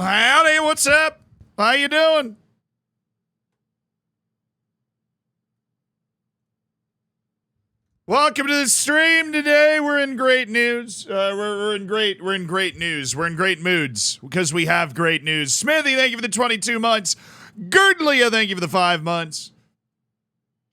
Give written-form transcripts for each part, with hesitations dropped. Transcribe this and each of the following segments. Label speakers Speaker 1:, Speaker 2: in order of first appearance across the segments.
Speaker 1: Howdy, what's up? How you doing? Welcome to the stream today. We're in great news. We're in great news. We're in great moods because we have great news. Smithy, thank you for the 22 months. Girdlia, thank you for the 5 months.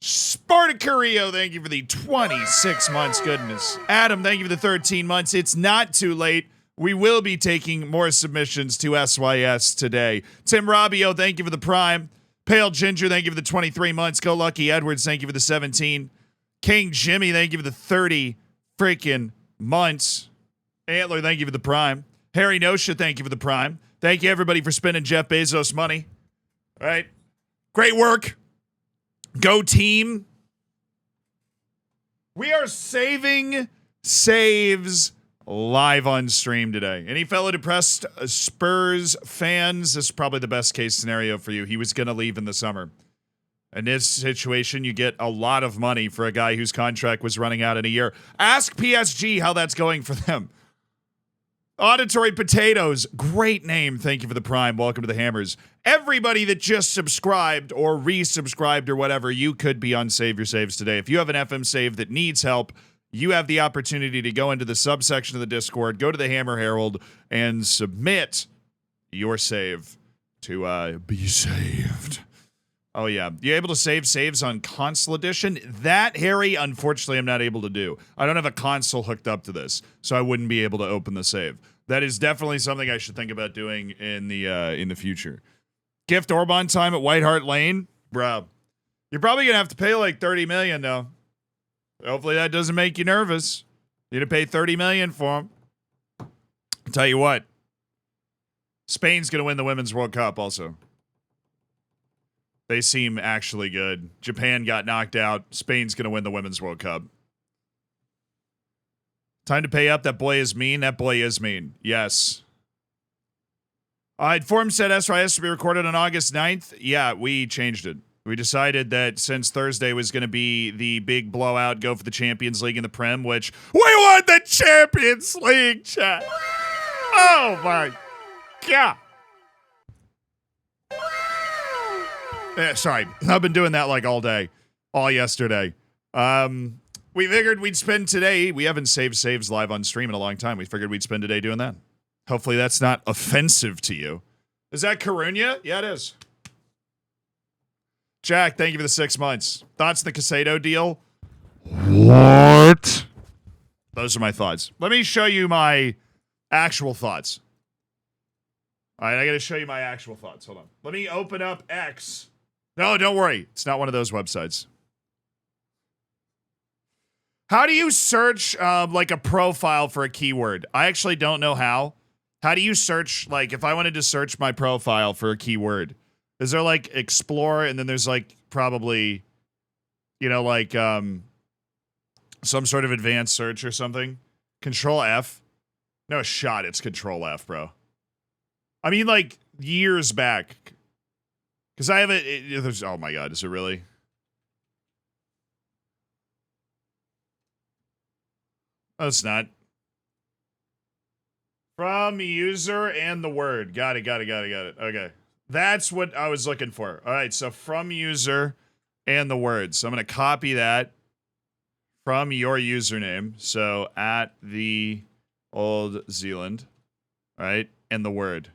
Speaker 1: Spartacurio, thank you for the 26 months. Goodness. Adam, thank you for the 13 months. It's not too late. We will be taking more submissions to SYS today. Tim Robbio, thank you for the prime. Pale Ginger, thank you for the 23 months. Go Lucky Edwards, thank you for the 17. King Jimmy, thank you for the 30 freaking months. Antler, thank you for the prime. Harry Nosha, thank you for the prime. Thank you, everybody, for spending Jeff Bezos money. All right. Great work. Go team. We are saving saves live on stream today. Any fellow depressed Spurs fans, this is probably the best case scenario for you. He was going to leave in the summer. In this situation, you get a lot of money for a guy whose contract was running out in a year. Ask PSG how that's going for them. Auditory Potatoes, great name. Thank you for the prime. Welcome to the Hammers. Everybody that just subscribed or resubscribed or whatever, you could be on Save Your Saves today. If you have an FM save that needs help, you have the opportunity to go into the subsection of the Discord, go to the Hammer Herald, and submit your save to be saved. Oh, yeah. You're able to save saves on console edition? That, Harry, unfortunately, I'm not able to do. I don't have a console hooked up to this, so I wouldn't be able to open the save. That is definitely something I should think about doing in the future. Gift Orban time at White Hart Lane? Bro, you're probably going to have to pay like $30 million, though. Hopefully that doesn't make you nervous. You're going to pay $30 million for him. I'll tell you what. Spain's going to win the Women's World Cup also. They seem actually good. Japan got knocked out. Spain's going to win the Women's World Cup. Time to pay up. That boy is mean. That boy is mean. Yes. Forum said SYS to be recorded on August 9th. Yeah, we changed it. We decided that since Thursday was going to be the big blowout, go for the Champions League in the Prem, which we won the Champions League, chat. Oh, my God. Sorry, I've been doing that like all day, all yesterday. We figured we'd spend today. We haven't saved saves live on stream in a long time. We figured we'd spend today doing that. Hopefully that's not offensive to you. Is that Carunia? Yeah, it is. Jack, thank you for the 6 months. Thoughts on the Casado deal? What? Those are my thoughts. Let me show you my actual thoughts. All right, I got to show you my actual thoughts. Hold on. Let me open up X. No, don't worry. It's not one of those websites. How do you search like a profile for a keyword? I actually don't know how. How do you search, like, if I wanted to search my profile for a keyword? Is there, like, explore, and then there's, like, probably, you know, like, some sort of advanced search or something? Control F? No shot, it's Control F, bro. I mean, like, years back. Because I have it, oh my God, is it really? Oh, it's not. From user and the word. Got it. Okay. That's what I was looking for. All right, so from user and the word. So I'm going to copy that from your username. So at the Old Zealand. All right, and the word.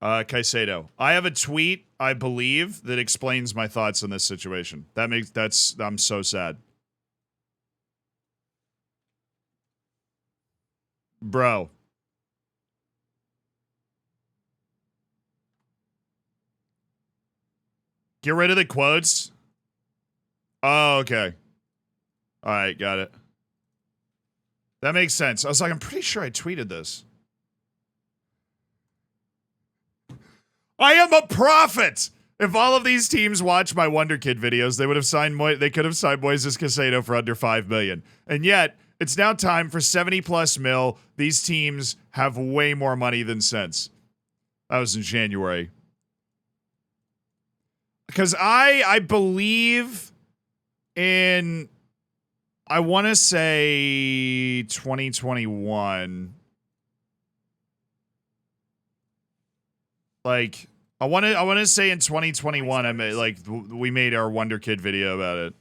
Speaker 1: Caicedo. I have a tweet, I believe, that explains my thoughts on this situation. I'm so sad. Bro. Get rid of the quotes? Oh, okay. All right, got it. That makes sense. I was like, I'm pretty sure I tweeted this. I am a prophet! If all of these teams watch my Wonder Kid videos, they would have signed they could have signed Moises Caicedo for under $5 million. And yet, it's now time for 70 plus mil. These teams have way more money than sense. That was in January. Because I believe in, I want to say 2021. Like, I want to say in 2021, we made our Wonder Kid video about it.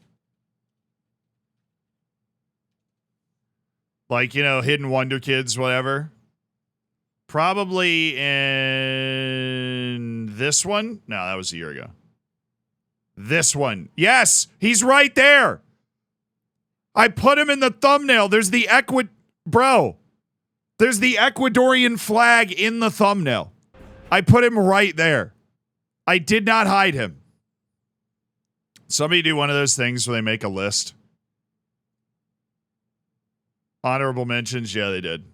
Speaker 1: Like, you know, hidden Wonder Kids, whatever. Probably in this one. No, that was a year ago. This one. Yes, he's right there. I put him in the thumbnail. There's the There's the Ecuadorian flag in the thumbnail. I put him right there. I did not hide him. Somebody do one of those things where they make a list. Honorable mentions, yeah, they did.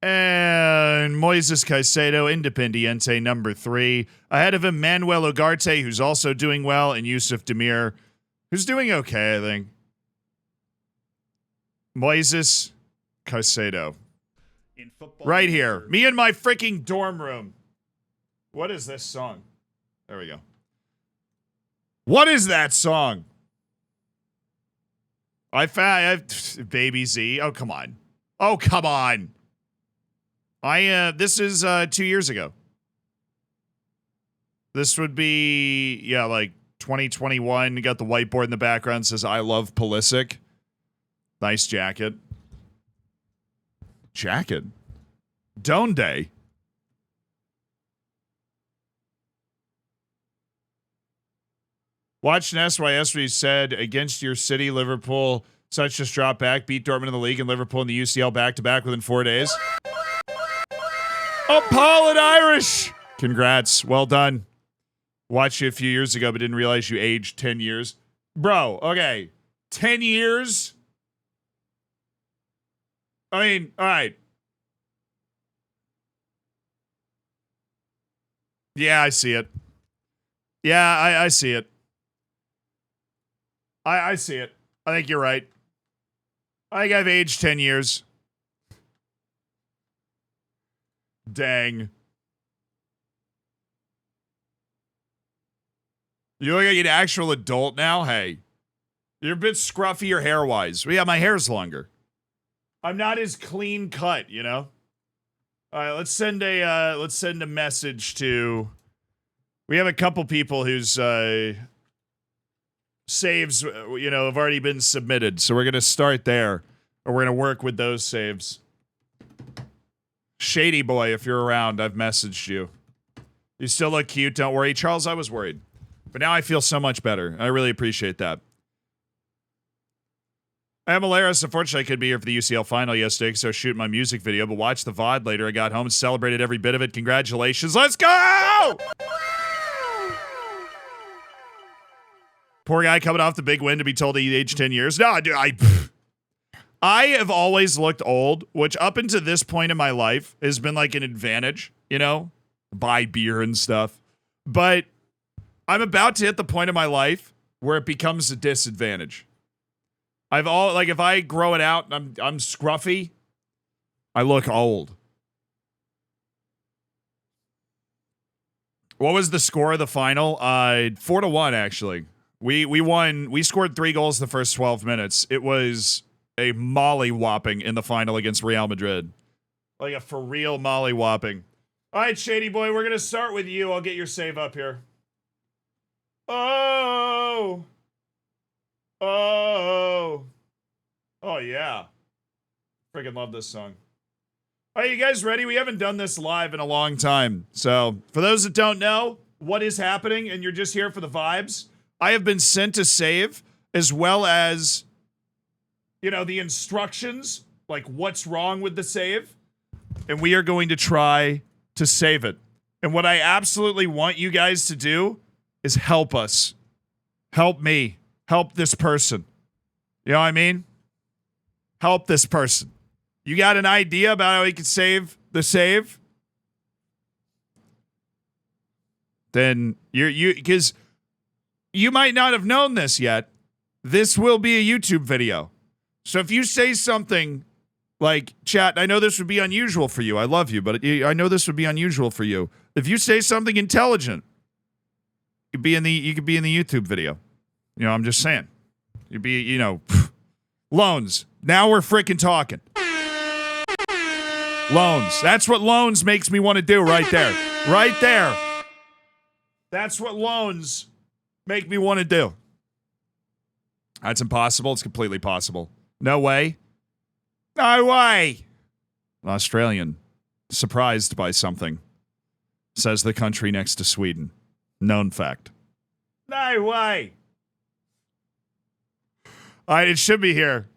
Speaker 1: And Moises Caicedo, Independiente, number 3. Ahead of him, Manuel Ugarte, who's also doing well, and Yusuf Demir, who's doing okay, I think. Moises Caicedo. Right here. Me in my freaking dorm room. What is this song? There we go. What is that song? I found Baby Z. Oh, come on. Oh, come on. This is 2 years ago. This would be, yeah, like 2021. You got the whiteboard in the background, says I love Pulisic. Nice jacket. Jacket? Donde? Watch Ness YS said against your city, Liverpool, such just dropped back, beat Dortmund in the league and Liverpool in the UCL back-to-back within 4 days. Oh, Paul and Irish! Congrats. Well done. Watched you a few years ago, but didn't realize you aged 10 years. Bro, okay. 10 years? I mean, all right. Yeah, I see it. Yeah, I see it. I see it. I think you're right. I think I've aged 10 years. Dang. You look like an actual adult now? Hey. You're a bit scruffy hair-wise. Well, yeah, my hair's longer. I'm not as clean cut, you know? All right, let's send a message to... We have a couple people whose saves, you know, have already been submitted. So we're going to start there. Or we're going to work with those saves. Shady boy, if you're around, I've messaged you. You still look cute, don't worry. Charles, I was worried. But now I feel so much better. I really appreciate that. I'm Alaris. Unfortunately, I could be here for the UCL final yesterday, so I was shooting my music video, but watched the VOD later. I got home and celebrated every bit of it. Congratulations. Let's go! Poor guy coming off the big win to be told he aged 10 years. No, dude, I have always looked old, which up until this point in my life has been like an advantage, you know? Buy beer and stuff. But I'm about to hit the point in my life where it becomes a disadvantage. If I grow it out and I'm scruffy, I look old. What was the score of the final? 4-1, actually. We won. We scored 3 goals the first 12 minutes. It was a molly-whopping in the final against Real Madrid. Like a for real molly-whopping. All right, Shady boy, we're going to start with you. I'll get your save up here. Oh. Oh. Oh, yeah. Freaking love this song. Are you guys ready? We haven't done this live in a long time. So, for those that don't know what is happening and you're just here for the vibes, I have been sent a save as well as, you know, the instructions, like what's wrong with the save. And we are going to try to save it. And what I absolutely want you guys to do is help us. Help me. Help this person. You know what I mean? Help this person. You got an idea about how he can save the save? Then because you might not have known this yet. This will be a YouTube video. So if you say something like, chat, I know this would be unusual for you. I love you, but I know this would be unusual for you. If you say something intelligent, you could be in the YouTube video. You know, I'm just saying. You'd be, you know, loans. Now we're freaking talking. Loans. That's what loans makes me want to do right there. Right there. That's what loans make me want to do. That's impossible. It's completely possible. No way. No way. An Australian, surprised by something, says the country next to Sweden. Known fact. No way. All right, it should be here.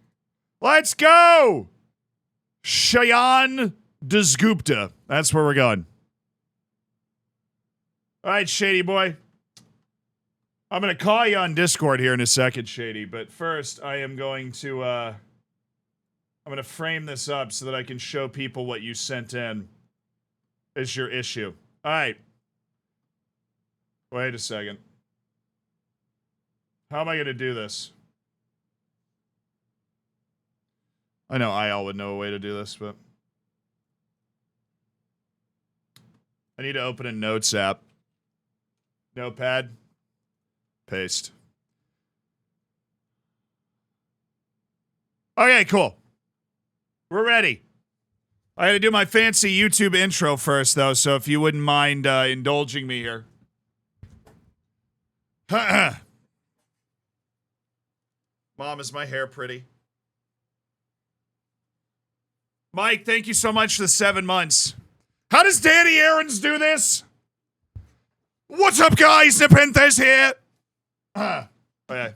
Speaker 1: Let's go. Shayan Dasgupta. That's where we're going. All right, Shady boy. I'm going to call you on Discord here in a second, Shady. But first, I am going to, I'm going to frame this up so that I can show people what you sent in as your issue. All right. Wait a second. How am I going to do this? I know Ayal would know a way to do this, but I need to open a Notes app. Notepad. Paste. Okay, cool. We're ready. I had to do my fancy YouTube intro first, though, so if you wouldn't mind indulging me here. Mom, is my hair pretty? Mike, thank you so much for the 7 months. How does Danny Aarons do this? What's up, guys? Nepenthes here. Okay.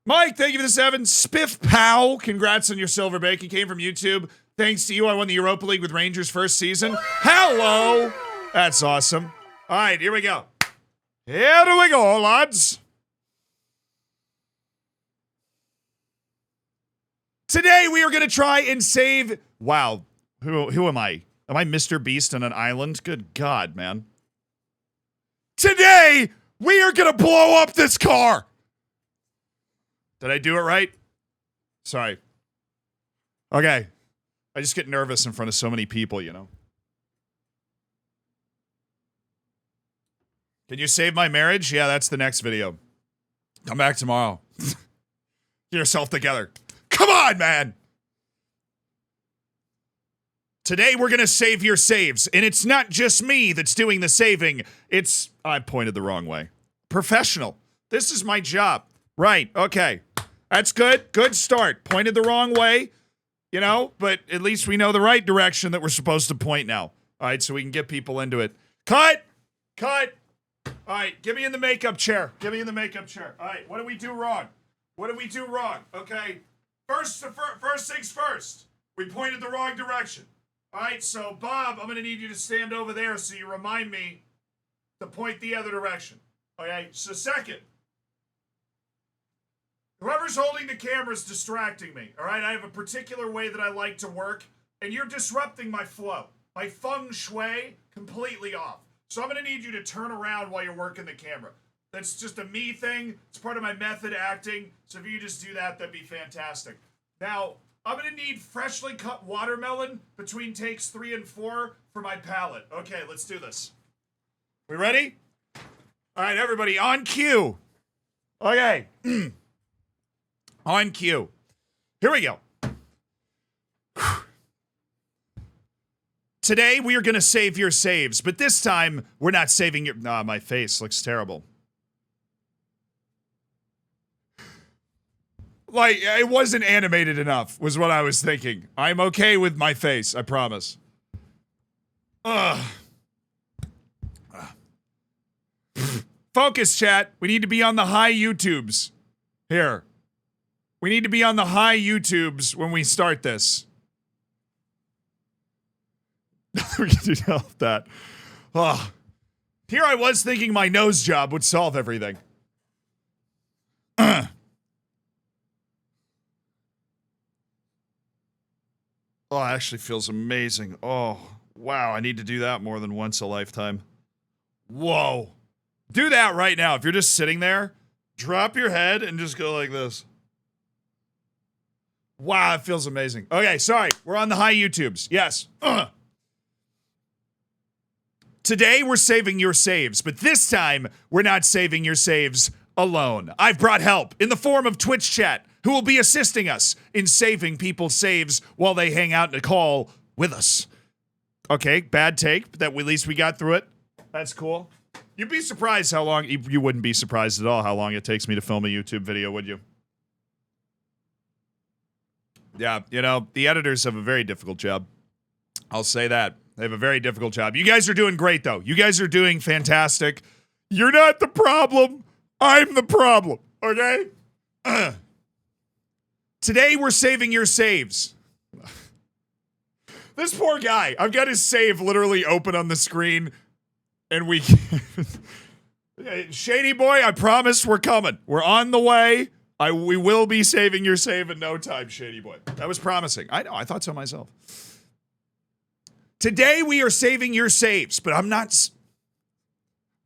Speaker 1: Mike, thank you for the 7. Spiff Pow, congrats on your silver bacon. Came from YouTube. Thanks to you, I won the Europa League with Rangers first season. Hello. That's awesome. All right, here we go. Here we go, lads. Today, we are going to try and save... Wow. Who am I? Am I Mr. Beast on an island? Good God, man. Today, we are going to blow up this car. Did I do it right? Sorry. Okay. I just get nervous in front of so many people, you know. Can you save my marriage? Yeah, that's the next video. Come back tomorrow. Get yourself together. Come on, man! Today, we're gonna save your saves. And it's not just me that's doing the saving. It's... I pointed the wrong way. Professional. This is my job. Right, okay. That's good. Good start. Pointed the wrong way, you know, but at least we know the right direction that we're supposed to point now. All right, so we can get people into it. Cut! Cut! All right, get me in the makeup chair. Get me in the makeup chair. All right, what did we do wrong? What did we do wrong? Okay. First things first. We pointed the wrong direction. All right, so Bob, I'm going to need you to stand over there so you remind me to point the other direction. Okay, so second, whoever's holding the camera is distracting me. All right, I have a particular way that I like to work, and you're disrupting my flow. My feng shui completely off. So I'm going to need you to turn around while you're working the camera. That's just a me thing. It's part of my method acting. So if you just do that, that'd be fantastic. Now, I'm going to need freshly cut watermelon between takes 3 and 4 for my palette. Okay, let's do this. We ready? All right, everybody, on cue. Okay. On cue. Here we go. Today, we are going to save your saves, but this time, we're not saving your... Nah, my face looks terrible. Like, it wasn't animated enough, was what I was thinking. I'm okay with my face, I promise. Focus, chat. We need to be on the high YouTubes. Here. We need to be on the high YouTubes when we start this. We can do help that. Here I was thinking my nose job would solve everything. Oh, it actually feels amazing. Oh, wow. I need to do that more than once a lifetime. Whoa. Do that right now. If you're just sitting there, drop your head and just go like this. Wow, it feels amazing. Okay, sorry. We're on the high YouTubes. Yes. Today, we're saving your saves, but this time, we're not saving your saves alone. I've brought help in the form of Twitch chat, who will be assisting us in saving people's saves while they hang out in a call with us. Okay, bad take, but at least we got through it. That's cool. You'd be surprised how long, you wouldn't be surprised at all how long it takes me to film a YouTube video, would you? Yeah, you know, the editors have a very difficult job. I'll say that. They have a very difficult job. You guys are doing great, though. You guys are doing fantastic. You're not the problem. I'm the problem, okay? Today, we're saving your saves. This poor guy. I've got his save literally open on the screen, and we... Shady boy, I promise we're coming. We're on the way. We will be saving your save in no time, Shady boy. That was promising. I know, I thought so myself. Today, we are saving your saves, but I'm not...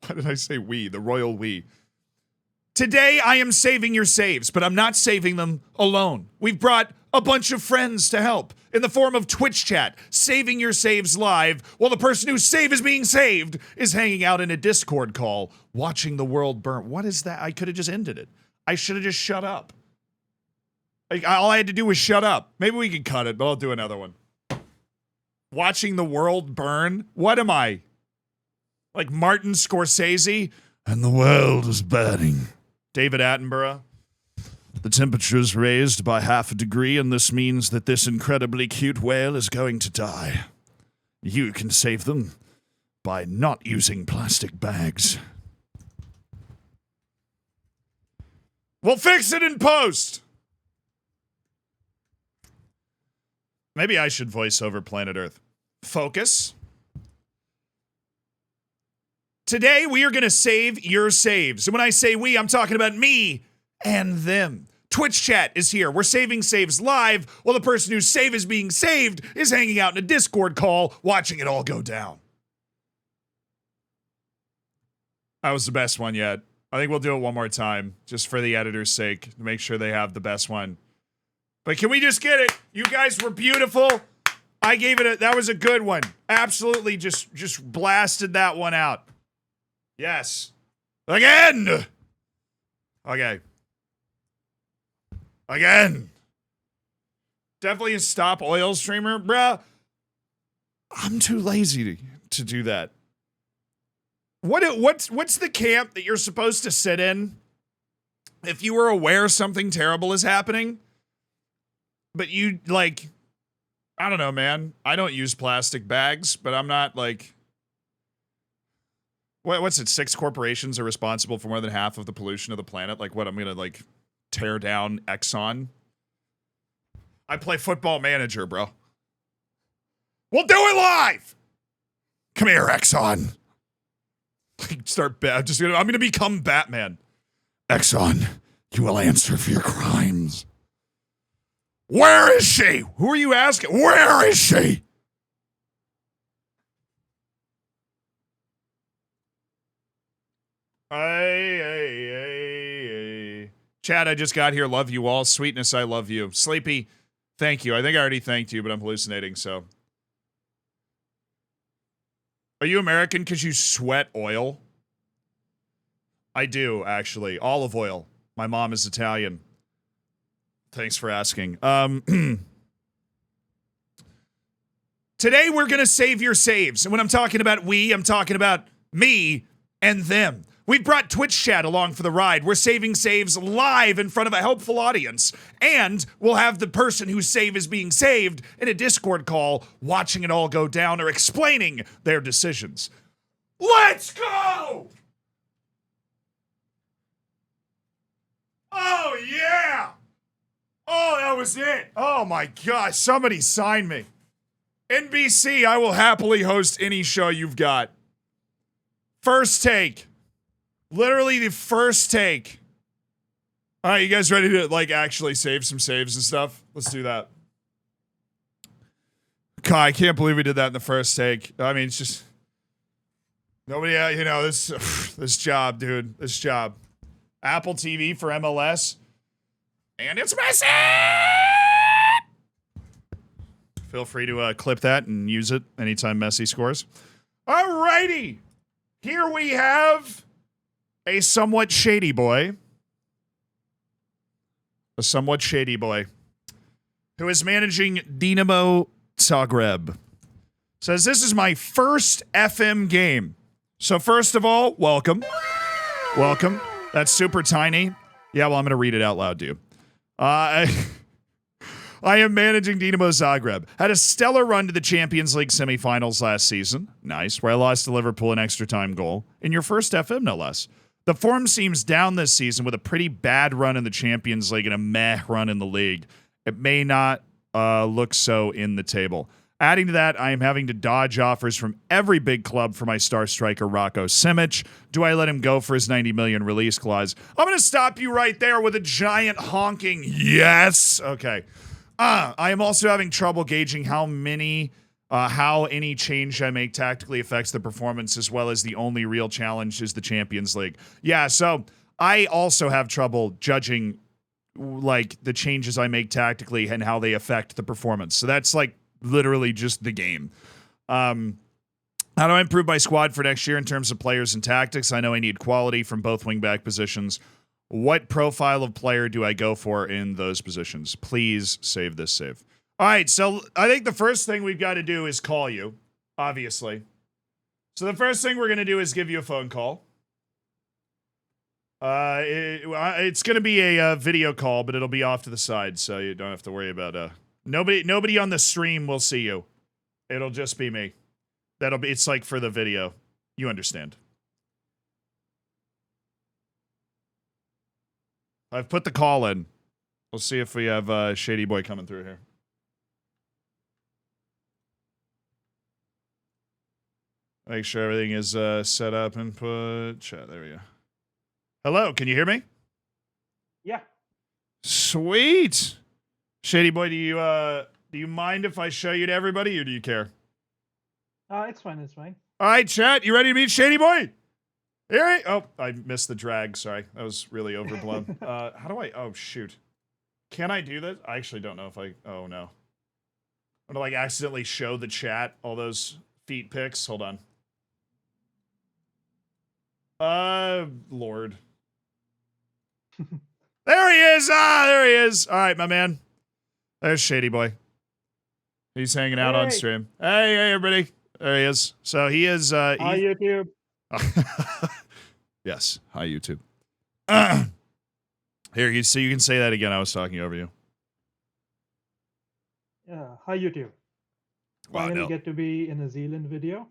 Speaker 1: Why did I say we? The royal we. Today, I am saving your saves, but I'm not saving them alone. We've brought a bunch of friends to help in the form of Twitch chat, saving your saves live, while the person whose save is being saved is hanging out in a Discord call, watching the world burn. What is that? I could have just ended it. I should have just shut up. All I had to do was shut up. Maybe we can cut it, but I'll do another one. Watching the world burn? What am I? Like Martin Scorsese? And the world is burning. David Attenborough. The temperature is raised by 0.5 degree, and this means that this incredibly cute whale is going to die. You can save them by not using plastic bags. We'll fix it in post. Maybe I should voice over Planet Earth. Focus. Today, we are going to save your saves. And when I say we, I'm talking about me and them. Twitch chat is here. We're saving saves live while the person whose save is being saved is hanging out in a Discord call watching it all go down. That was the best one yet. I think we'll do it one more time just for the editor's sake to make sure they have the best one. But can we just get it? You guys were beautiful. I gave it that was a good one. Absolutely just blasted that one out. Yes. Again. Okay. Again. Definitely a stop oil streamer, bruh. I'm too lazy to do that. What's the camp that you're supposed to sit in if you were aware something terrible is happening? But you, like, I don't know, man. I don't use plastic bags, but I'm not, like... What's it? 6 corporations are responsible for more than half of the pollution of the planet? Like, what, I'm gonna, like, tear down Exxon? I play Football Manager, bro. We'll do it live! Come here, Exxon. I'm gonna become Batman. Exxon, you will answer for your crimes. Where is she? Who are you asking? Where is she? Hey. Chad, I just got here. Love you all. Sweetness, I love you. Sleepy, thank you. I think I already thanked you, but I'm hallucinating, so. Are you American because you sweat oil? I do, actually. Olive oil. My mom is Italian. Thanks for asking. Today, we're going to save your saves. And when I'm talking about we, I'm talking about me and them. We've brought Twitch chat along for the ride. We're saving saves live in front of a helpful audience. And we'll have the person whose save is being saved in a Discord call watching it all go down or explaining their decisions. Let's go! Oh, yeah! Oh, that was it. Oh, my gosh. Somebody sign me. NBC, I will happily host any show you've got. First take. Literally the first take. All right, you guys ready to, like, actually save some saves and stuff? Let's do that. God, I can't believe we did that in the first take. I mean, it's just... Nobody, you know, this job, dude. This job. Apple TV for MLS. And it's messy! Feel free to clip that and use it anytime Messi scores. Alrighty! Here we have... a somewhat shady boy. A somewhat shady boy. Who is managing Dynamo Zagreb. Says, this is my first FM game. So first of all, welcome. Welcome. That's super tiny. Yeah, well, I'm going to read it out loud to you. I am managing Dynamo Zagreb. Had a stellar run to the Champions League semifinals last season. Nice, where I lost to Liverpool an extra time goal. In your first FM, no less. The form seems down this season with a pretty bad run in the Champions League and a meh run in the league. It may not look so in the table. Adding to that, I am having to dodge offers from every big club for my star striker, Rocco Simic. Do I let him go for his $90 million release clause? I'm going to stop you right there with a giant honking yes. Okay. I am also having trouble gauging how any change I make tactically affects the performance, as well as the only real challenge is the Champions League. Yeah, so I also have trouble judging like the changes I make tactically and how they affect the performance. So that's like literally just the game. How do I improve my squad for next year in terms of players and tactics? I know I need quality from both wingback positions. What profile of player do I go for in those positions? Please save this save. All right, so I think the first thing we've got to do is call you, obviously. So the first thing we're going to do is give you a phone call. It's going to be a video call, but it'll be off to the side, so you don't have to worry about nobody on the stream will see you. It'll just be me. It's like for the video. You understand. I've put the call in. We'll see if we have Shady Boy coming through here. Make sure everything is set up and put chat. There we go. Hello, can you hear me?
Speaker 2: Yeah.
Speaker 1: Sweet. Shady Boy, do you mind if I show you to everybody, or do you care?
Speaker 2: It's fine. It's fine.
Speaker 1: All right, chat. You ready to meet Shady Boy? Here. Oh, I missed the drag. Sorry, that was really overblown. How do I? Oh shoot. Can I do this? I actually don't know if I. Oh no. I'm gonna like accidentally show the chat all those feet pics. Hold on. Lord. There he is. There he is. All right, my man. There's Shady Boy. He's hanging out on stream. Hey, everybody. There he is. So he is.
Speaker 2: Hi, YouTube.
Speaker 1: Yes. Hi, YouTube. Here, so you can say that again. I was talking over you.
Speaker 2: Yeah. Hi, YouTube.
Speaker 1: Wow,
Speaker 2: Finally get to be in a Zealand video.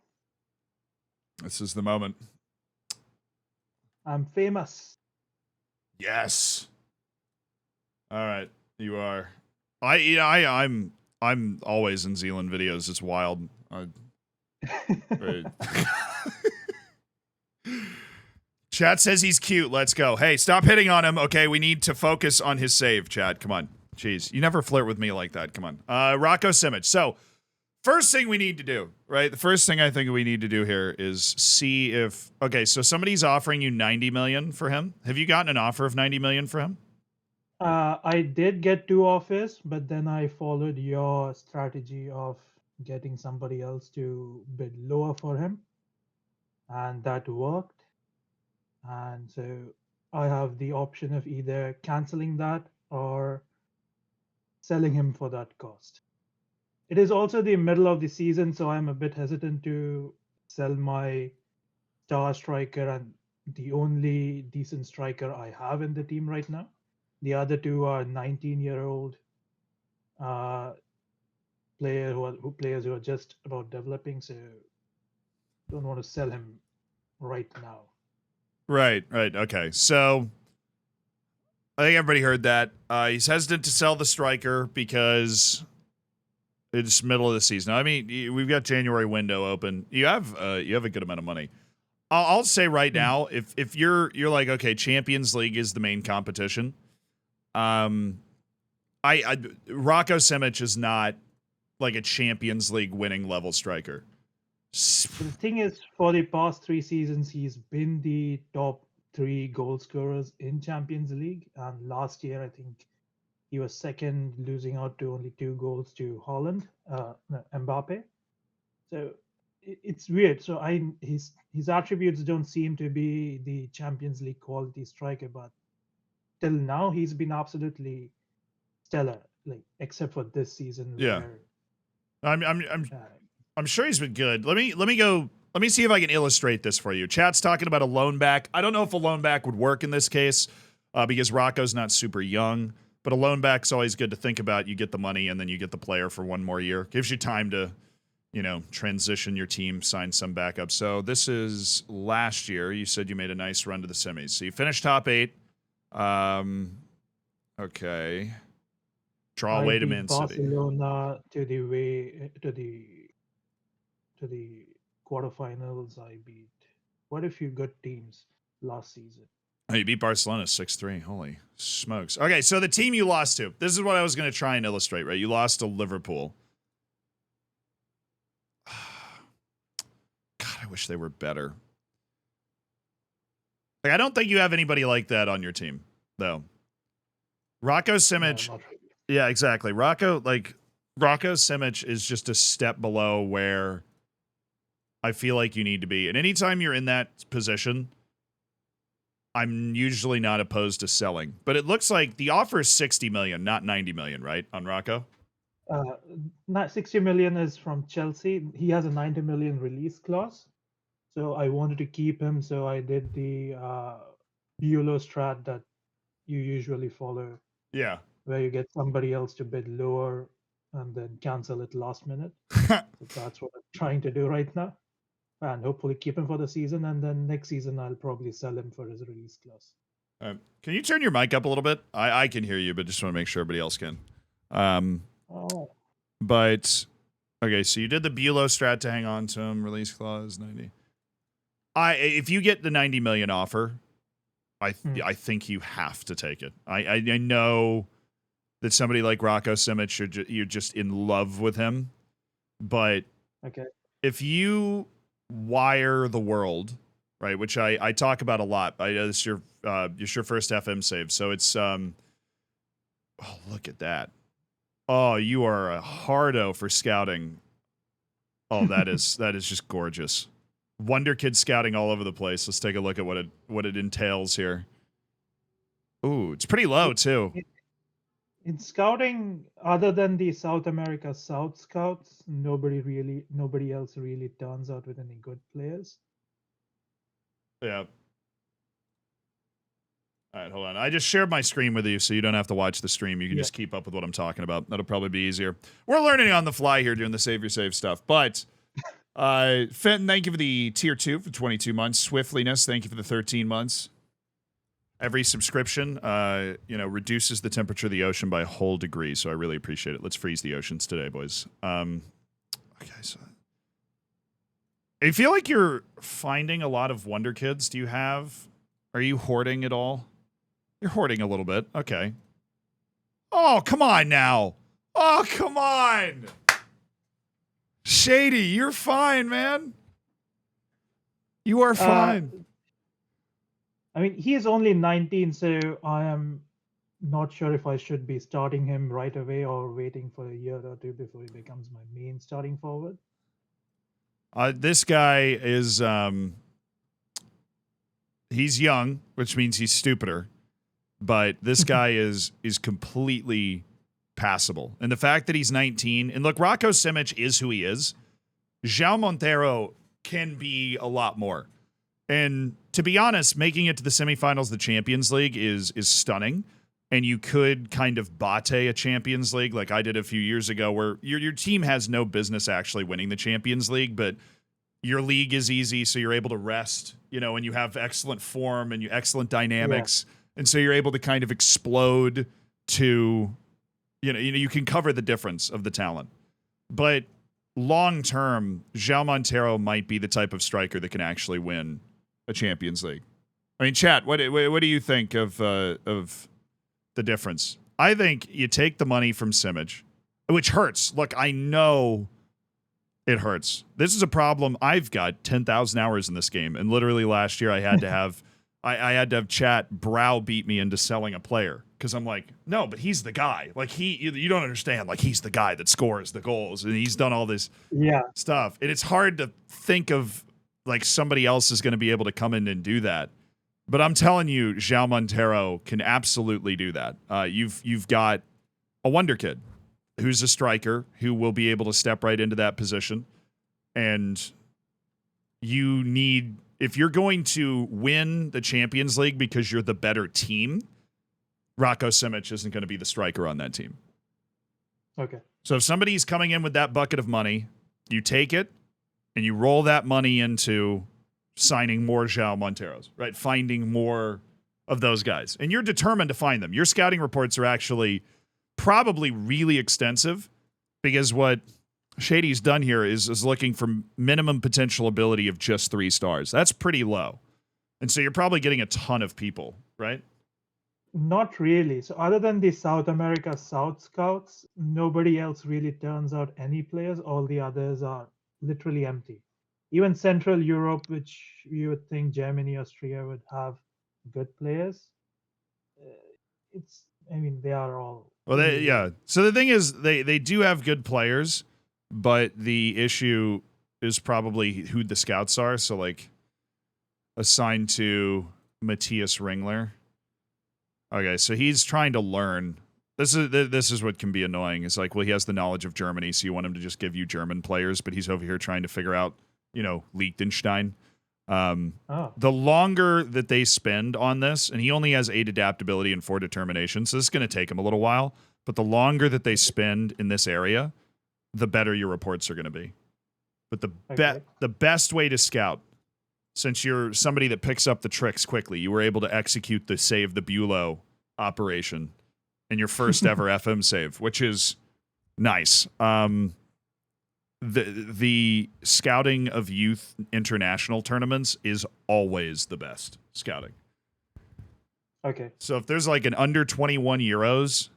Speaker 1: This is the moment.
Speaker 2: I'm famous.
Speaker 1: Yes. All right, you are. I'm always in Zealand videos. It's wild. Right. Chat says he's cute. Let's go. Hey, stop hitting on him. Okay, we need to focus on his save, chat. Come on. Jeez, you never flirt with me like that. Come on. Rocco Simic. So, first thing we need to do, right? The first thing I think we need to do here is see if... Okay, so somebody's offering you $90 million for him. Have you gotten an offer of $90 million for him?
Speaker 2: I did get 2 offers, but then I followed your strategy of getting somebody else to bid lower for him. And that worked. And so I have the option of either canceling that or selling him for that cost. It is also the middle of the season, so I'm a bit hesitant to sell my star striker and the only decent striker I have in the team right now. The other 2 are 19-year-old players who are just about developing, so don't want to sell him right now.
Speaker 1: Right. Okay. So I think everybody heard that. He's hesitant to sell the striker because it's middle of the season. I mean, we've got January window open. You have a good amount of money. I'll say right now, if you're like, okay, Champions League is the main competition. Rocco Simic is not like a Champions League winning level striker.
Speaker 2: The thing is, for the past 3 seasons, he's been the top 3 goal scorers in Champions League. And last year, I think he was second, losing out to only 2 goals to Holland, Mbappe. So it's weird. So his attributes don't seem to be the Champions League quality striker, but till now he's been absolutely stellar. Like except for this season,
Speaker 1: yeah.
Speaker 2: where,
Speaker 1: I'm sure he's been good. Let me go. Let me see if I can illustrate this for you. Chat's talking about a loan back. I don't know if a loan back would work in this case because Rocco's not super young. But a loan back's always good to think about. You get the money and then you get the player for one more year. Gives you time to, transition your team, sign some backup. So this is last year. You said you made a nice run to the semis. So you finished top 8. Okay. Draw away to Man City.
Speaker 2: Barcelona to the quarterfinals. I beat quite a few good teams last season.
Speaker 1: Oh, you beat Barcelona 6-3. Holy smokes. Okay, so the team you lost to. This is what I was going to try and illustrate, right? You lost to Liverpool. God, I wish they were better. Like, I don't think you have anybody like that on your team, though. Rocco Simic.
Speaker 2: Not really.
Speaker 1: Yeah, exactly. Rocco Simic is just a step below where I feel like you need to be. And anytime you're in that position, I'm usually not opposed to selling. But it looks like the offer is 60 million, not 90 million, right? On Rocco?
Speaker 2: Not 60 million is from Chelsea. He has a 90 million release clause. So I wanted to keep him. So I did the Buelow strat that you usually follow.
Speaker 1: Yeah.
Speaker 2: Where you get somebody else to bid lower and then cancel it last minute. So that's what I'm trying to do right now. And hopefully keep him for the season. And then next season, I'll probably sell him for his release clause.
Speaker 1: Can you turn your mic up a little bit? I can hear you, but just want to make sure everybody else can. But, okay, so you did the Buelow strat to hang on to him, release clause 90. If you get the 90 million offer, I think you have to take it. I know that somebody like Rocco Simic, you're just in love with him. But
Speaker 2: okay,
Speaker 1: if you wire the world, right, which I talk about a lot. It's your first FM save. So it's, oh, look at that. Oh, you are a hardo for scouting. Oh, that is just gorgeous. Wonder Kid scouting all over the place. Let's take a look at what it entails here. Ooh, it's pretty low too.
Speaker 2: In scouting, other than the South America South scouts, nobody else really turns out with any good players.
Speaker 1: Yeah. All right, hold on. I just shared my screen with you, so you don't have to watch the stream. You can just keep up with what I'm talking about. That'll probably be easier. We're learning on the fly here doing the Save Your Save stuff. But Fenton, thank you for the tier 2 for 22 months. Swiftliness, thank you for the 13 months. Every subscription, reduces the temperature of the ocean by a whole degree, so I really appreciate it. Let's freeze the oceans today, boys. Okay, so I feel like you're finding a lot of Wonder Kids. Are you hoarding at all? You're hoarding a little bit. Okay. Oh, come on now. Oh, come on. Shady, you're fine, man. You are fine.
Speaker 2: I mean, he is only 19, so I am not sure if I should be starting him right away or waiting for a year or two before he becomes my main starting forward.
Speaker 1: This guy is he's young, which means he's stupider. But this guy is completely passable. And the fact that he's 19, and look, Rocco Simic is who he is. João Monteiro can be a lot more. And to be honest, making it to the semifinals of the Champions League is stunning. And you could kind of bate a Champions League like I did a few years ago, where your team has no business actually winning the Champions League, but your league is easy, so you're able to rest, and you have excellent form and excellent dynamics. Yeah. And so you're able to kind of explode to, you can cover the difference of the talent. But long term, João Monteiro might be the type of striker that can actually win a Champions League. I mean, chat, what do you think of the difference? I think you take the money from Simic, which hurts. Look, I know it hurts. This is a problem. I've got 10,000 hours in this game, and literally last year I had to have I had to have chat browbeat me into selling a player because I'm like, no, but he's the guy. Like you don't understand. Like he's the guy that scores the goals, and he's done all this stuff. And it's hard to think of like somebody else is going to be able to come in and do that. But I'm telling you, João Monteiro can absolutely do that. You've got a wonder kid who's a striker who will be able to step right into that position. And you need, if you're going to win the Champions League because you're the better team, Rocco Simic isn't going to be the striker on that team.
Speaker 2: Okay.
Speaker 1: So if somebody's coming in with that bucket of money, you take it and you roll that money into signing more João Monteros, right? Finding more of those guys. And you're determined to find them. Your scouting reports are actually probably really extensive, because what Shady's done here is looking for minimum potential ability of just 3 stars. That's pretty low. And so you're probably getting a ton of people, right?
Speaker 2: Not really. So other than the South America South scouts, nobody else really turns out any players. All the others are literally empty. Even Central Europe, which you would think Germany, Austria would have good players, they are all.
Speaker 1: Well, yeah. So the thing is, they do have good players, but the issue is probably who the scouts are. So, like, assigned to Matthias Ringler. Okay, so he's trying to learn. This is what can be annoying. It's like, well, he has the knowledge of Germany, so you want him to just give you German players, but he's over here trying to figure out, Liechtenstein. The longer that they spend on this, and he only has 8 adaptability and 4 determination, so this is going to take him a little while, but the longer that they spend in this area, the better your reports are going to be. But the best way to scout, since you're somebody that picks up the tricks quickly, you were able to execute the save the Bulow operation in your first ever FM save, which is nice. The scouting of youth international tournaments is always the best scouting.
Speaker 2: Okay.
Speaker 1: So if there's like an under 21 Euros,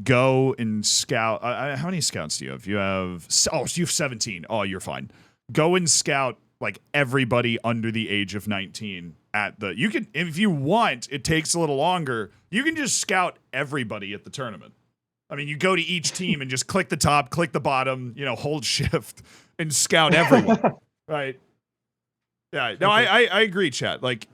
Speaker 1: go and scout. How many scouts do you have? You have 17. Oh, you're fine. Go and scout like everybody under the age of 19 at the. You can, if you want, it takes a little longer. You can just scout everybody at the tournament. I mean, you go to each team and just click the top, click the bottom, hold shift and scout everyone. Right. Yeah. No, I agree, chat. Like,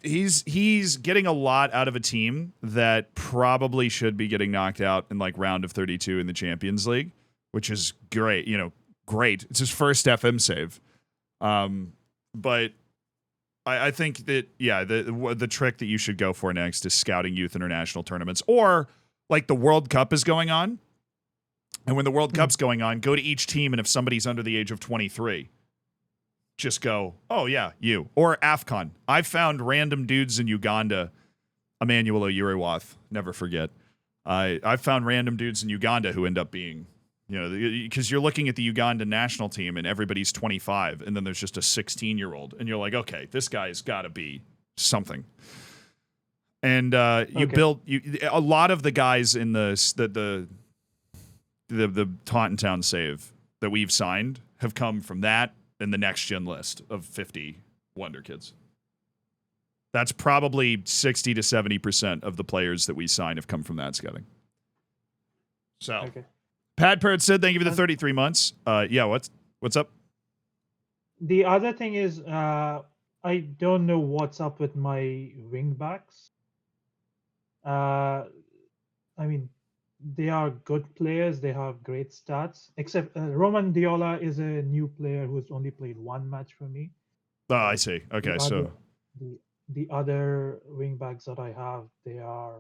Speaker 1: he's getting a lot out of a team that probably should be getting knocked out in like round of 32 in the Champions League, which is great. Great. It's his first FM save. But I think that, the trick that you should go for next is scouting youth international tournaments, or like the World Cup is going on. And when the World Cup's going on, go to each team. And if somebody's under the age of 23, just go, oh yeah, you. Or AFCON. I found random dudes in Uganda, Emmanuel Uriwath, never forget. I found random dudes in Uganda who end up being, because you're looking at the Uganda national team and everybody's 25, and then there's just a 16-year-old, and you're like, okay, this guy's got to be something. And you build a lot of the guys in the Taunton Town save that we've signed have come from that and the next gen list of 50 Wonder Kids. That's probably 60 to 70% of the players that we sign have come from that scouting. So. Okay. Pat Parrott said, thank you for the 33 months. What's up?
Speaker 2: The other thing is, I don't know what's up with my wingbacks. They are good players. They have great stats, except Roman Diola is a new player who's only played 1 match for me.
Speaker 1: Oh, I see. Okay,
Speaker 2: the other wingbacks that I have, they are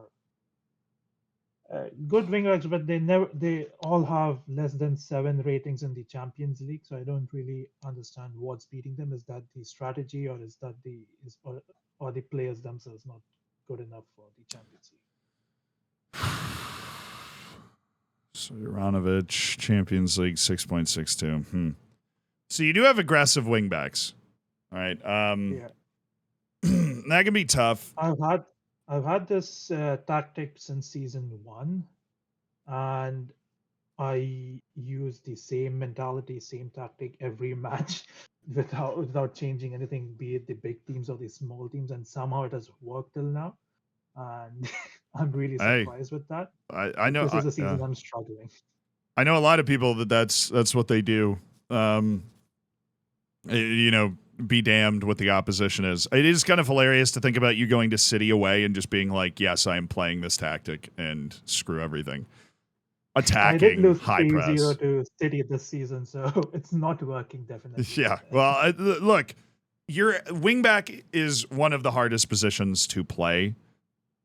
Speaker 2: good wingbacks, but they all have less than 7 ratings in the Champions League. So I don't really understand what's beating them. Is that the strategy, or is that or the players themselves not good enough for the Champions League?
Speaker 1: So Juranovic, Champions League 6.62. So you do have aggressive wingbacks. All right.
Speaker 2: Yeah.
Speaker 1: That can be tough.
Speaker 2: I've had this tactic since season 1, and I use the same mentality, same tactic every match without changing anything, be it the big teams or the small teams, and somehow it has worked till now. And I'm really surprised with that.
Speaker 1: I know
Speaker 2: this is a season I'm struggling.
Speaker 1: I know a lot of people that's what they do. Be damned what the opposition is. It is kind of hilarious to think about you going to City away and just being like, yes, I am playing this tactic and screw everything.
Speaker 2: I did
Speaker 1: attacking
Speaker 2: lose
Speaker 1: high
Speaker 2: 3-0
Speaker 1: press.
Speaker 2: to City this season, so it's not working definitely.
Speaker 1: Yeah. Well, look, your wingback is one of the hardest positions to play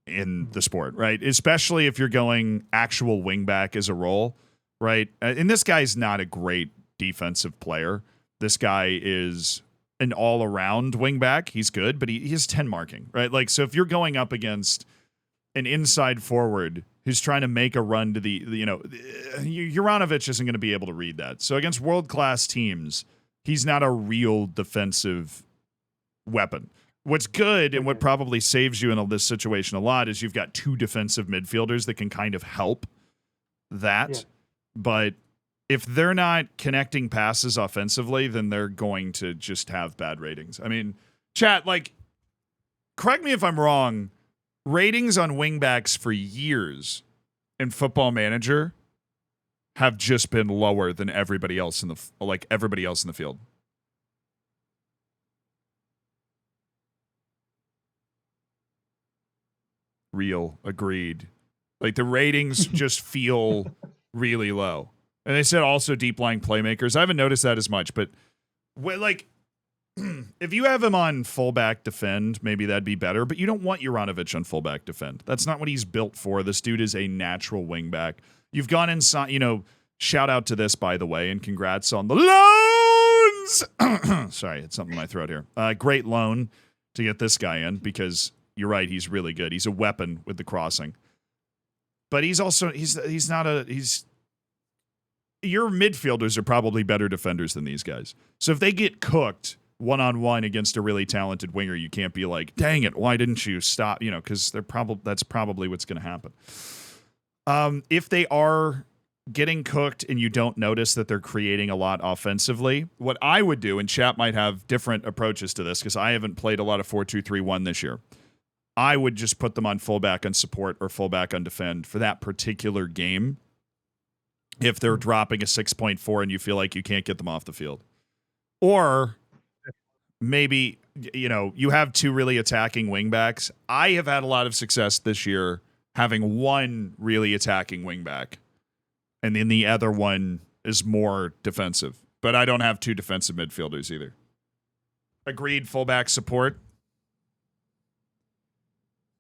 Speaker 1: in the sport, right? Especially if you're going actual wingback as a role, right? And this guy's not a great defensive player. This guy is an all-around wingback. He's good, but he has 10 marking, right? Like, so if you're going up against an inside forward who's trying to make a run to Juranovic isn't going to be able to read that. So against world-class teams, he's not a real defensive weapon. What's good and what probably saves you in this situation a lot is you've got two defensive midfielders that can kind of help that. Yeah. But if they're not connecting passes offensively, then they're going to just have bad ratings. I mean, chat, like, correct me if I'm wrong, ratings on wingbacks for years in Football Manager have just been lower than everybody else in the field. Real, agreed. Like, the ratings just feel really low. And they said also deep lying playmakers. I haven't noticed that as much, but like, if you have him on fullback defend, maybe that'd be better, but you don't want Juranovic on fullback defend. That's not what he's built for. This dude is a natural wingback. You've gone inside, shout out to this, by the way, and congrats on the loans. Sorry, it's something in my throat here. Great loan to get this guy in, because you're right, he's really good. He's a weapon with the crossing. But he's also, your midfielders are probably better defenders than these guys. So if they get cooked one-on-one against a really talented winger, you can't be like, dang it, why didn't you stop? Because that's probably what's going to happen. If they are getting cooked and you don't notice that they're creating a lot offensively, what I would do, and chat might have different approaches to this because I haven't played a lot of 4-2-3-1 this year, I would just put them on fullback on support or fullback on defend for that particular game if they're dropping a 6.4 and you feel like you can't get them off the field. Or maybe, you have two really attacking wingbacks. I have had a lot of success this year having one really attacking wingback, and then the other one is more defensive. But I don't have two defensive midfielders either. Agreed, fullback support.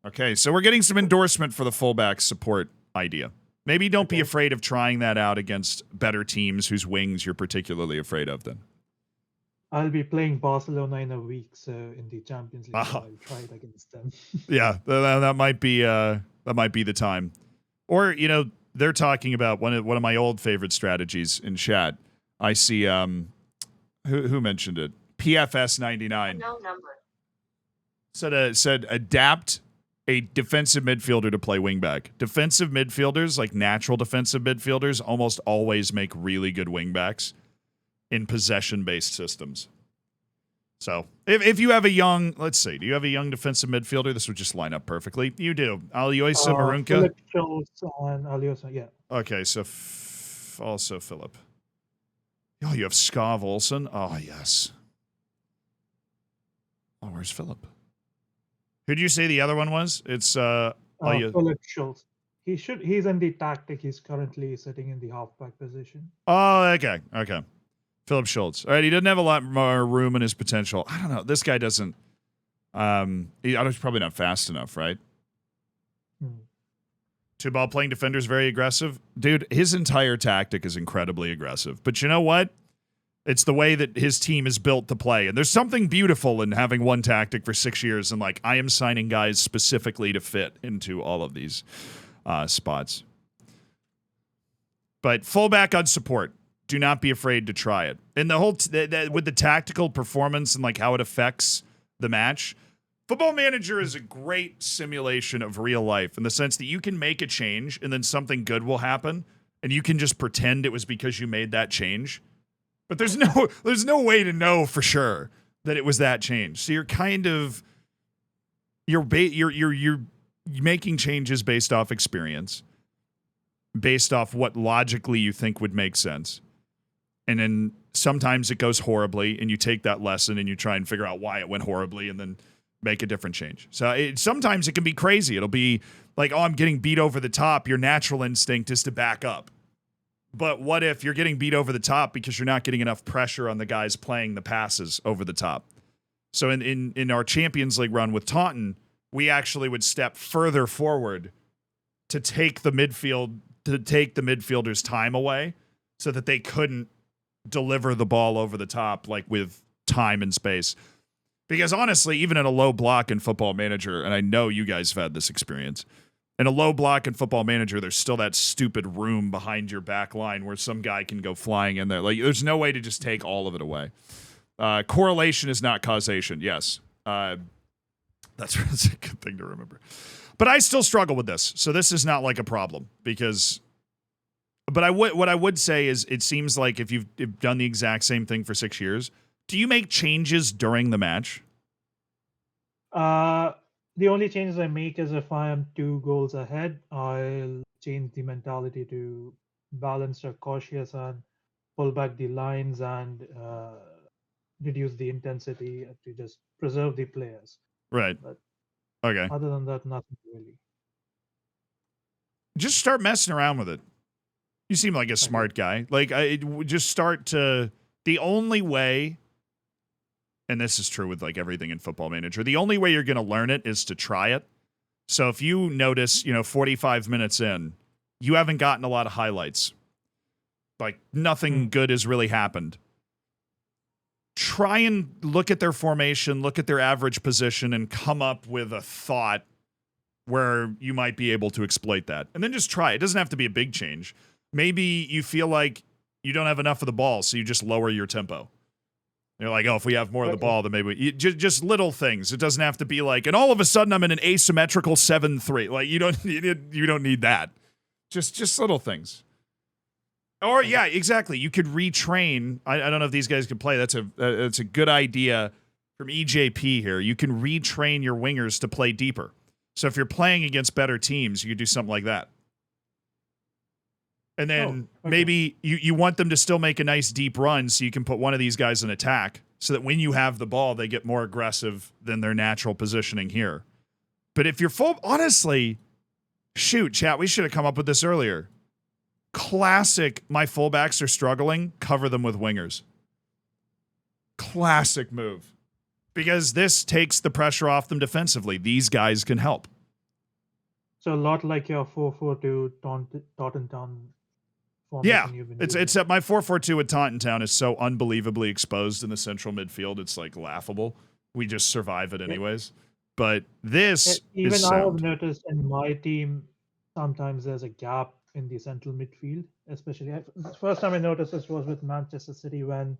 Speaker 1: Okay, so we're getting some endorsement for the fullback support idea. Maybe don't be afraid of trying that out against better teams whose wings you're particularly afraid of then.
Speaker 2: I'll be playing Barcelona in a week, so in the Champions League, so I'll try it against them.
Speaker 1: Yeah, that might be the time. Or, they're talking about one of my old favorite strategies in chat. I see who mentioned it? PFS 99.
Speaker 3: No number.
Speaker 1: Said adapt a defensive midfielder to play wingback. Defensive midfielders, like natural defensive midfielders, almost always make really good wingbacks in possession-based systems. So, if you have a young, let's see, do you have a young defensive midfielder? This would just line up perfectly. You do. Alioisa Marunka.
Speaker 2: Philip Schultz and Aliosa, yeah.
Speaker 1: Okay, so also Philip. Oh, you have Skav Olsen. Oh, yes. Oh, where's Philip? Who did you say the other one was? It's
Speaker 2: Philip Schultz. He's in the tactic. He's currently sitting in the halfback position.
Speaker 1: Oh, okay. Philip Schultz. All right, he doesn't have a lot more room in his potential. I don't know. This guy doesn't. He's probably not fast enough, right? Two ball playing defender's very aggressive. Dude, his entire tactic is incredibly aggressive. But you know what? It's the way that his team is built to play. And there's something beautiful in having one tactic for 6 years. And I am signing guys specifically to fit into all of these spots. But fullback on support. Do not be afraid to try it. And the whole with the tactical performance and how it affects the match, Football Manager is a great simulation of real life in the sense that you can make a change and then something good will happen, and you can just pretend it was because you made that change. But there's no way to know for sure that it was that change. So you're kind of you're making changes based off experience, based off what logically you think would make sense. And then sometimes it goes horribly, and you take that lesson and you try and figure out why it went horribly and then make a different change. So sometimes it can be crazy. It'll be like, oh, I'm getting beat over the top. Your natural instinct is to back up. But what if you're getting beat over the top because you're not getting enough pressure on the guys playing the passes over the top? So in our Champions League run with Taunton, we actually would step further forward to take the midfielders' time away so that they couldn't deliver the ball over the top like with time and space. Because honestly, even in a low block in Football Manager, and I know you guys have had this experience, in a low block in Football Manager, there's still that stupid room behind your back line where some guy can go flying in there. Like, there's no way to just take all of it away. Correlation is not causation. Yes. That's a good thing to remember. But I still struggle with this. So this is not like a problem because, but what I would say is it seems like if you've done the exact same thing for 6 years, do you make changes during the match?
Speaker 2: The only changes I make is if I am 2 goals ahead, I'll change the mentality to balanced or cautious and pull back the lines and reduce the intensity to just preserve the players.
Speaker 1: Right.
Speaker 2: But
Speaker 1: okay.
Speaker 2: Other than that, nothing really.
Speaker 1: Just start messing around with it. You seem like a smart guy. Like, just start to. The only way, and this is true with like everything in Football Manager, the only way you're going to learn it is to try it. So if you notice, 45 minutes in, you haven't gotten a lot of highlights. Like, nothing good has really happened. Try and look at their formation, look at their average position, and come up with a thought where you might be able to exploit that. And then just try. It doesn't have to be a big change. Maybe you feel like you don't have enough of the ball, so you just lower your tempo. You're like, oh, if we have more of the ball, then maybe just little things. It doesn't have to be like, and all of a sudden I'm in an asymmetrical 7-3. Like, you don't need that. Just little things. Or yeah, exactly. You could retrain. I don't know if these guys could play. That's a good idea from EJP here. You can retrain your wingers to play deeper. So if you're playing against better teams, you could do something like that. And then maybe you want them to still make a nice deep run so you can put one of these guys in attack so that when you have the ball, they get more aggressive than their natural positioning here. But if you're honestly, shoot, chat, we should have come up with this earlier. Classic, my fullbacks are struggling, cover them with wingers. Classic move. Because this takes the pressure off them defensively. These guys can help.
Speaker 2: So a lot like your 4-4-2 Taunton Town formation.
Speaker 1: Yeah,
Speaker 2: you've been
Speaker 1: it's my 4-4-2 with Taunton Town is so unbelievably exposed in the central midfield. It's like laughable. We just survive it anyways. But this
Speaker 2: even
Speaker 1: is
Speaker 2: I have
Speaker 1: sound.
Speaker 2: noticed in my team sometimes there's a gap in the central midfield. Especially the first time I noticed this was with Manchester City when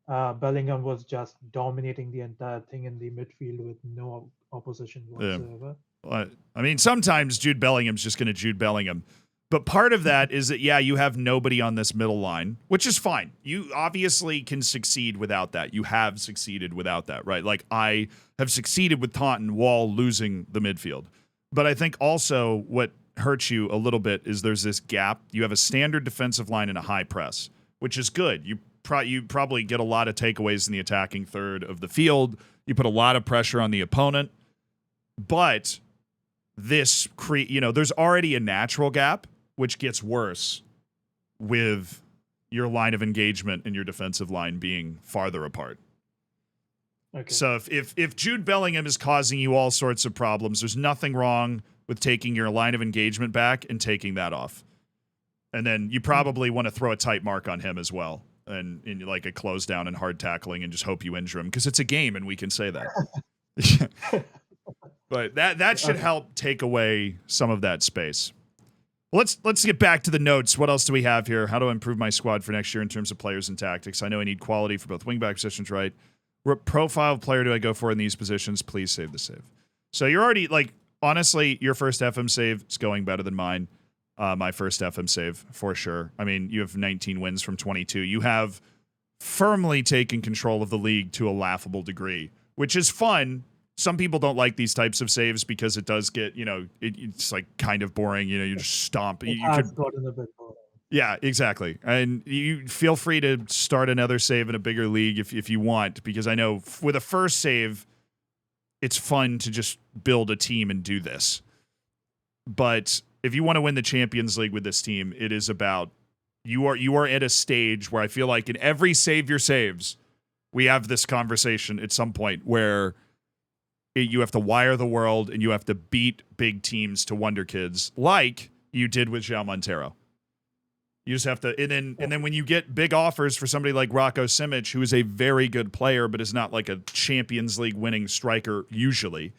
Speaker 2: Bellingham was just dominating the entire thing in the midfield with no opposition whatsoever.
Speaker 1: I mean, sometimes Jude Bellingham's just going to Jude Bellingham. But part of that is that, yeah, you have nobody on this middle line, which is fine. You obviously can succeed without that. You have succeeded without that, right? Like, I have succeeded with Taunton while losing the midfield. But I think also what hurts you a little bit is there's this gap. You have a standard defensive line and a high press, which is good. You probably get a lot of takeaways in the attacking third of the field. You put a lot of pressure on the opponent. But this there's already a natural gap, which gets worse with your line of engagement and your defensive line being farther apart.
Speaker 2: Okay.
Speaker 1: So if Jude Bellingham is causing you all sorts of problems, there's nothing wrong with taking your line of engagement back and taking that off. And then you probably want to throw a tight mark on him as well. And in like a close down and hard tackling and just hope you injure him because it's a game and we can say that. But that should help take away some of that space. Let's get back to the notes. What else do we have here? How do I improve my squad for next year in terms of players and tactics? I know I need quality for both wingback positions, right? What profile player do I go for in these positions? Please save the save. So you're already, like, honestly, your first FM save is going better than mine. My first FM save, for sure. I mean, you have 19 wins from 22. You have firmly taken control of the league to a laughable degree, which is fun. Some people don't like these types of saves because it does get, it's like kind of boring. You just stomp.
Speaker 2: It has gotten a bit boring.
Speaker 1: Yeah, exactly. And you feel free to start another save in a bigger league if you want, because I know with a first save, it's fun to just build a team and do this. But if you want to win the Champions League with this team, it is about You are at a stage where I feel like in every Save Your Saves, we have this conversation at some point where you have to wire the world and you have to beat big teams to Wonder Kids like you did with João Montero. You just have to, and then when you get big offers for somebody like Rocco Simic, who is a very good player but is not like a Champions League winning striker usually,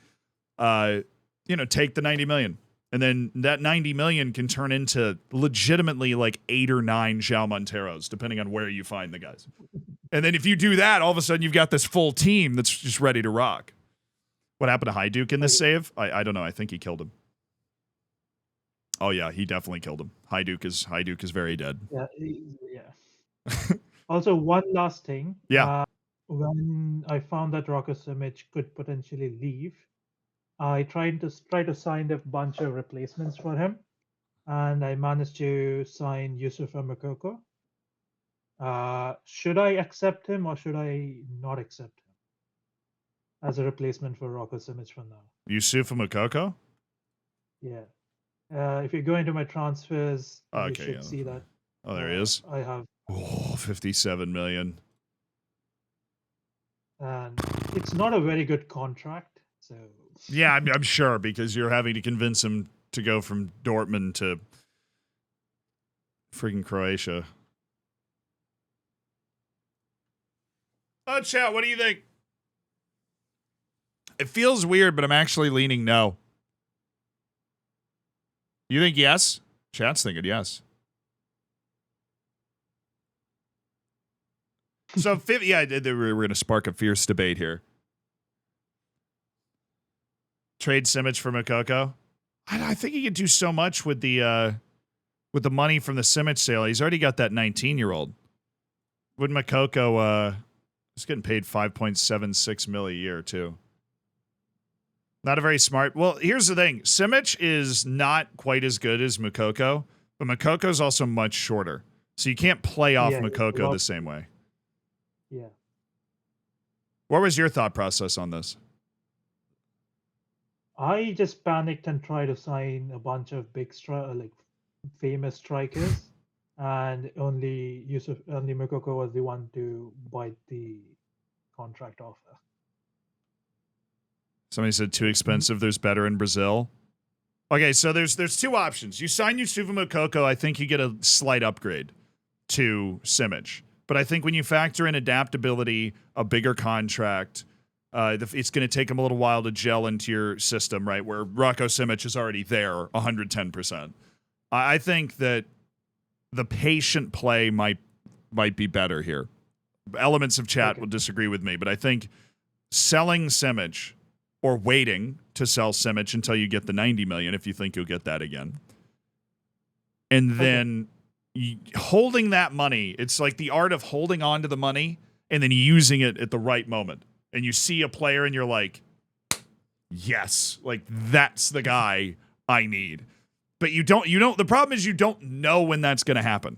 Speaker 1: take the 90 million. And then that 90 million can turn into legitimately like 8 or 9 João Monteros, depending on where you find the guys. And then if you do that, all of a sudden you've got this full team that's just ready to rock. What happened to Hajduk in this save? I don't know. I think he killed him. Oh yeah, he definitely killed him. Hajduk is very dead.
Speaker 2: Yeah. Also, one last thing.
Speaker 1: Yeah.
Speaker 2: When I found that Rocco Simic could potentially leave, I tried to sign a bunch of replacements for him, and I managed to sign Yusufa Mokoko. Should I accept him or should I not accept him as a replacement for Rocco Simic for now?
Speaker 1: Yusufa Mokoko?
Speaker 2: Yeah. If you go into my transfers, you
Speaker 1: Okay,
Speaker 2: should see that.
Speaker 1: Oh, there he is.
Speaker 2: I have.
Speaker 1: 57 million.
Speaker 2: And it's not a very good contract, so.
Speaker 1: Yeah, I'm sure, because you're having to convince him to go from Dortmund to freaking Croatia. Oh, chat, what do you think? It feels weird, but I'm actually leaning no. You think yes? Chat's thinking yes. So, yeah, we're going to spark a fierce debate here. Trade Simic for Mokoko. I think he could do so much with the money from the Simic sale. He's already got that 19-year-old. Would Mokoko, he's getting paid $5.76 million a year too. Not a very smart. Well, here's the thing: Simic is not quite as good as Mokoko, but Mokoko is also much shorter, so you can't play off Mokoko the same way.
Speaker 2: Yeah.
Speaker 1: What was your thought process on this?
Speaker 2: I just panicked and tried to sign a bunch of big famous strikers, and only Mokoko was the one to bite the contract offer.
Speaker 1: Somebody said too expensive. There's better in Brazil. Okay, so there's two options. You sign Yusufa Mokoko, I think you get a slight upgrade to Simic. But I think when you factor in adaptability, a bigger contract, it's going to take him a little while to gel into your system, right? Where Rocco Simic is already there, 110%. I think that the patient play might be better here. Elements of chat will disagree with me, but I think selling Simic or waiting to sell Simic until you get the 90 million, if you think you'll get that again, and then holding that money. It's like the art of holding on to the money and then using it at the right moment. And you see a player and you're like, yes, like that's the guy I need. But the problem is you don't know when that's going to happen,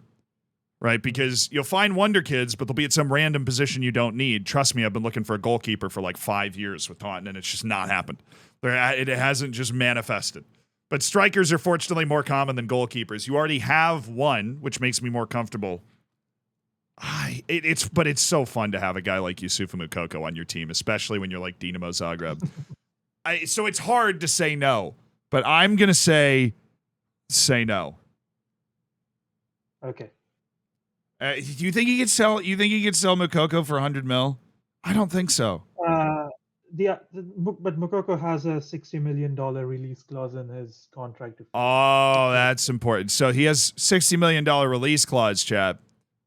Speaker 1: right? Because you'll find wonder kids, but they'll be at some random position you don't need. Trust me, I've been looking for a goalkeeper for like 5 years with Taunton, and it's just not happened. It hasn't just manifested. But strikers are fortunately more common than goalkeepers. You already have one, which makes me more comfortable. But it's so fun to have a guy like Yusufa Mokoko on your team, especially when you're like Dynamo Zagreb. So it's hard to say no, but I'm gonna say no.
Speaker 2: Okay.
Speaker 1: Do you think he could sell? You think he could sell Mokoko for 100 mil? I don't think so.
Speaker 2: But Mokoko has a $60 million release clause in his contract.
Speaker 1: Oh, that's important. So he has $60 million release clause, chat.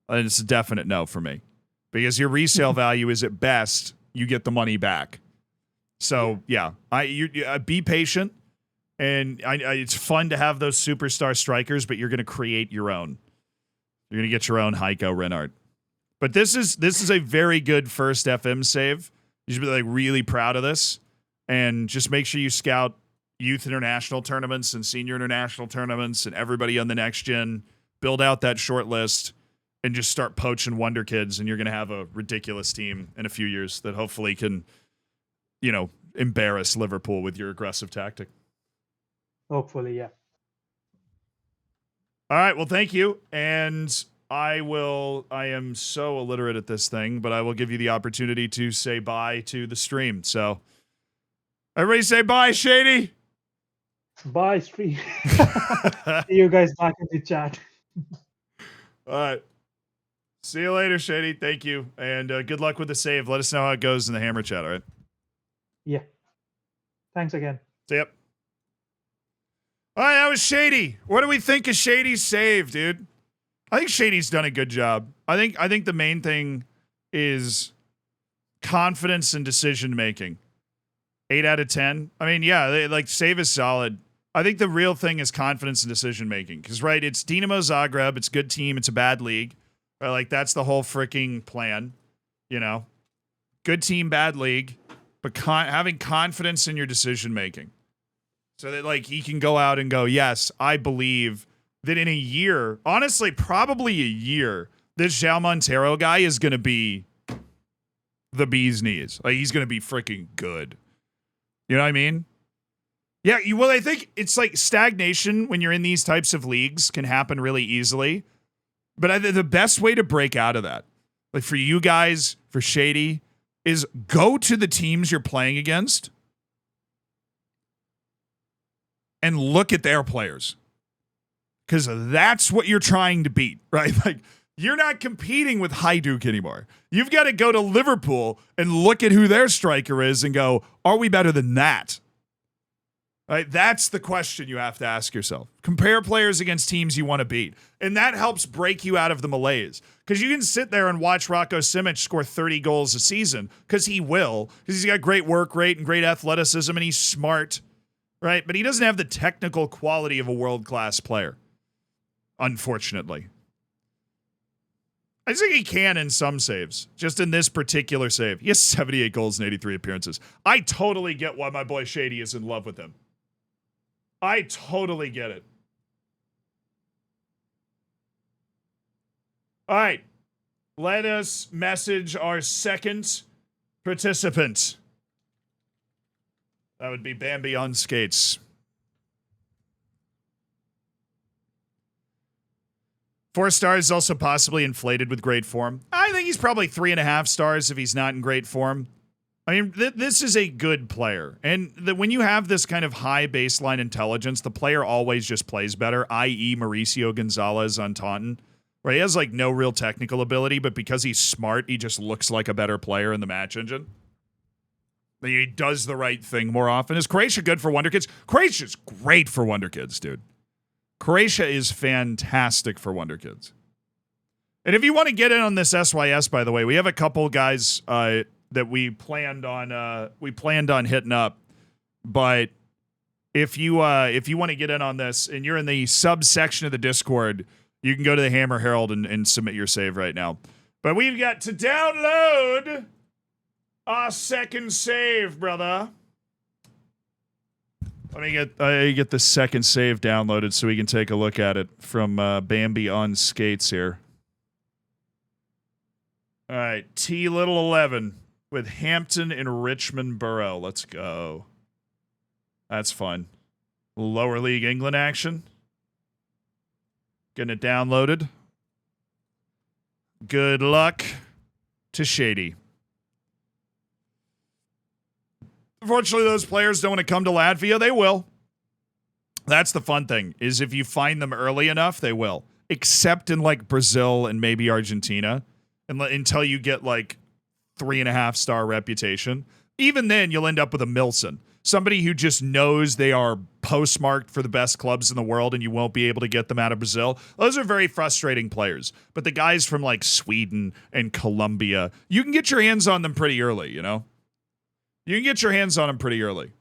Speaker 1: And it's a definite no for me. Because your resale value is at best, you get the money back. So, yeah. Be patient. And it's fun to have those superstar strikers, but you're going to create your own. You're going to get your own Heiko Reinhardt. But this is a very good first FM save. You should be like really proud of this, and just make sure you scout youth international tournaments and senior international tournaments and everybody on the next gen. Build out that short list and just start poaching wonder kids, and you're going to have a ridiculous team in a few years that hopefully can, embarrass Liverpool with your aggressive tactic.
Speaker 2: Hopefully, yeah.
Speaker 1: All right. Well, thank you. And I am so illiterate at this thing, but I will give you the opportunity to say bye to the stream. So everybody say bye, Shady.
Speaker 2: Bye, stream. See you guys back in the chat.
Speaker 1: All right. See you later, Shady. Thank you. And good luck with the save. Let us know how it goes in the hammer chat, all right?
Speaker 2: Yeah. Thanks again.
Speaker 1: See ya. All right, that was Shady. What do we think of Shady's save, dude? I think Shady's done a good job. I think the main thing is confidence and decision making. 8 out of 10. I mean, yeah, save is solid. I think the real thing is confidence and decision making. Because, right, it's Dynamo Zagreb. It's a good team. It's a bad league. Right, like, that's the whole freaking plan. You know? Good team, bad league. But having confidence in your decision making. So that, like, he can go out and go, yes, I believe that in a year, honestly, probably a year, this João Montero guy is going to be the bee's knees. Like, he's going to be freaking good. You know what I mean? Yeah, well, I think it's like stagnation when you're in these types of leagues can happen really easily. But the best way to break out of that, like for you guys, for Shady, is go to the teams you're playing against and look at their players. Because that's what you're trying to beat, right? Like, you're not competing with Hajduk anymore. You've got to go to Liverpool and look at who their striker is and go, are we better than that? Right? That's the question you have to ask yourself. Compare players against teams you want to beat. And that helps break you out of the malaise. Because you can sit there and watch Rocco Simic score 30 goals a season, because he will. Because he's got great work rate and great athleticism, and he's smart, right? But he doesn't have the technical quality of a world-class player, unfortunately. I think he can in some saves. Just in this particular save. He has 78 goals and 83 appearances. I totally get why my boy Shady is in love with him. I totally get it. All right. Let us message our second participant. That would be Bambi on skates. 4 stars is also possibly inflated with great form. I think he's probably 3.5 stars if he's not in great form. I mean, this is a good player. And when you have this kind of high baseline intelligence, the player always just plays better, i.e. Mauricio Gonzalez on Taunton, where he has like no real technical ability, but because he's smart, he just looks like a better player in the match engine. He does the right thing more often. Is Croatia good for Wonder Kids? Croatia's great for Wonder Kids, dude. Croatia is fantastic for Wonder Kids. And if you want to get in on this SYS, by the way, we have a couple guys that we planned on hitting up. But if you want to get in on this and you're in the subsection of the Discord, you can go to the Hammer Herald and submit your save right now. But we've got to download our second save, brother. Let me get the second save downloaded so we can take a look at it from Bambi on skates here. All right, T11 with Hampton and Richmond Borough. Let's go. That's fun. Lower League England action. Getting it downloaded. Good luck to Shady. Unfortunately, those players don't want to come to Latvia. They will. That's the fun thing, is if you find them early enough, they will. Except in like Brazil and maybe Argentina. Until you get like 3.5 star reputation. Even then, you'll end up with a Milson. Somebody who just knows they are postmarked for the best clubs in the world and you won't be able to get them out of Brazil. Those are very frustrating players. But the guys from like Sweden and Colombia, you can get your hands on them pretty early, you know? You can get your hands on them pretty early.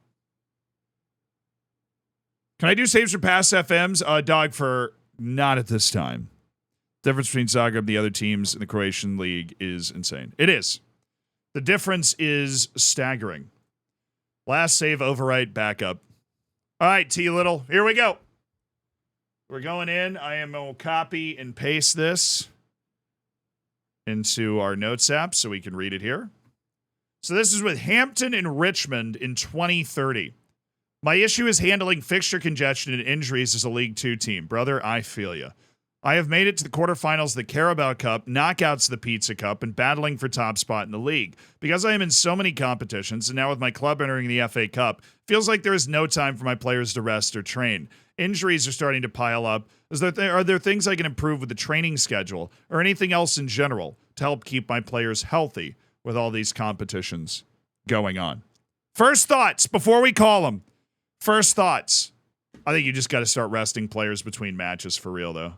Speaker 1: Can I do saves for past FMs? Dog, for not at this time. Difference between Zagreb and the other teams in the Croatian league is insane. It is. The difference is staggering. Last save, overwrite, backup. All right, T Little, here we go. We're going in. I am going to copy and paste this into our notes app so we can read it here. So this is with Hampton and Richmond in 2030. My issue is handling fixture congestion and injuries as a League 2 team. Brother, I feel you. I have made it to the quarterfinals of the Carabao Cup, knockouts of the Pizza Cup, and battling for top spot in the league. Because I am in so many competitions, and now with my club entering the FA Cup, feels like there is no time for my players to rest or train. Injuries are starting to pile up. Are there things I can improve with the training schedule or anything else in general to help keep my players healthy with all these competitions going on? First thoughts before we call them. First thoughts. I think you just got to start resting players between matches for real, though.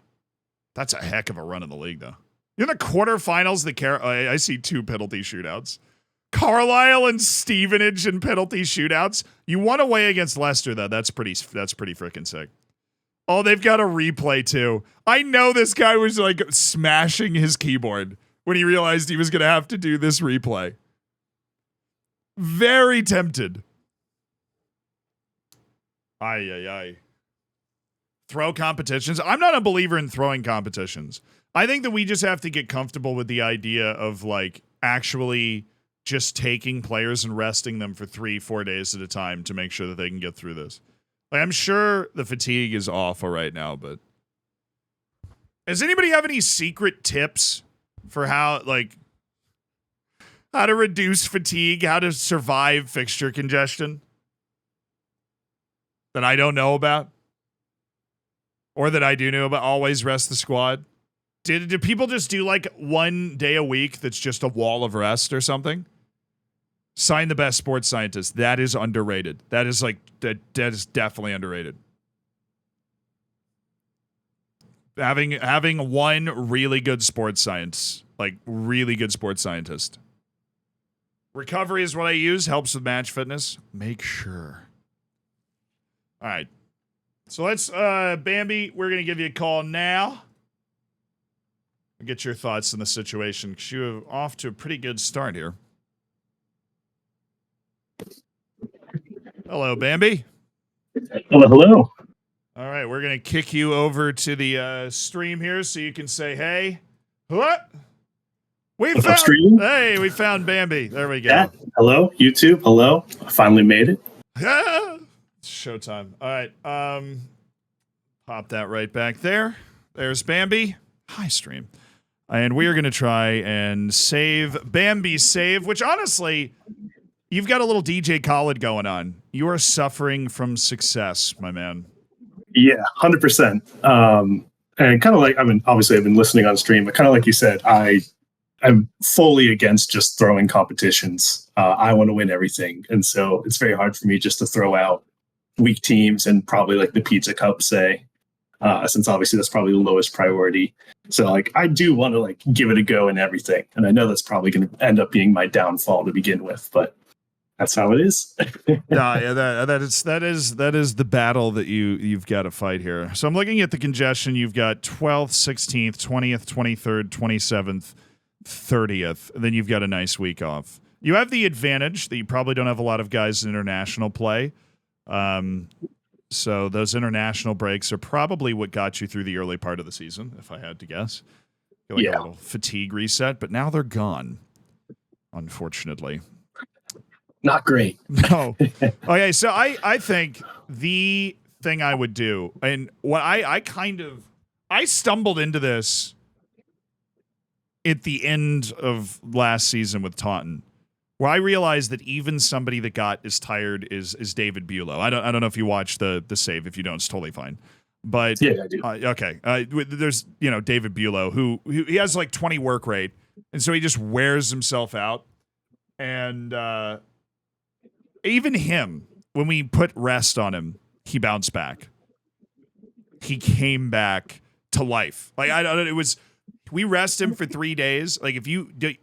Speaker 1: That's a heck of a run in the league, though. You're in the quarterfinals. I see 2 penalty shootouts. Carlisle and Stevenage in penalty shootouts. You won away against Leicester, though. That's pretty freaking sick. Oh, they've got a replay, too. I know this guy was like smashing his keyboard when he realized he was going to have to do this replay. Very tempted. Ay. Throw competitions. I'm not a believer in throwing competitions. I think that we just have to get comfortable with the idea of like actually just taking players and resting them for 3-4 days at a time to make sure that they can get through this. Like, I'm sure the fatigue is awful right now, but does anybody have any secret tips for how to reduce fatigue, how to survive fixture congestion that I don't know about? Or that I do know about? Always rest the squad. Do people just do like 1 day a week that's just a wall of rest or something? Sign the best sports scientist. That is underrated. That is definitely underrated. Having one really good sports science, like really good sports scientist. Recovery is what I use. Helps with match fitness. Make sure. All right. So let's, Bambi, we're going to give you a call now. Get your thoughts on the situation, because you're off to a pretty good start here. Hello, Bambi.
Speaker 3: Hello.
Speaker 1: All right, we're going to kick you over to the stream here so you can say, hey. What? We found Bambi. There we go.
Speaker 3: Yeah. Hello, YouTube. Hello. I finally made it.
Speaker 1: It's showtime. All right. Pop that right back there. There's Bambi. Hi, stream. And we are going to try and save Bambi's save, which honestly, you've got a little DJ Khaled going on. You are suffering from success, my man.
Speaker 3: Yeah, 100%. And kind of like, obviously I've been listening on stream, but kind of like you said, I'm fully against just throwing competitions. I want to win everything. And so it's very hard for me just to throw out weak teams and probably like the Pizza Cup, say, since obviously that's probably the lowest priority. So like, I do want to like give it a go and everything. And I know that's probably going to end up being my downfall to begin with, but that's how it is.
Speaker 1: Yeah, that is the battle that you've got to fight here. So I'm looking at the congestion. You've got 12th, 16th, 20th, 23rd, 27th, 30th. And then you've got a nice week off. You have the advantage that you probably don't have a lot of guys in international play. So those international breaks are probably what got you through the early part of the season, if I had to guess. A little fatigue reset, but now they're gone, unfortunately.
Speaker 3: Not great.
Speaker 1: No. Okay, so I think the thing I would do, and what I stumbled into this at the end of last season with Taunton, where I realized that even somebody that got as tired is David Bulow. I don't know if you watched the save. If you don't, it's totally fine. But
Speaker 3: yeah, I do.
Speaker 1: Okay, there's David Bulow who he has like 20 work rate, and so he just wears himself out. And even him, when we put rest on him, he bounced back. He came back to life. Like we rest him for 3 days. Like if you do.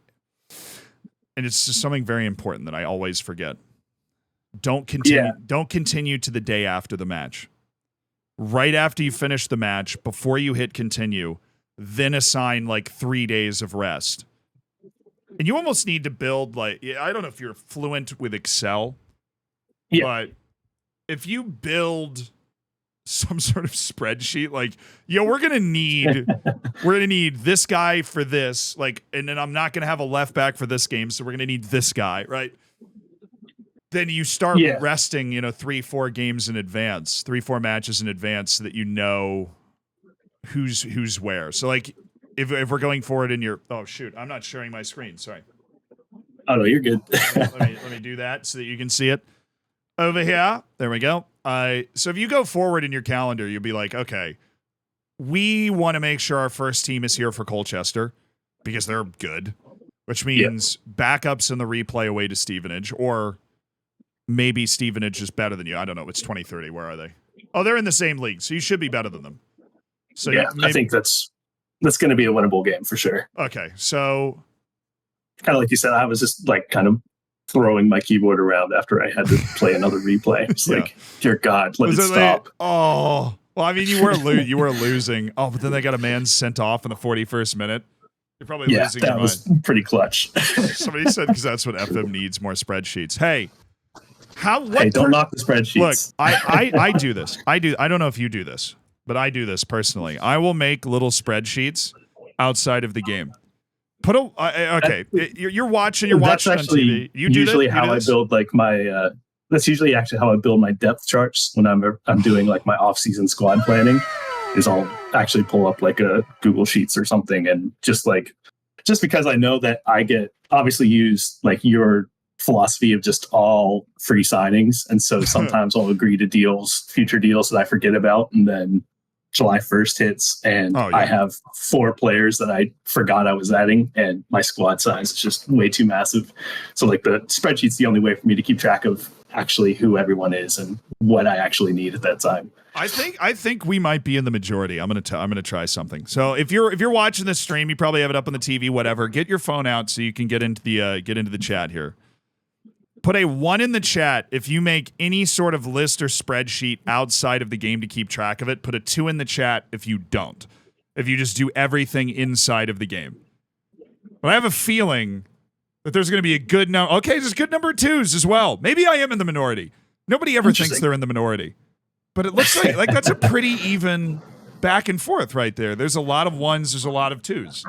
Speaker 1: And it's just something very important that I always forget. Don't continue to the day after the match. Right after you finish the match, before you hit continue, then assign like 3 days of rest. And you almost need to build I don't know if you're fluent with Excel, but if you build some sort of spreadsheet, we're gonna need this guy for this, and then I'm not gonna have a left back for this game, so we're gonna need this guy, right? then you start
Speaker 3: Yeah.
Speaker 1: resting, 3-4 games in advance, 3-4 matches in advance, so that you know who's where. So like if we're going forward in your I'm not sharing my screen. Sorry.
Speaker 3: Oh no, you're good.
Speaker 1: let me do that so that you can see it over here. There we go. So if you go forward in your calendar, you'll be like, okay, we want to make sure our first team is here for Colchester because they're good, which means backups in the replay away to Stevenage, or maybe Stevenage is better than you. I don't know. It's 2030. Where are they? Oh, they're in the same league, so you should be better than them. So
Speaker 3: I think that's going to be a winnable game for sure.
Speaker 1: Okay, so
Speaker 3: kind of like you said, I was just like kind of throwing my keyboard around after I had to play another replay. It's like, dear God, let it stop.
Speaker 1: Well, I mean, you were losing. Oh, but then they got a man sent off in the 41st minute. You're probably losing your mind.
Speaker 3: That was pretty clutch.
Speaker 1: Somebody said because that's what FM needs, more spreadsheets. Hey,
Speaker 3: don't knock the spreadsheets.
Speaker 1: Look, I do this. I don't know if you do this, but I do this personally. I will make little spreadsheets outside of the game. You're watching on TV. You do
Speaker 3: usually
Speaker 1: that?
Speaker 3: how I build like my. That's usually actually how I build my depth charts when I'm doing like my off-season squad planning. Is I'll actually pull up like a Google Sheets or something, and just because I know that I get obviously use like your philosophy of just all free signings, and so sometimes I'll agree to future deals that I forget about, and then July 1st hits and I have 4 players that I forgot I was adding, and my squad size is just way too massive. So like the spreadsheet's the only way for me to keep track of actually who everyone is and what I actually need at that time.
Speaker 1: I think we might be in the majority. I'm gonna try something. So if you're watching this stream, you probably have it up on the TV, whatever. Get your phone out so you can get into the chat here. Put a 1 in the chat if you make any sort of list or spreadsheet outside of the game to keep track of it. Put a 2 in the chat if you don't. If you just do everything inside of the game. But I have a feeling that there's going to be a good number. Okay, there's good number of 2s as well. Maybe I am in the minority. Nobody ever thinks they're in the minority. But it looks like that's a pretty even back and forth right there. There's a lot of 1s, there's a lot of 2s.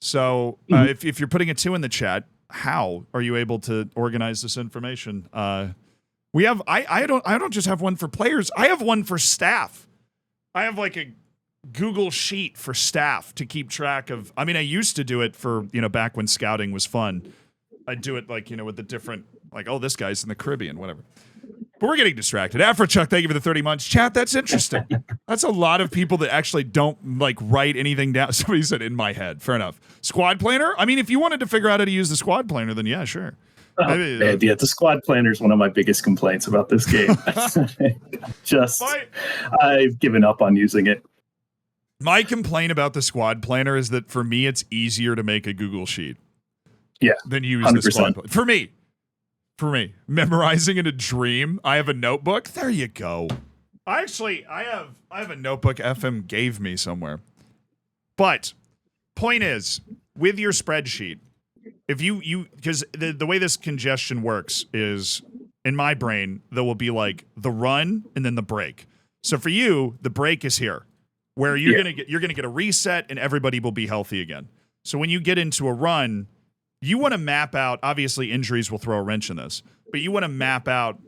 Speaker 1: So if you're putting a 2 in the chat, how are you able to organize this information? We have I don't just have one for players. I have one for staff. I have like a Google sheet for staff to keep track of. I mean, I used to do it for, back when scouting was fun. I'd do it like, with the different, like, oh, this guy's in the Caribbean, whatever. But we're getting distracted. Afrochuck, thank you for the 30 months. Chat, that's interesting. That's a lot of people that actually don't, like, write anything down. Somebody said in my head. Fair enough. Squad planner? I mean, if you wanted to figure out how to use the squad planner, then yeah, sure.
Speaker 3: The squad planner is one of my biggest complaints about this game. I've given up on using it.
Speaker 1: My complaint about the squad planner is that for me, it's easier to make a Google sheet. Than use 100%. The squad planner. For me, memorizing in a dream. I have a notebook. There you go. I have a notebook FM gave me somewhere. But point is, with your spreadsheet, if you because the way this congestion works is, in my brain, there will be like the run and then the break. So for you, the break is here, where you're gonna get a reset and everybody will be healthy again. So when you get into a run, you want to map out, obviously injuries will throw a wrench in this, but you want to map out.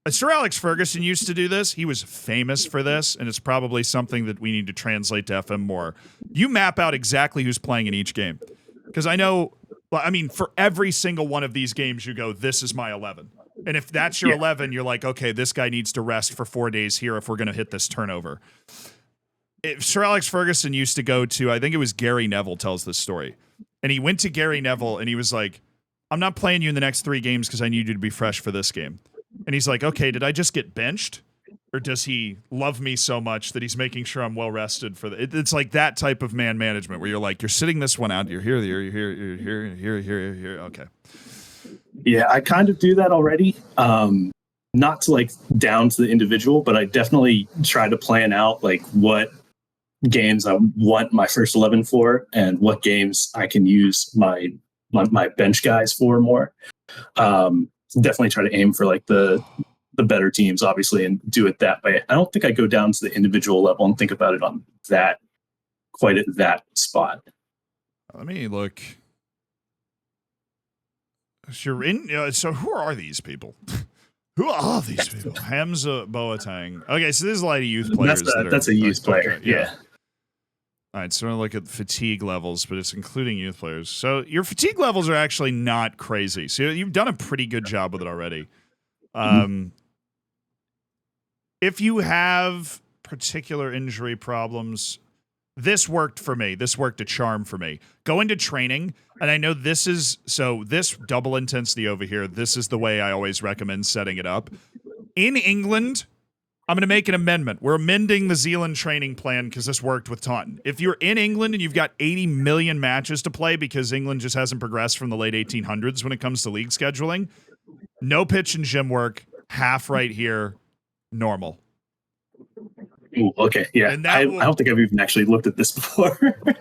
Speaker 1: Sir Alex Ferguson used to do this. He was famous for this, and it's probably something that we need to translate to FM more. You map out exactly who's playing in each game. Because I know, for every single one of these games, you go, this is my 11. And if that's your 11, you're like, okay, this guy needs to rest for 4 days here if we're going to hit this turnover. Sir Alex Ferguson used to go to, I think it was Gary Neville tells this story. And he went to Gary Neville and he was like, I'm not playing you in the next 3 games because I need you to be fresh for this game. And he's like, okay, did I just get benched? Or does he love me so much that he's making sure I'm well rested for it's like that type of man management where you're like, you're sitting this one out. You're here, you're here. Okay.
Speaker 3: Yeah, I kind of do that already. Not to like down to the individual, but I definitely try to plan out like what games I want my first 11 for and what games I can use my bench guys for more. Definitely try to aim for like the better teams, obviously, and do it that way. I don't think I go down to the individual level and think about it on that quite at that spot.
Speaker 1: Let me look. you're in. So who are these people? Who are these people? Hamza Boateng. Okay, so there's a lot of youth players.
Speaker 3: That's a youth player.
Speaker 1: Okay,
Speaker 3: yeah.
Speaker 1: All right, so we're going to look at fatigue levels, but it's including youth players. So your fatigue levels are actually not crazy. So you've done a pretty good job with it already. If you have particular injury problems, this worked for me. This worked a charm for me. Go into training, and I know this double intensity over here, this is the way I always recommend setting it up. In England, I'm going to make an amendment. We're amending the Zealand training plan because this worked with Taunton. If you're in England and you've got 80 million matches to play because England just hasn't progressed from the late 1800s when it comes to league scheduling, no pitch and gym work, half right here, normal.
Speaker 3: Ooh, okay, yeah. I don't think I've even actually looked at this before.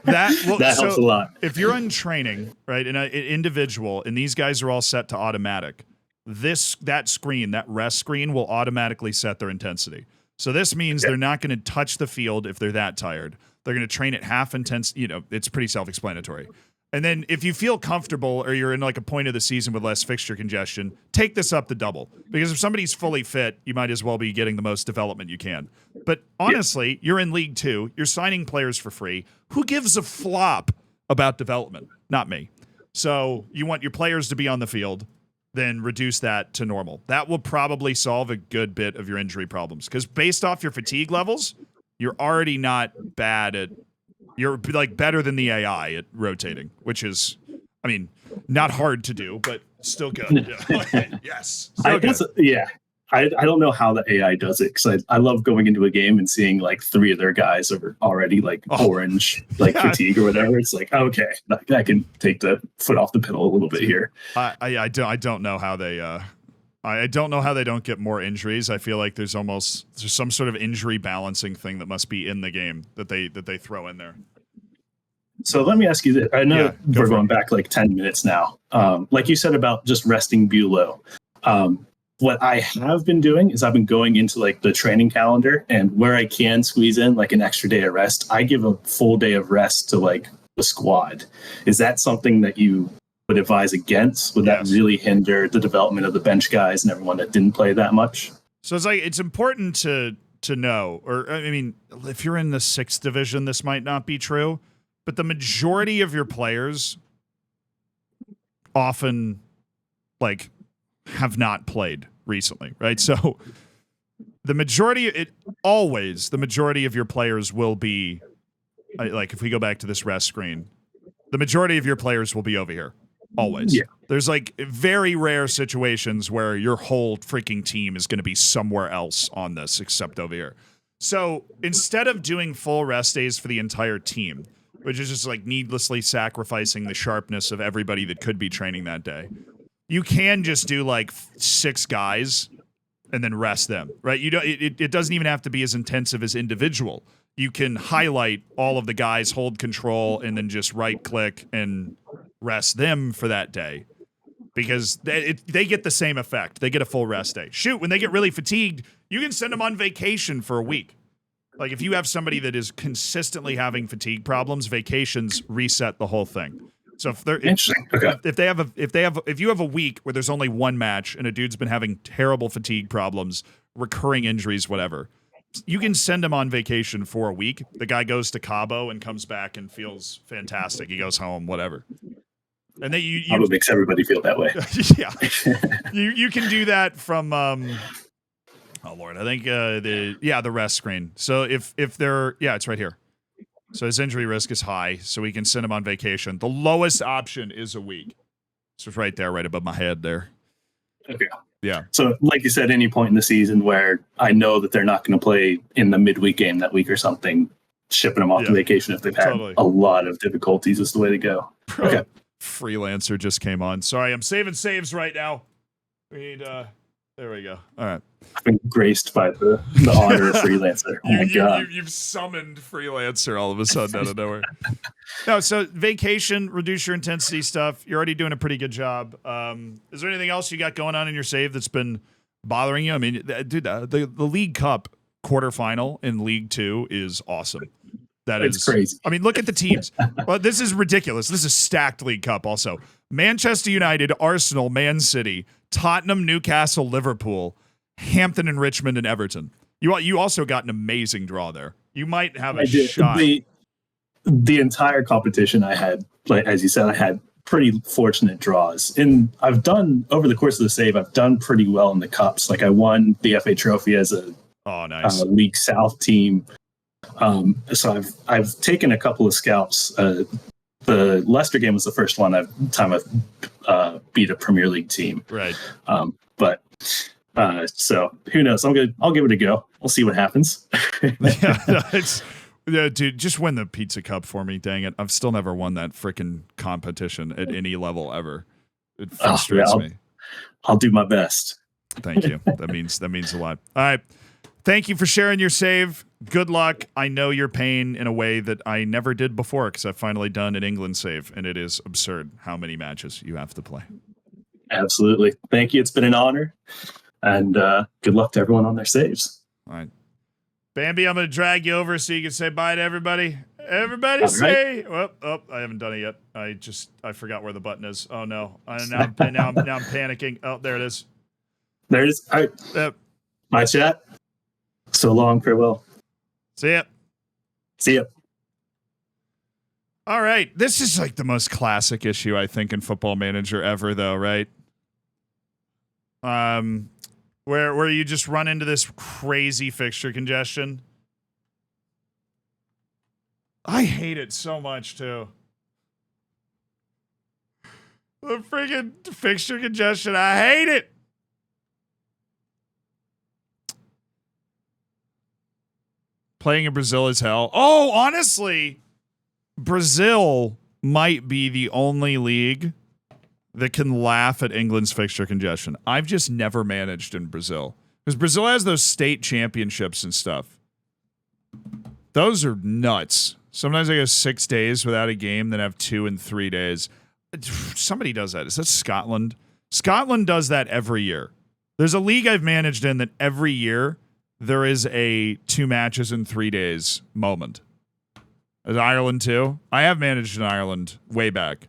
Speaker 3: that helps a lot.
Speaker 1: If you're in training, right, in an individual, and these guys are all set to automatic, that rest screen will automatically set their intensity. So this means they're not going to touch the field if they're that tired. They're going to train at half intense. It's pretty self-explanatory. And then if you feel comfortable or you're in like a point of the season with less fixture congestion, take this up to double. Because if somebody's fully fit, you might as well be getting the most development you can. But honestly, you're in League 2. You're signing players for free. Who gives a flop about development? Not me. So you want your players to be on the field, then reduce that to normal. That will probably solve a good bit of your injury problems. Because based off your fatigue levels, you're already not bad at... You're like better than the AI at rotating, which is, not hard to do, but still good. Yes.
Speaker 3: I don't know how the AI does it because I love going into a game and seeing like 3 of their guys are already like orange, fatigue or whatever. It's like, okay, I can take the foot off the pedal a little bit here.
Speaker 1: I don't know how they. I don't know how they don't get more injuries. I feel like there's some sort of injury balancing thing that must be in the game that they throw in there.
Speaker 3: So let me ask you this. I know we're going back like 10 minutes now. Like you said about just resting below. What I have been doing is I've been going into like the training calendar, and where I can squeeze in like an extra day of rest, I give a full day of rest to like the squad. Is that something that you would advise against? Would that really hinder the development of the bench guys and everyone that didn't play that much?
Speaker 1: So it's important to know, or if you're in the 6th division, this might not be true, but the majority of your players often have not played recently, right? So the majority of your players will be if we go back to this rest screen, the majority of your players will be over here. Always. Yeah. There's like very rare situations where your whole freaking team is going to be somewhere else on this except over here. So instead of doing full rest days for the entire team, which is just like needlessly sacrificing the sharpness of everybody that could be training that day, you can just do like 6 guys and then rest them, right? It doesn't even have to be as intensive as individual. You can highlight all of the guys, hold control, and then just right click and rest them for that day, because they get the same effect. They get a full rest day. Shoot, when they get really fatigued, you can send them on vacation for a week. Like if you have somebody that is consistently having fatigue problems, vacations reset the whole thing. So if you have a week where there's only 1 match and a dude's been having terrible fatigue problems, recurring injuries, whatever, you can send him on vacation for a week. The guy goes to Cabo and comes back and feels fantastic. He goes home, whatever. And then
Speaker 3: it makes everybody feel that way.
Speaker 1: Yeah. you can do that from oh Lord, I think the rest screen. So if they're it's right here. So his injury risk is high, so we can send him on vacation. The lowest option is a week. So it's right there, right above my head there.
Speaker 3: Okay.
Speaker 1: Yeah.
Speaker 3: So like you said, any point in the season where I know that they're not going to play in the midweek game that week or something, shipping them off to vacation if they've had a lot of difficulties is the way to go. Okay.
Speaker 1: Freelancer just came on. Sorry, I'm saving saves right now. We need there we go. All right.
Speaker 3: I've been graced by the honor of Freelancer. Oh my God.
Speaker 1: You've summoned Freelancer all of a sudden out of nowhere. No, so vacation, reduce your intensity stuff. You're already doing a pretty good job. Is there anything else you got going on in your save that's been bothering you? I mean, dude, the League Cup quarterfinal in League 2 is awesome.
Speaker 3: It's crazy.
Speaker 1: I mean, look at the teams. Well, this is ridiculous. This is stacked League Cup also. Manchester United, Arsenal, Man City, Tottenham, Newcastle, Liverpool, Hampton and Richmond and Everton. You also got an amazing draw there. You might have a shot.
Speaker 3: The entire competition I had, like as you said, I had pretty fortunate draws. And I've done over the course of the save, I've done pretty well in the cups. Like I won the FA Trophy as a
Speaker 1: nice
Speaker 3: League South team. So I've taken a couple of scalps. The Leicester game was the first I've beat a Premier League team.
Speaker 1: Right.
Speaker 3: So who knows? I'll give it a go. We'll see what happens.
Speaker 1: Dude, just win the Pizza Cup for me. Dang it. I've still never won that freaking competition at any level ever. It frustrates me.
Speaker 3: I'll do my best.
Speaker 1: Thank you. That means a lot. All right. Thank you for sharing your save. Good luck. I know your pain in a way that I never did before because I've finally done an England save, and it is absurd how many matches you have to play.
Speaker 3: Absolutely. Thank you. It's been an honor. And good luck to everyone on their saves.
Speaker 1: All right. Bambi, I'm going to drag you over so you can say bye to everybody. Everybody
Speaker 3: All
Speaker 1: say, right. Oh, I haven't done it yet. I forgot where the button is. Oh no. Now I'm panicking. Oh, there it is.
Speaker 3: There it is. All right. My chat. So long, farewell.
Speaker 1: See ya.
Speaker 3: See ya.
Speaker 1: All right. This is like the most classic issue, I think, in Football Manager ever, though, right? Where you just run into this crazy fixture congestion. I hate it so much, too. The freaking fixture congestion. I hate it. Playing in Brazil is hell. Oh, honestly, Brazil might be the only league that can laugh at England's fixture congestion. I've just never managed in Brazil. Because Brazil has those state championships and stuff. Those are nuts. Sometimes I go 6 days without a game, then have 2 and 3 days. Somebody does that. Is that Scotland? Scotland does that every year. There's a league I've managed in that every year there is a 2 matches in 3 days moment. Is Ireland too? I have managed in Ireland way back.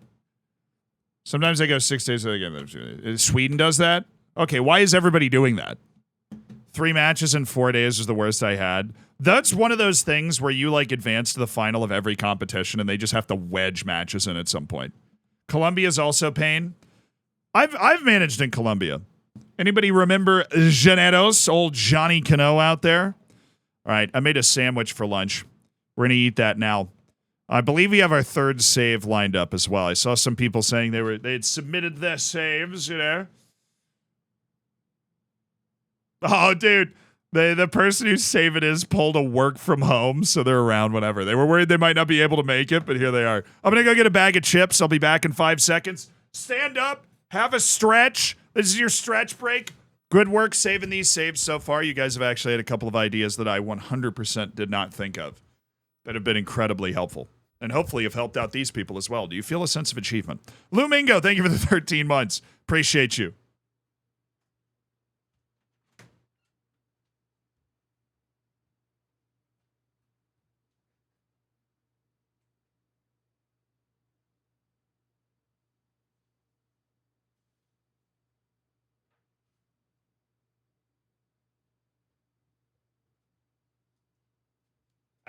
Speaker 1: Sometimes I go 6 days without a game. Sweden does that? Okay, why is everybody doing that? 3 matches in 4 days was the worst I had. That's one of those things where you like advance to the final of every competition and they just have to wedge matches in at some point. Colombia's also pain. I've managed in Colombia. Anybody remember Llaneros, old Johnny Cano out there? All right, I made a sandwich for lunch. We're going to eat that now. I believe we have our 3rd save lined up as well. I saw some people saying they had submitted their saves, you know. Oh, dude. The person whose save it is pulled a work from home, so they're around whenever. They were worried they might not be able to make it, but here they are. I'm going to go get a bag of chips. I'll be back in 5 seconds. Stand up. Have a stretch. This is your stretch break. Good work saving these saves so far. You guys have actually had a couple of ideas that I 100% did not think of that have been incredibly helpful. And hopefully have helped out these people as well. Do you feel a sense of achievement? Lou Mingo, thank you for the 13 months. Appreciate you.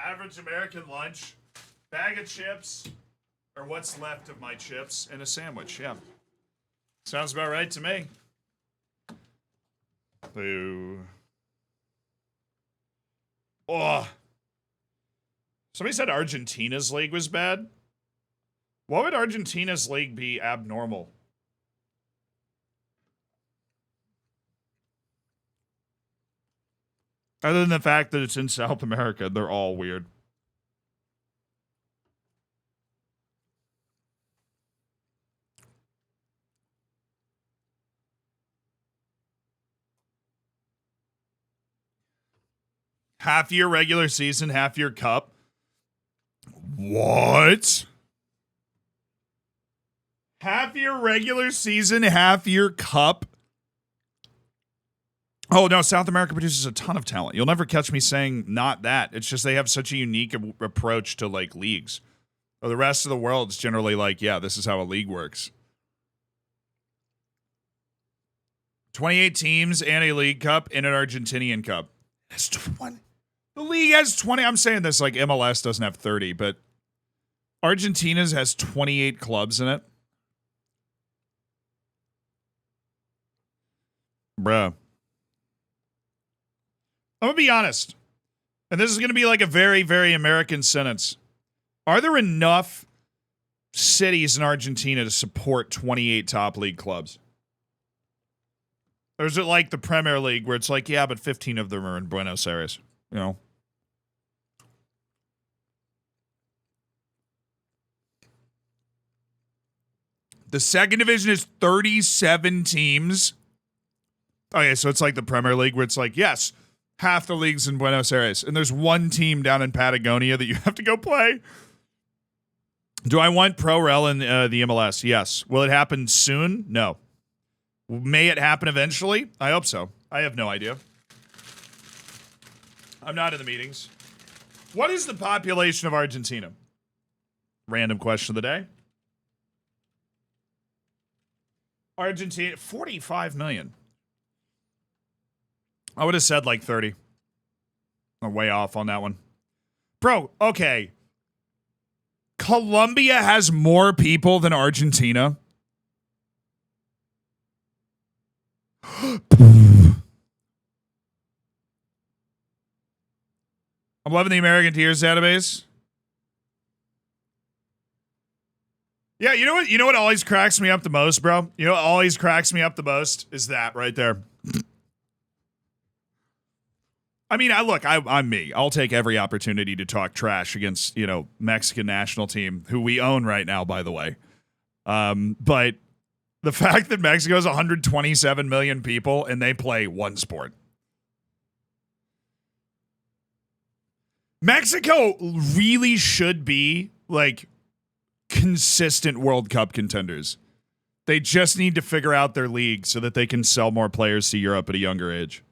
Speaker 1: Average American lunch, bag of chips, or what's left of my chips, and a sandwich. Yeah. Sounds about right to me. Boo. Oh. Somebody said Argentina's league was bad. What would Argentina's league be abnormal? Other than the fact that it's in South America, they're all weird. Half year regular season, half year cup. What? Half year regular season, half year cup. Oh, no, South America produces a ton of talent. You'll never catch me saying not that. It's just they have such a unique approach to, like, leagues. The rest of the world is generally like, yeah, this is how a league works. 28 teams and a League Cup and an Argentinian Cup. That's 20. The league has 20. I'm saying this like MLS doesn't have 30, but Argentina's has 28 clubs in it. Bruh. I'm going to be honest. And this is going to be like a very, very American sentence. Are there enough cities in Argentina to support 28 top league clubs? Or is it like the Premier League where it's like, yeah, but 15 of them are in Buenos Aires, you know? The second division is 37 teams. Okay, so it's like the Premier League where it's like, yes, half the league's in Buenos Aires, and there's one team down in Patagonia that you have to go play. Do I want Pro Rel in the MLS? Yes. Will it happen soon? No. May it happen eventually? I hope so. I have no idea. I'm not in the meetings. What is the population of Argentina? Random question of the day. Argentina, 45 million. I would have said like 30. I'm way off on that one. Bro, okay. Colombia has more people than Argentina. I'm loving the American Tears database. Yeah, you know what? You know what always cracks me up the most, bro? You know what always cracks me up the most is that right there. I mean, I'm me. I'll take every opportunity to talk trash against, Mexican national team, who we own right now, by the way. But the fact that Mexico has 127 million people and they play one sport. Mexico really should be, like, consistent World Cup contenders. They just need to figure out their league so that they can sell more players to Europe at a younger age.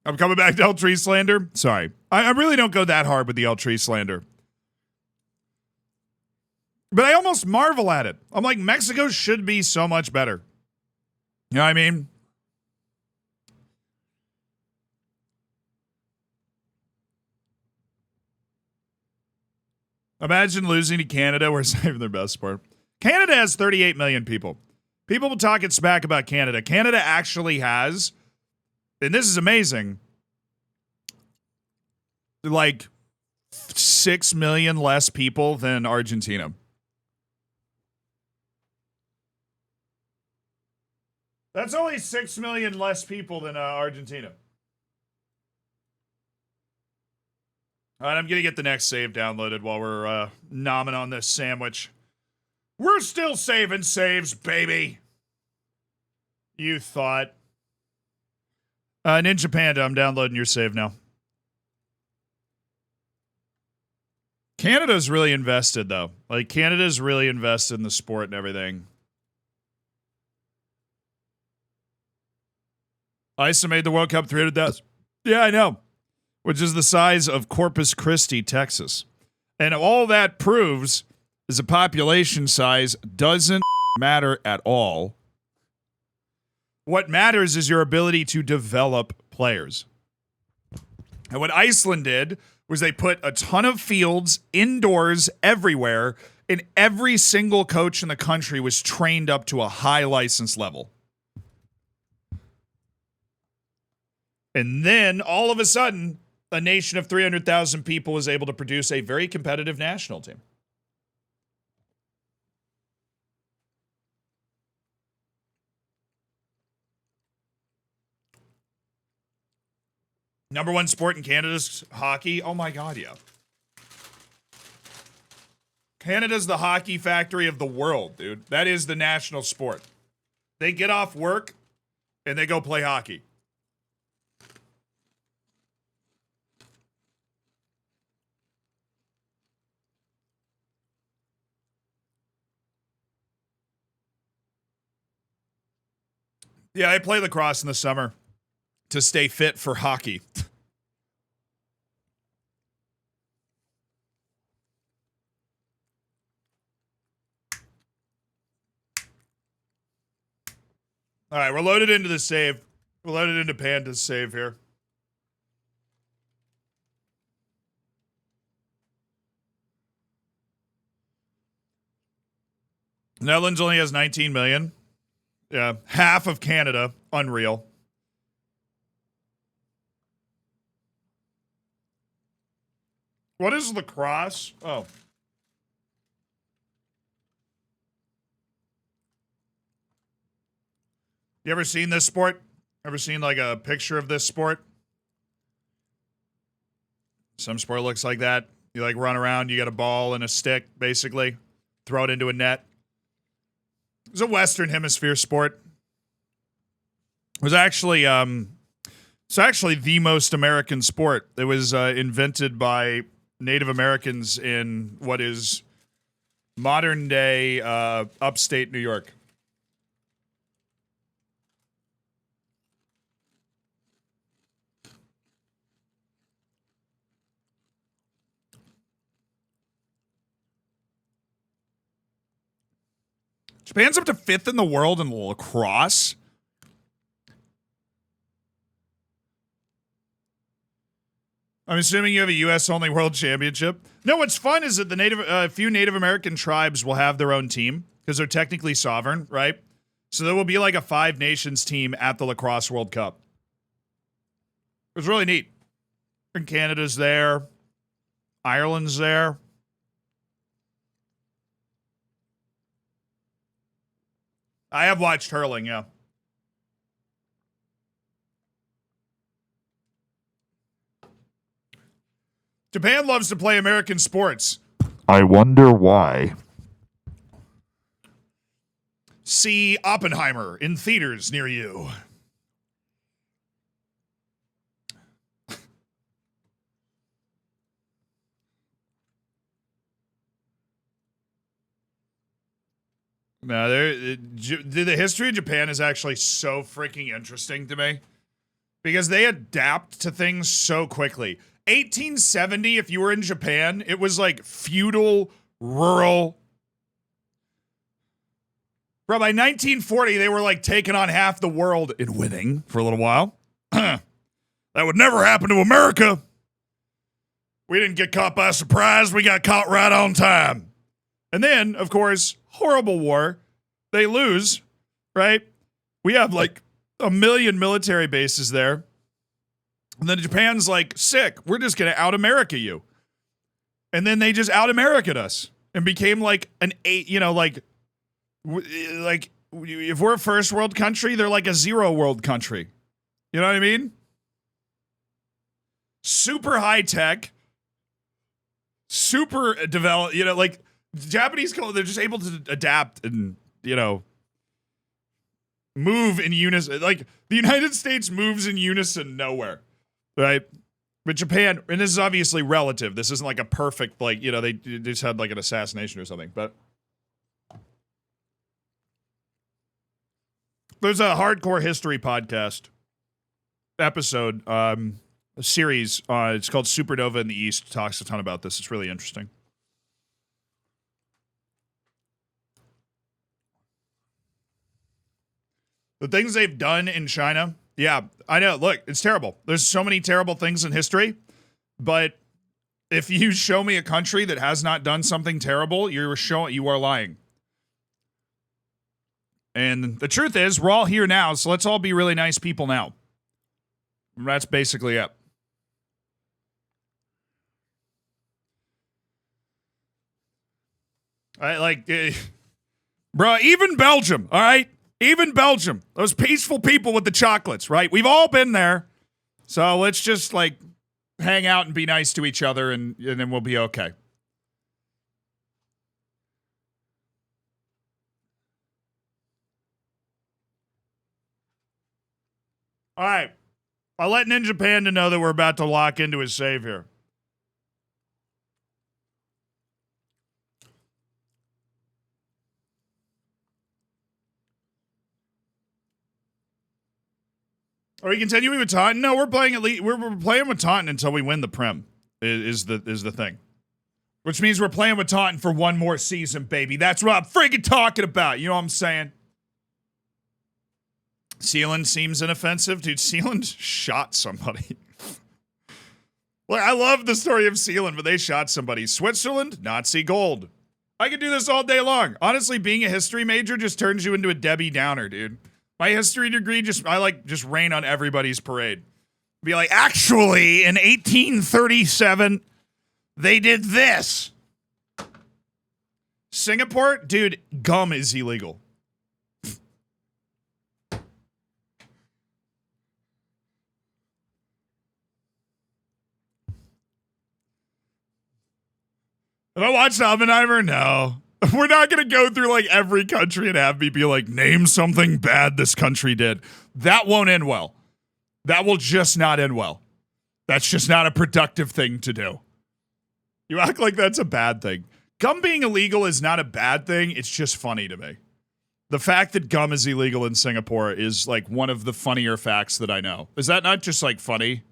Speaker 1: I'm coming back to El Tree slander. Sorry. I really don't go that hard with the El Tree slander. But I almost marvel at it. I'm like, Mexico should be so much better. You know what I mean? Imagine losing to Canada. We're saving their best sport. Canada has 38 million people. People talking smack about Canada. Canada actually has, and this is amazing, like 6 million less people than Argentina. That's only 6 million less people than Argentina. All right, I'm going to get the next save downloaded while we're nomming on this sandwich. We're still saving saves, baby. You thought. Ninja Panda, I'm downloading your save now. Canada's really invested, though. Like, Canada's really invested in the sport and everything. ISA made the World Cup 300,000. Yeah, I know. Which is the size of Corpus Christi, Texas. And all that proves is a population size doesn't matter at all. What matters is your ability to develop players. And what Iceland did was they put a ton of fields indoors everywhere, and every single coach in the country was trained up to a high license level. And then, all of a sudden, a nation of 300,000 people was able to produce a very competitive national team. Number one sport in Canada's hockey. Oh my God, yeah. Canada's the hockey factory of the world, dude. That is the national sport. They get off work and they go play hockey. Yeah, I play lacrosse in the summer to stay fit for hockey. All right, we're loaded into the save. We're loaded into Panda's save here. Netherlands only has 19 million. Yeah, half of Canada. Unreal. What is lacrosse? Oh. You ever seen this sport? Ever seen like a picture of this sport? Some sport looks like that. You like run around, you got a ball and a stick, basically. Throw it into a net. It's a Western Hemisphere sport. It was actually it's actually the most American sport. It was invented by Native Americans in what is modern day upstate New York. Japan's up to 5th in the world in lacrosse. I'm assuming you have a U.S. only world championship. No, what's fun is that the few Native American tribes will have their own team because they're technically sovereign, right? So there will be like a 5 nations team at the lacrosse World Cup. It was really neat. And Canada's there. Ireland's there. I have watched hurling, yeah. Japan loves to play American sports.
Speaker 4: I wonder why.
Speaker 1: See Oppenheimer in theaters near you. No, the history of Japan is actually so freaking interesting to me because they adapt to things so quickly. 1870, if you were in Japan, it was like feudal, rural. Bro, by 1940, they were like taking on half the world and winning for a little while. That would never happen to America. We didn't get caught by surprise. We got caught right on time. And then, of course, horrible war. They lose, right? We have like 1 million military bases there. And then Japan's like, sick. We're just going to out-America you. And then they just out-America'd us and became like an 8, like if we're a first world country, they're like a 0 world country. You know what I mean? Super high tech, super developed, like Japanese culture, they're just able to adapt and, move in unison. Like the United States moves in unison nowhere, right? But Japan, and this is obviously relative. This isn't like a perfect, they just had like an assassination or something, but there's a hardcore history podcast episode, a series. It's called Supernova in the East. It talks a ton about this. It's really interesting. The things they've done in China, yeah, I know. Look, it's terrible. There's so many terrible things in history, but if you show me a country that has not done something terrible, you are lying. And the truth is, we're all here now, so let's all be really nice people now. That's basically it. Bro, even Belgium, all right? Even Belgium, those peaceful people with the chocolates, right? We've all been there. So let's just, hang out and be nice to each other, and then we'll be okay. All right. I'll let Ninja Panda know that we're about to lock into his save here. Are we continuing with Taunton? No, we're playing at least. We're playing with Taunton until we win the Prem. Is the thing, which means we're playing with Taunton for one more season, baby. That's what I'm freaking talking about. You know what I'm saying? Sealand seems inoffensive, dude. Sealand shot somebody. Well, I love the story of Sealand, but they shot somebody. Switzerland, Nazi gold. I could do this all day long. Honestly, being a history major just turns you into a Debbie Downer, dude. My history degree just rain on everybody's parade. Be like, actually, in 1837, they did this. Singapore, dude, gum is illegal. Have I watched Oppenheimer? No. We're not going to go through like every country and have me be like, name something bad this country did. That won't end well. That will just not end well. That's just not a productive thing to do. You act like that's a bad thing. Gum being illegal is not a bad thing. It's just funny to me. The fact that gum is illegal in Singapore is like one of the funnier facts that I know. Is that not just like funny?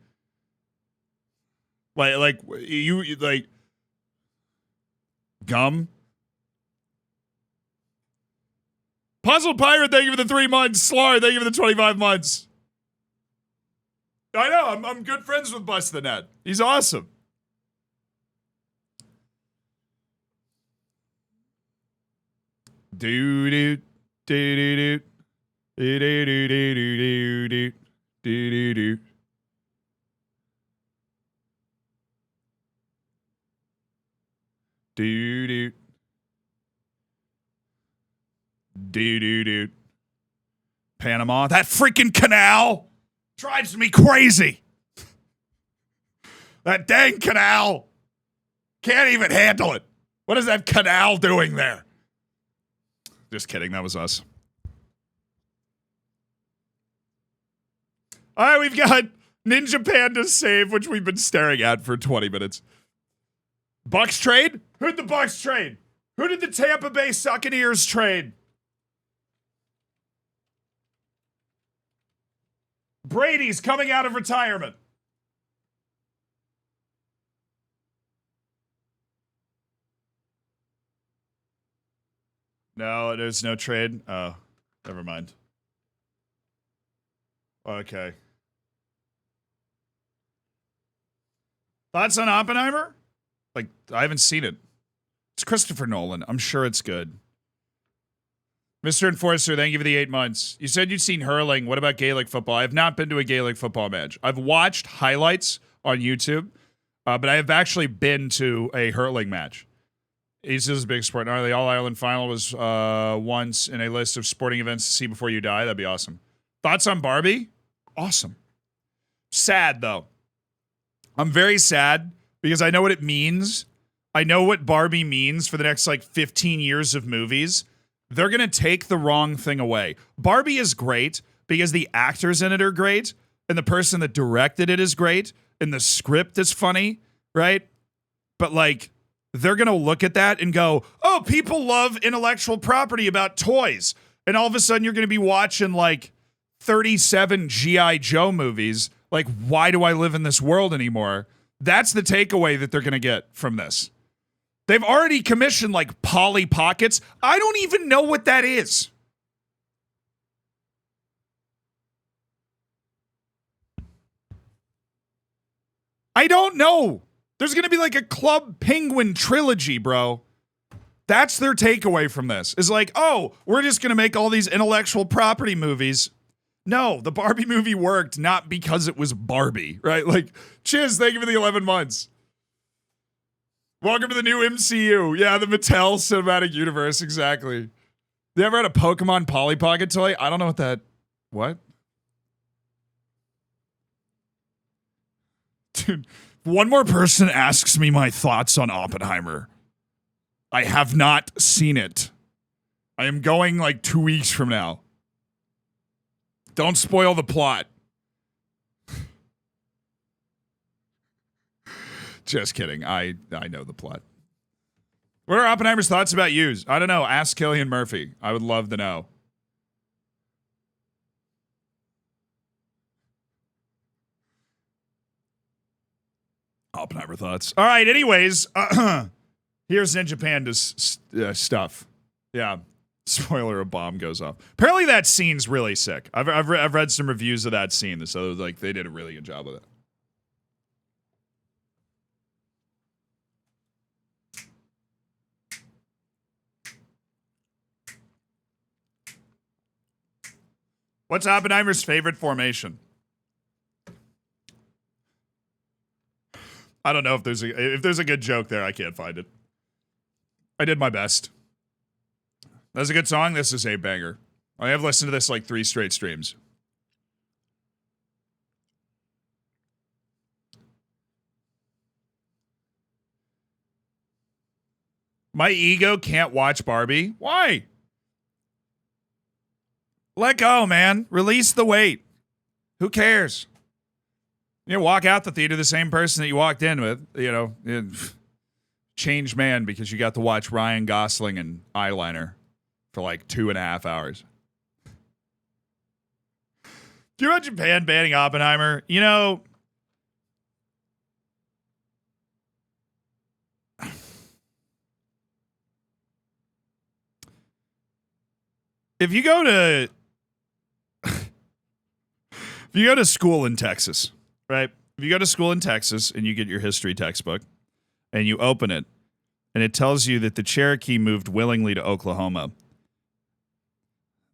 Speaker 1: Like you like gum? Puzzle Pirate, thank you for the 3 months. Slar, thank you for the 25 months. I know, I'm good friends with Bust the Net. He's awesome. Do do do do do do do do do do do do. Do do do do do. Panama, that freaking canal drives me crazy. That dang canal. Can't even handle it. What is that canal doing there? Just kidding, that was us. All right, we've got Ninja Panda's save, which we've been staring at for 20 minutes. Bucks trade? Who'd the Bucks trade? Who did the Tampa Bay Buccaneers trade? Brady's coming out of retirement. No, there's no trade. Oh, never mind. Okay. Thoughts on Oppenheimer? Like, I haven't seen it. It's Christopher Nolan. I'm sure it's good. Mr. Enforcer, thank you for the 8 months. You said you'd seen hurling. What about Gaelic football? I have not been to a Gaelic football match. I've watched highlights on YouTube, but I have actually been to a hurling match. This is a big sport. The All-Ireland final was once in a list of sporting events to see before you die. That'd be awesome. Thoughts on Barbie? Awesome. Sad, though. I'm very sad because I know what it means. I know what Barbie means for the next, 15 years of movies. They're going to take the wrong thing away. Barbie is great because the actors in it are great, and the person that directed it is great, and the script is funny, right? But, they're going to look at that and go, oh, people love intellectual property about toys. And all of a sudden you're going to be watching 37 G.I. Joe movies. Why do I live in this world anymore? That's the takeaway that they're going to get from this. They've already commissioned Polly Pockets. I don't even know what that is. I don't know. There's going to be a Club Penguin trilogy, bro. That's their takeaway from this. Is oh, we're just going to make all these intellectual property movies. No, the Barbie movie worked not because it was Barbie, right? Chiz, thank you for the 11 months. Welcome to the new MCU. Yeah, the Mattel Cinematic Universe, exactly. You ever had a Pokemon Polly Pocket toy? I don't know what that... What? Dude... One more person asks me my thoughts on Oppenheimer. I have not seen it. I am going 2 weeks from now. Don't spoil the plot. Just kidding. I know the plot. What are Oppenheimer's thoughts about yous? I don't know. Ask Cillian Murphy. I would love to know. Oppenheimer thoughts. All right, anyways, here's Ninja Panda's stuff. Yeah. Spoiler, a bomb goes off. Apparently that scene's really sick. I've read some reviews of that scene, so like they did a really good job with it. What's Oppenheimer's favorite formation? I don't know if there's a good joke there. I can't find it. I did my best. That's a good song. This is a banger. I have listened to this like 3 straight streams. My ego can't watch Barbie. Why? Let go, man. Release the weight. Who cares? You walk out the theater the same person that you walked in with, changed man because you got to watch Ryan Gosling and eyeliner for like 2.5 hours. Do you imagine Japan banning Oppenheimer? If you go to school in Texas, right? If you go to school in Texas and you get your history textbook and you open it and it tells you that the Cherokee moved willingly to Oklahoma.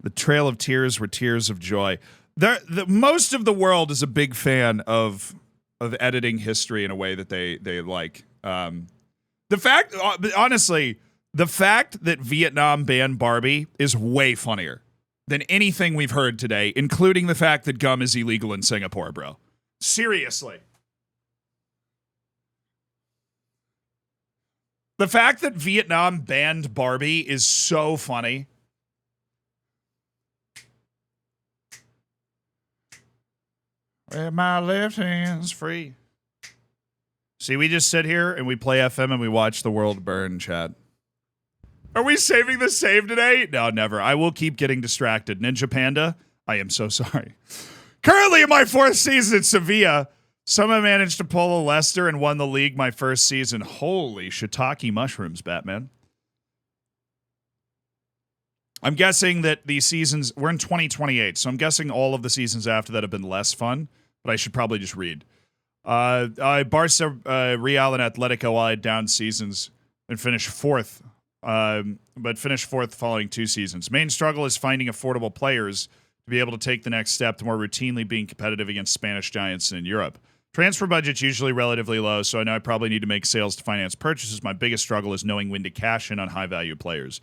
Speaker 1: The Trail of Tears were tears of joy. Most of the world is a big fan of editing history in a way that they like. The fact that Vietnam banned Barbie is way funnier than anything we've heard today, including the fact that gum is illegal in Singapore, bro. Seriously. The fact that Vietnam banned Barbie is so funny. Where my left hand's free. See, we just sit here and we play FM and we watch the world burn, chat. Are we saving the save today? No, never. I will keep getting distracted. Ninja Panda, I am so sorry. Currently in my 4th season at Sevilla, someone managed to pull a Leicester and won the league my first season. Holy shiitake mushrooms, Batman. I'm guessing that these seasons, we're in 2028, so I'm guessing all of the seasons after that have been less fun, but I should probably just read. Barca, Real, and Atletico all had down seasons and finished 4th. But finished 4th following 2 seasons. Main struggle is finding affordable players to be able to take the next step to more routinely being competitive against Spanish giants in Europe. Transfer budget's usually relatively low, so I know I probably need to make sales to finance purchases. My biggest struggle is knowing when to cash in on high-value players.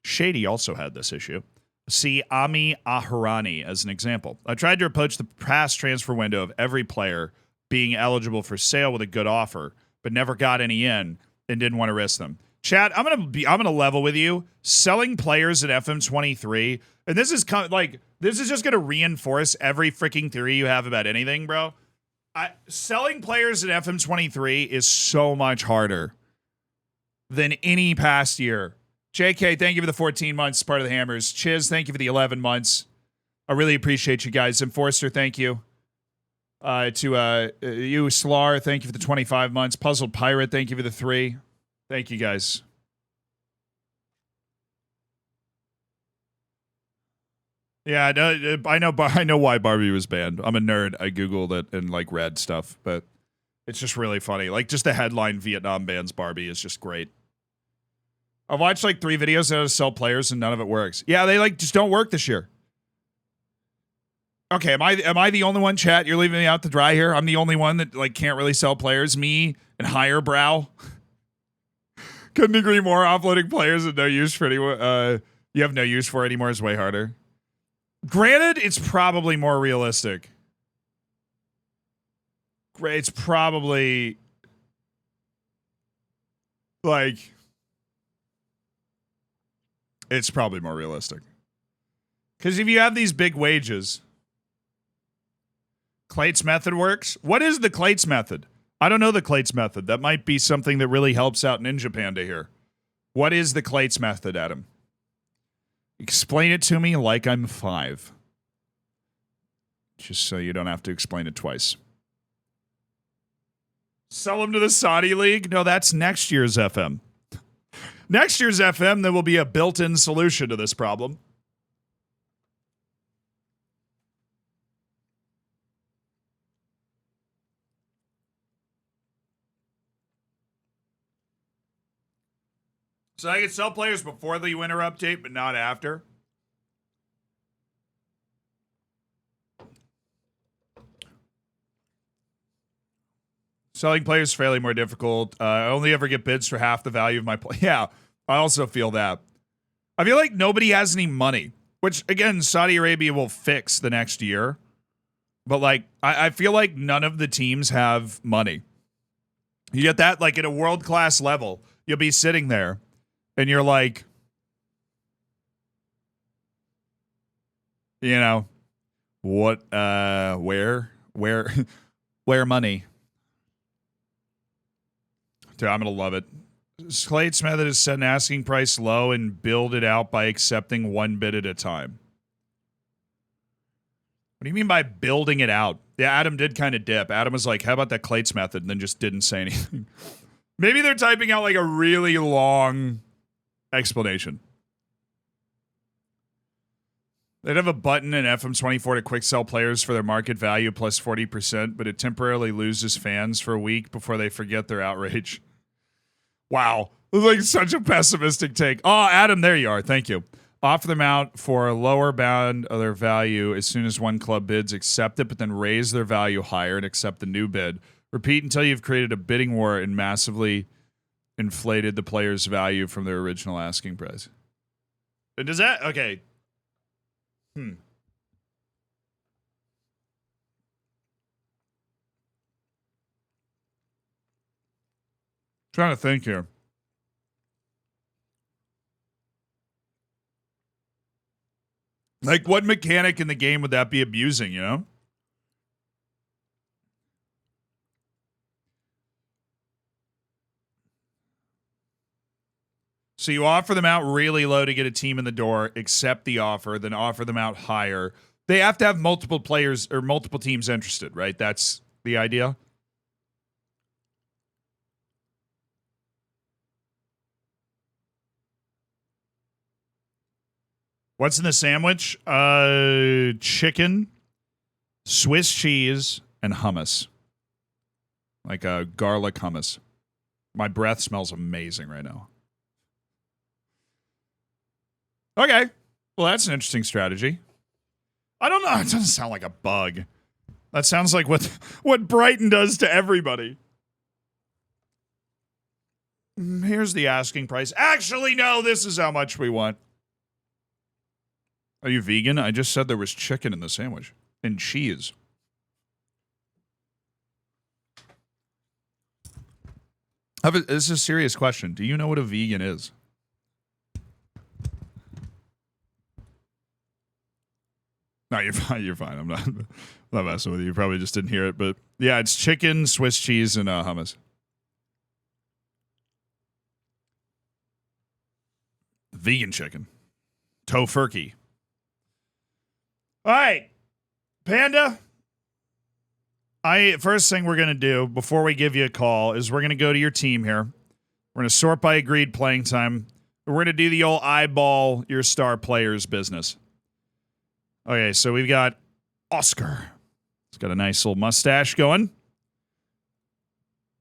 Speaker 1: Shady also had this issue. See Ami Aharani as an example. I tried to approach the past transfer window of every player being eligible for sale with a good offer, but never got any in and didn't want to risk them. Chat, I'm gonna level with you. Selling players at FM23, and this is just gonna reinforce every freaking theory you have about anything, bro. Selling players at FM23 is so much harder than any past year. JK, thank you for the 14 months, part of the Hammers. Chiz, thank you for the 11 months. I really appreciate you guys. Enforcer, thank you. To you, Slar, thank you for the 25 months. Puzzled Pirate, thank you for the 3. Thank you, guys. Yeah, I know why Barbie was banned. I'm a nerd. I Googled it and like read stuff, but it's just really funny. Like just the headline Vietnam bans Barbie is just great. I've watched like 3 videos on how to sell players and none of it works. Yeah, they like just don't work this year. Okay, am I the only one, chat? You're leaving me out to dry here? I'm the only one that like can't really sell players. Me and Higher Brow. Couldn't agree more. Offloading players with no use for anyone. You have no use for anymore is way harder. Granted, it's probably more realistic. It's probably like it's probably more realistic. Because if you have these big wages, Clate's method works. What is the Clate's method? I don't know the Clate's method. That might be something that really helps out Ninja Panda here. What is the Clate's method, Adam? Explain it to me like I'm 5. Just so you don't have to explain it twice. Sell him to the Saudi League? No, that's next year's FM. Next year's FM, there will be a built-in solution to this problem. So I can sell players before the winter update, but not after. Selling players is fairly more difficult. I only ever get bids for half the value of my play. Yeah, I also feel that. I feel like nobody has any money, which, again, Saudi Arabia will fix the next year. But, like, I feel like none of the teams have money. You get that? Like, at a world-class level, you'll be sitting there, and you're like, you know, what, where money? Dude, I'm going to love it. Slate's method is set an asking price low and build it out by accepting one bid at a time. What do you mean by building it out? Yeah, Adam did kind of dip. Adam was like, how about that Clates method? And then just didn't say anything. Maybe they're typing out like a really long explanation. They'd have a button in FM24 to quick sell players for their market value plus 40%, but it temporarily loses fans for a week before they forget their outrage. Wow. Like such a pessimistic take. Oh, Adam, there you are. Thank you. Offer them out for a lower bound of their value as soon as one club bids, accept it, but then raise their value higher and accept the new bid. Repeat until you've created a bidding war and massively inflated the player's value from their original asking price. And does that... Okay. Trying to think here. Like, what mechanic in the game would that be abusing, you know? So you offer them out really low to get a team in the door, accept the offer, then offer them out higher. They have to have multiple players or multiple teams interested, right? That's the idea. What's in the sandwich? Chicken, Swiss cheese, and hummus. Like a garlic hummus. My breath smells amazing right now. Okay. Well, that's an interesting strategy. I don't know. It doesn't sound like a bug. That sounds like what Brighton does to everybody. Here's the asking price. Actually, no, this is how much we want. Are you vegan? I just said there was chicken in the sandwich. And cheese. This is a serious question. Do you know what a vegan is? No, you're fine. You're fine. I'm not messing with you. You probably just didn't hear it. But yeah, it's chicken, Swiss cheese, and hummus. Vegan chicken. Tofurkey. All right, Panda. First thing we're going to do before we give you a call is we're going to go to your team here. We're going to sort by agreed playing time. We're going to do the old eyeball your star players business. Okay, so we've got Oscar. He's got a nice little mustache going.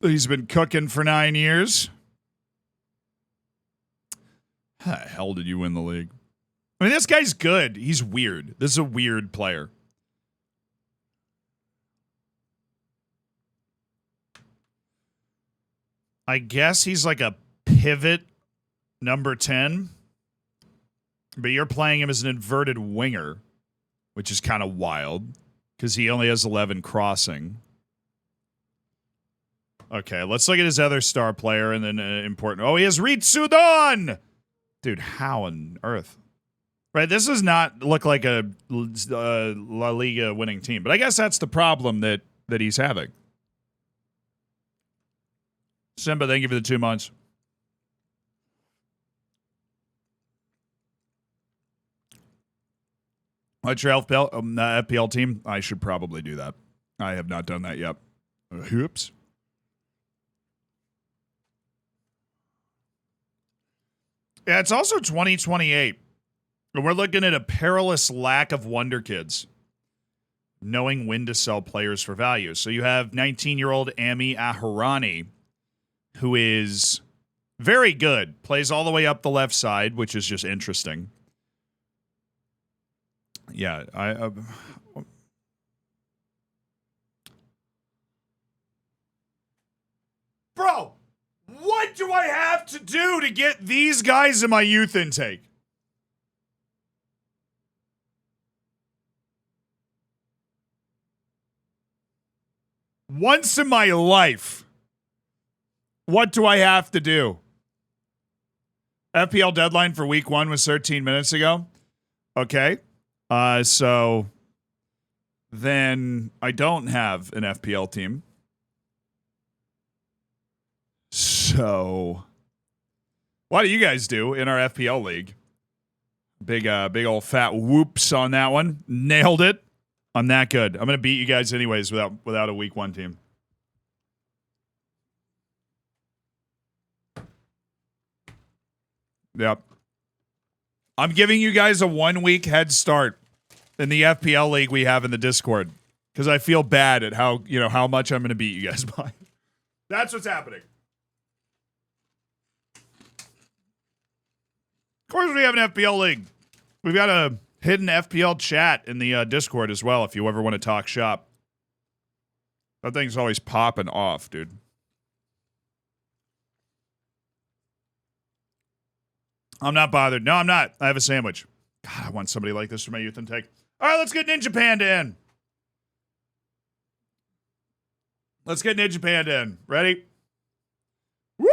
Speaker 1: He's been cooking for 9 years. How the hell did you win the league? I mean, this guy's good. He's weird. This is a weird player. I guess he's like a pivot number 10. But you're playing him as an inverted winger, which is kind of wild because he only has 11 crossing. Okay, let's look at his other star player and then important. Oh, he has Reed Sudon! Dude, how on earth? Right, this does not look like a La Liga winning team, but I guess that's the problem that he's having. Simba, thank you for the 2 months. What's your FPL team? I should probably do that. I have not done that yet. Oops. Yeah, it's also 2028. And we're looking at a perilous lack of wonder kids. Knowing when to sell players for value. So you have 19-year-old Ami Aharani, who is very good. Plays all the way up the left side, which is just interesting. Yeah, Bro, what do I have to do to get these guys in my youth intake? Once in my life, what do I have to do? FPL deadline for week 1 was 13 minutes ago. Okay. So then I don't have an FPL team. So what do you guys do in our FPL league? Big old fat whoops on that one. Nailed it. I'm that good. I'm going to beat you guys anyways without a week 1 team. Yep. I'm giving you guys a 1 week head start in the FPL league we have in the Discord because I feel bad at how much I'm going to beat you guys by. That's what's happening. Of course we have an FPL league. We've got a hidden FPL chat in the Discord as well if you ever want to talk shop. That thing's always popping off, dude. I'm not bothered. No, I'm not. I have a sandwich. God, I want somebody like this for my youth intake. All right, let's get Ninja Panda in. Let's get Ninja Panda in. Ready? Whoop!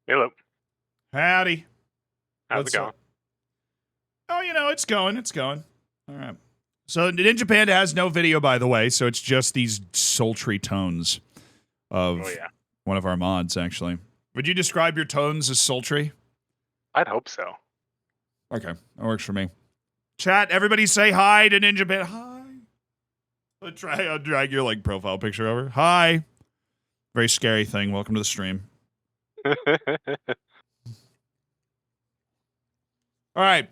Speaker 5: Hello.
Speaker 1: Howdy.
Speaker 5: How's it going?
Speaker 1: Oh, it's going. It's going. All right. So Ninja Panda has no video, by the way, so it's just these sultry tones of one of our mods, actually. Would you describe your tones as sultry?
Speaker 5: I'd hope so.
Speaker 1: Okay, that works for me. Chat, everybody say hi to Ninja Panda. Hi. I'll drag your profile picture over. Hi. Very scary thing. Welcome to the stream. All right.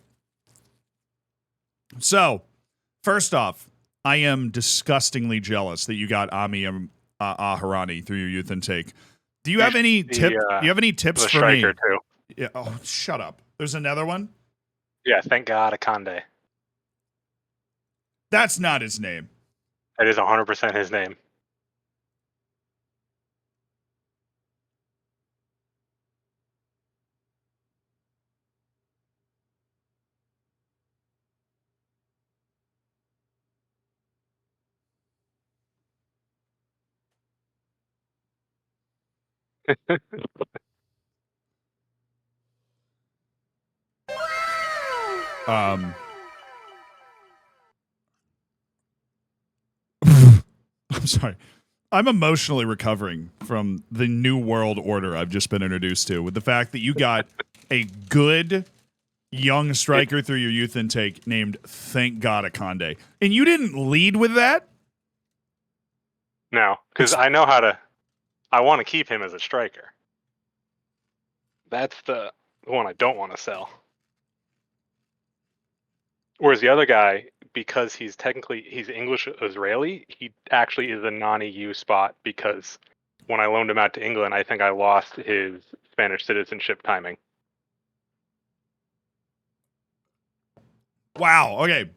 Speaker 1: So, first off, I am disgustingly jealous that you got Ami Aharani through your youth intake. Do you have any tip? Do you have any tips for me?
Speaker 5: Too.
Speaker 1: Yeah. Oh, shut up. There's another one.
Speaker 5: Yeah. Thank God, Akande.
Speaker 1: That's not his name.
Speaker 5: That is 100% his name.
Speaker 1: I'm sorry. I'm emotionally recovering from the new world order I've just been introduced to with the fact that you got a good young striker through your youth intake named Thank God Akande. And you didn't lead with that?
Speaker 5: No, because I know how to. I want to keep him as a striker. That's the one I don't want to sell. Whereas the other guy, because he's English Israeli, he actually is a non-EU spot because when I loaned him out to England, I think I lost his Spanish citizenship timing.
Speaker 1: Wow. Okay.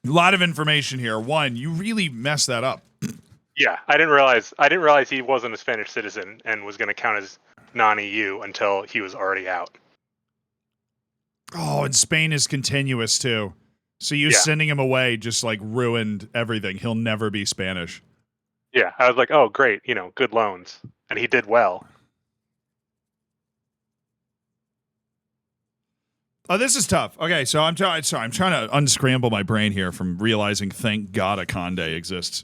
Speaker 1: A lot of information here. One, you really messed that up.
Speaker 5: Yeah, I didn't realize he wasn't a Spanish citizen and was going to count as non-EU until he was already out.
Speaker 1: Oh, and Spain is continuous too. So you sending him away just ruined everything. He'll never be Spanish.
Speaker 5: Yeah, I was like, oh, great, good loans. And he did well.
Speaker 1: Oh, this is tough. Okay, so I'm trying to unscramble my brain here from realizing thank God Akande exists.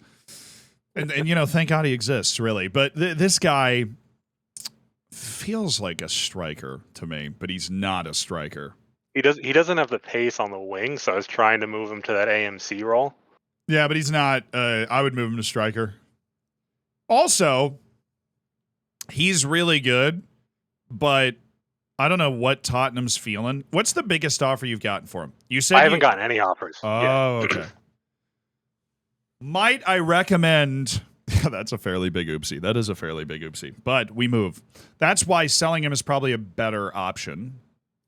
Speaker 1: And thank God he exists, really. But this guy feels like a striker to me, but he's not a striker.
Speaker 5: He doesn't have the pace on the wing, so I was trying to move him to that AMC role.
Speaker 1: Yeah, but he's not. I would move him to striker. Also, he's really good, but I don't know what Tottenham's feeling. What's the biggest offer you've gotten for him? You said
Speaker 5: I haven't gotten any offers.
Speaker 1: Oh, okay. Might I recommend? That's a fairly big oopsie. That is a fairly big oopsie. But we move. That's why selling him is probably a better option.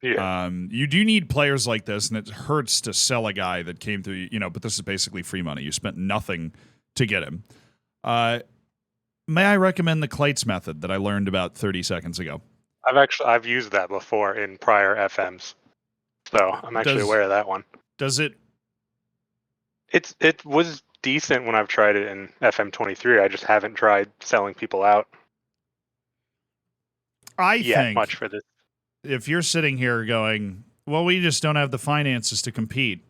Speaker 5: Yeah.
Speaker 1: You do need players like this, and it hurts to sell a guy that came through. But this is basically free money. You spent nothing to get him. May I recommend the Kleitz method that I learned about 30 seconds ago?
Speaker 5: I've used that before in prior FMs, so I'm actually aware of that one.
Speaker 1: Does it?
Speaker 5: It was decent when I've tried it in FM23. I just haven't tried selling people out.
Speaker 1: I think
Speaker 5: much for this.
Speaker 1: If you're sitting here going, well, we just don't have the finances to compete,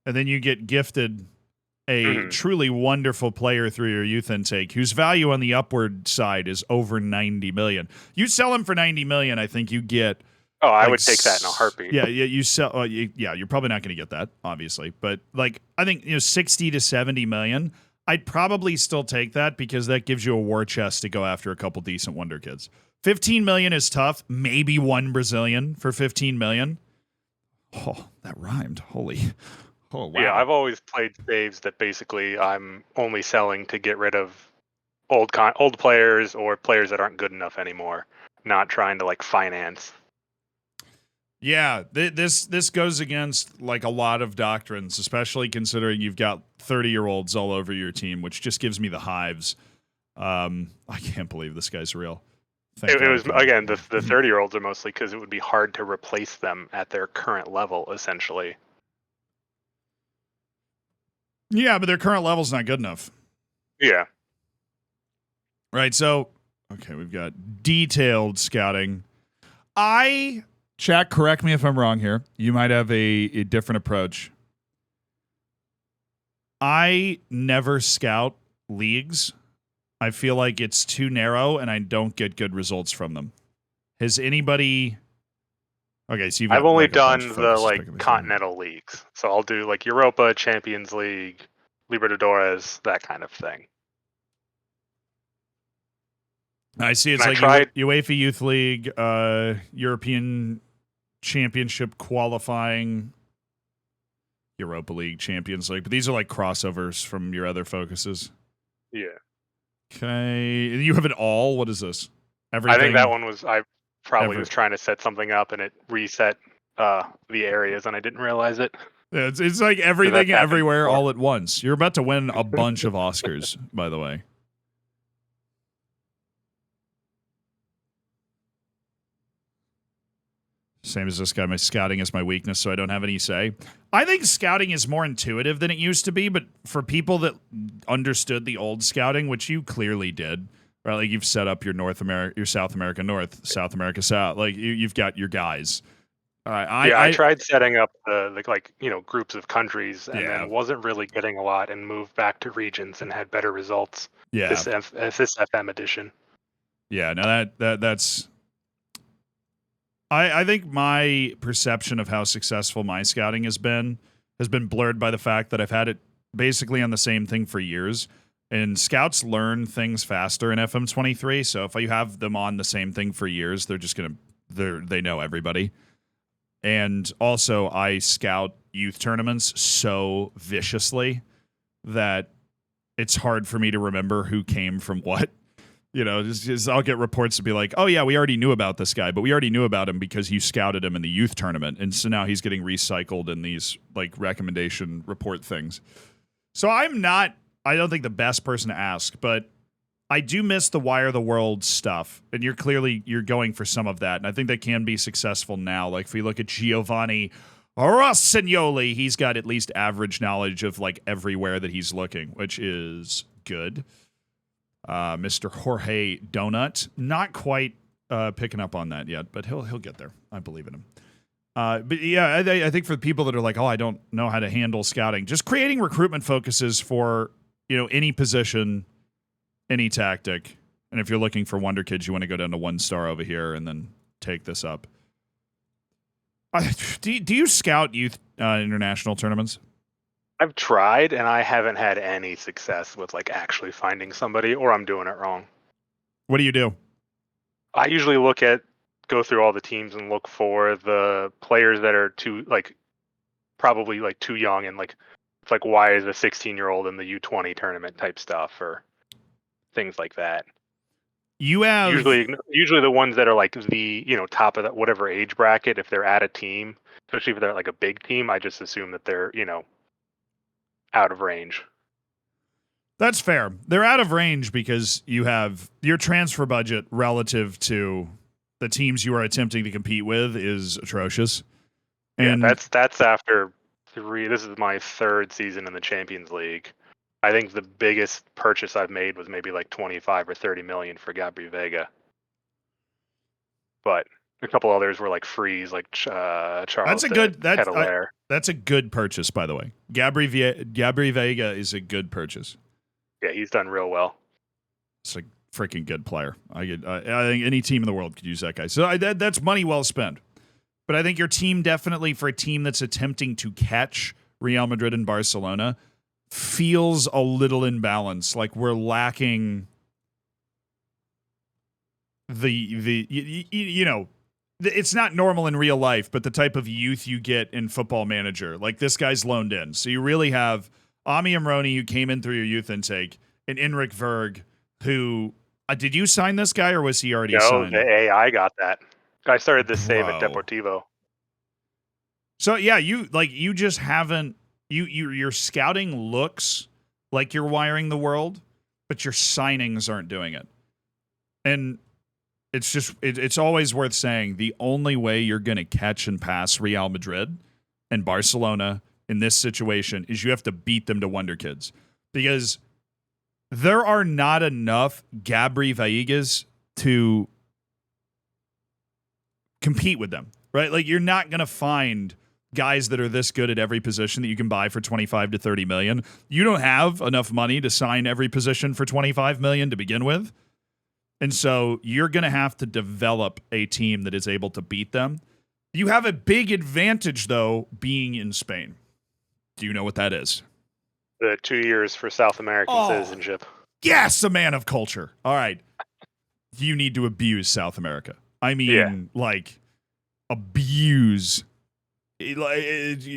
Speaker 1: and then you get gifted a truly wonderful player through your youth intake whose value on the upward side is over 90 million. You sell him for 90 million, I think you get.
Speaker 5: Oh, I would take that in a heartbeat.
Speaker 1: Yeah, you sell. You're probably not going to get that, obviously, but I think 60 to 70 million. I'd probably still take that because that gives you a war chest to go after a couple decent wonder kids. 15 million is tough. Maybe one Brazilian for 15 million. Oh, that rhymed. Holy. Oh, wow.
Speaker 5: Yeah, I've always played saves that basically I'm only selling to get rid of old players or players that aren't good enough anymore, not trying to finance.
Speaker 1: Yeah, this goes against a lot of doctrines, especially considering you've got 30-year-olds all over your team, which just gives me the hives. I can't believe this guy's real.
Speaker 5: It was, again, the 30-year-olds are mostly because it would be hard to replace them at their current level, essentially.
Speaker 1: Yeah, but their current level's not good enough.
Speaker 5: Yeah.
Speaker 1: Right, so, okay, we've got detailed scouting. Jack, correct me if I'm wrong here. You might have a different approach. I never scout leagues. I feel like it's too narrow, and I don't get good results from them. Has anybody... Okay, so
Speaker 5: I've only done the continental leagues. So I'll do Europa, Champions League, Libertadores, that kind of thing.
Speaker 1: I see it's UEFA Youth League, European Championship qualifying, Europa League, Champions League. But these are crossovers from your other focuses.
Speaker 5: Yeah.
Speaker 1: Okay. You have it all? What is this? Everything?
Speaker 5: I think that one was... I was trying to set something up and it reset the areas and I didn't realize it.
Speaker 1: Yeah, it's like everything everywhere all at once. You're about to win a bunch of Oscars, by the way. Same as this guy. My scouting is my weakness, so I don't have any say. I think scouting is more intuitive than it used to be, but for people that understood the old scouting, which you clearly did, right? You've set up your your South America North, South America South. You've got your guys. I
Speaker 5: tried setting up the groups of countries and then wasn't really getting a lot and moved back to regions and had better results.
Speaker 1: Yeah,
Speaker 5: this FM edition.
Speaker 1: Yeah, no, that's. I think my perception of how successful my scouting has been blurred by the fact that I've had it basically on the same thing for years. And scouts learn things faster in FM23. So if you have them on the same thing for years, they know everybody. And also, I scout youth tournaments so viciously that it's hard for me to remember who came from what. I'll get reports to be like, oh, yeah, we already knew about this guy, but we already knew about him because you scouted him in the youth tournament. And so now he's getting recycled in these recommendation report things. So I don't think the best person to ask, but I do miss the Wire the World stuff. And you're going for some of that. And I think that can be successful now. If we look at Giovanni Rossignoli, he's got at least average knowledge of everywhere that he's looking, which is good. Mr. Jorge Donut, not quite picking up on that yet, but he'll get there. I believe in him. But yeah, I think for the people that are I don't know how to handle scouting, just creating recruitment focuses for any position, any tactic. And if you're looking for wonder kids, you want to go down to 1 star over here and then take this up. Do you scout youth international tournaments?
Speaker 5: I've tried, and I haven't had any success with like actually finding somebody, or I'm doing it wrong.
Speaker 1: What do you do?
Speaker 5: I usually go through all the teams and look for the players that are probably like too young, and like it's like, why is a 16-year-old in the U20 tournament type stuff, or things like that.
Speaker 1: You have
Speaker 5: Usually the ones that are like the top of that whatever age bracket, if they're at a team, especially if they're like a big team, I just assume that they're out of range.
Speaker 1: That's fair. They're out of range because you have your transfer budget relative to the teams you are attempting to compete with is atrocious. And
Speaker 5: yeah, that's after 3. This is my 3rd season in the Champions League. I think the biggest purchase I've made was maybe like 25 or 30 million for Gabri Vega. But a couple others were like frees, like Charles.
Speaker 1: That's a good purchase, by the way. Gabri Vega is a good purchase.
Speaker 5: Yeah, he's done real well.
Speaker 1: It's a freaking good player. I think any team in the world could use that guy. So that's money well spent. But I think your team definitely, for a team that's attempting to catch Real Madrid and Barcelona, feels a little imbalanced. Like we're lacking it's not normal in real life, but the type of youth you get in Football Manager. Like this guy's loaned in. So you really have Ami Amroni, who came in through your youth intake, and Enric Verg, who did you sign this guy or was he already signed?
Speaker 5: No, the AI got that. I started this save at Deportivo.
Speaker 1: So yeah, you just haven't your scouting looks like you're wiring the world, but your signings aren't doing it. And it's just it's always worth saying the only way you're going to catch and pass Real Madrid and Barcelona in this situation is you have to beat them to Wonder Kids, because there are not enough Gabri Vegas to compete with them, right? Like you're not going to find guys that are this good at every position that you can buy for 25 to 30 million. You don't have enough money to sign every position for 25 million to begin with. And so you're going to have to develop a team that is able to beat them. You have a big advantage, though, being in Spain. Do you know what that is?
Speaker 5: The 2 years for South American citizenship.
Speaker 1: Yes, a man of culture. All right. You need to abuse South America. I mean, like, abuse.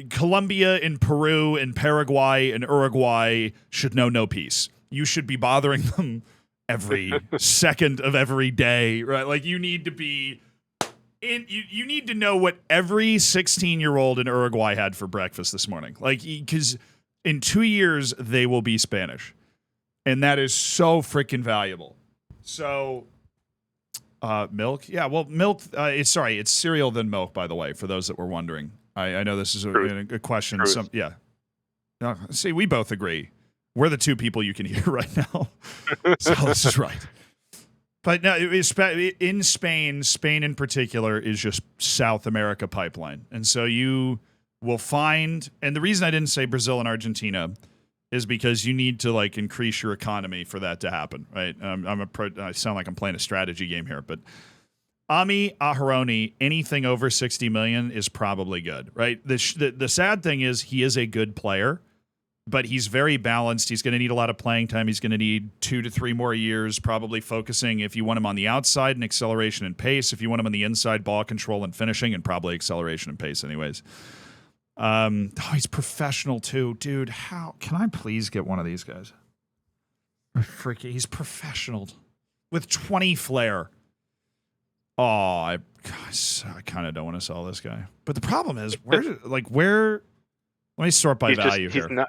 Speaker 1: Colombia and Peru and Paraguay and Uruguay should know no peace. You should be bothering them every second of every day, right? Like you need to be you need to know what every 16-year-old in Uruguay had for breakfast this morning. Like, because in 2 years they will be Spanish, and that is so freaking valuable. So milk, yeah. Well, milk. It's cereal then milk. By the way, for those that were wondering, I know this is a question. See, we both agree. We're the two people you can hear right now. So this is right. But no, in Spain in particular is just South America pipeline. And so you will find, and the reason I didn't say Brazil and Argentina is because you need to like increase your economy for that to happen, right? I sound like I'm playing a strategy game here, but Ami Aharoni, anything over 60 million is probably good, right? The sad thing is he is a good player, but he's very balanced. He's going to need a lot of playing time. He's going to need 2 to 3 more years, probably focusing, if you want him on the outside, and acceleration and pace. If you want him on the inside, ball control and finishing, and probably acceleration and pace anyways. He's professional too. Dude, how can I please get one of these guys? He's professional with 20 flair. Oh, I kind of don't want to sell this guy. But the problem is, where let me sort by value here.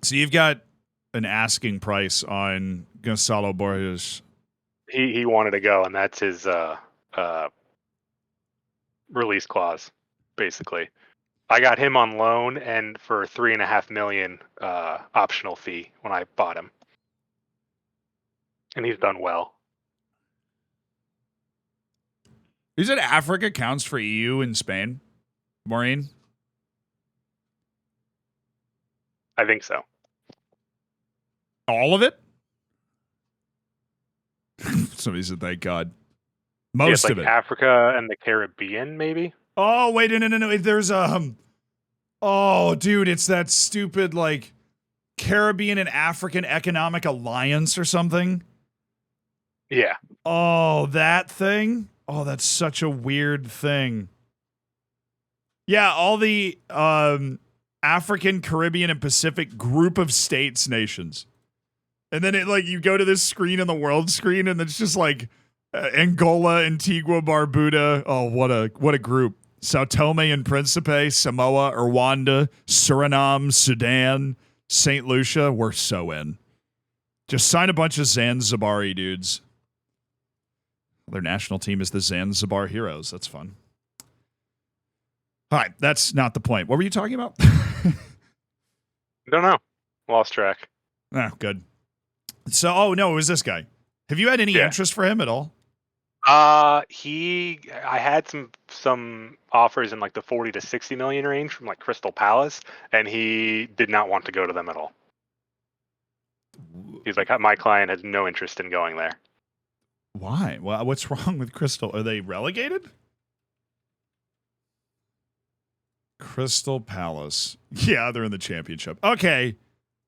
Speaker 1: So you've got an asking price on Gonzalo Borges.
Speaker 5: He wanted to go, and that's his release clause, basically. I got him on loan and for $3.5 million optional fee when I bought him, and he's done well.
Speaker 1: You said Africa counts for EU and Spain, Maureen?
Speaker 5: I think so.
Speaker 1: All of it? Somebody said, thank God. Most of it.
Speaker 5: Africa and the Caribbean, maybe?
Speaker 1: Oh, wait, no. There's oh, dude, it's that stupid like Caribbean and African Economic Alliance or something.
Speaker 5: Yeah.
Speaker 1: Oh, that thing? Oh, that's such a weird thing. Yeah, all the African, Caribbean, and Pacific group of states nations. And then it like you go to this screen in the world screen and it's just like Angola, Antigua, Barbuda. Oh, what a group. Sao Tome and Principe, Samoa, Rwanda, Suriname, Sudan, St. Lucia. We're so in. Just sign a bunch of Zanzibari dudes. Their national team is the Zanzibar Heroes. That's fun. All right, that's not the point. What were you talking about?
Speaker 5: Don't know. Lost track.
Speaker 1: Oh, good. So, oh no, it was this guy. Have you had any interest for him at all?
Speaker 5: I had some offers in like the 40 to 60 million range from like Crystal Palace, and he did not want to go to them at all. He's like, my client has no interest in going there.
Speaker 1: Why? Well, what's wrong with Crystal? Are they relegated? Crystal Palace. Yeah, they're in the championship. Okay.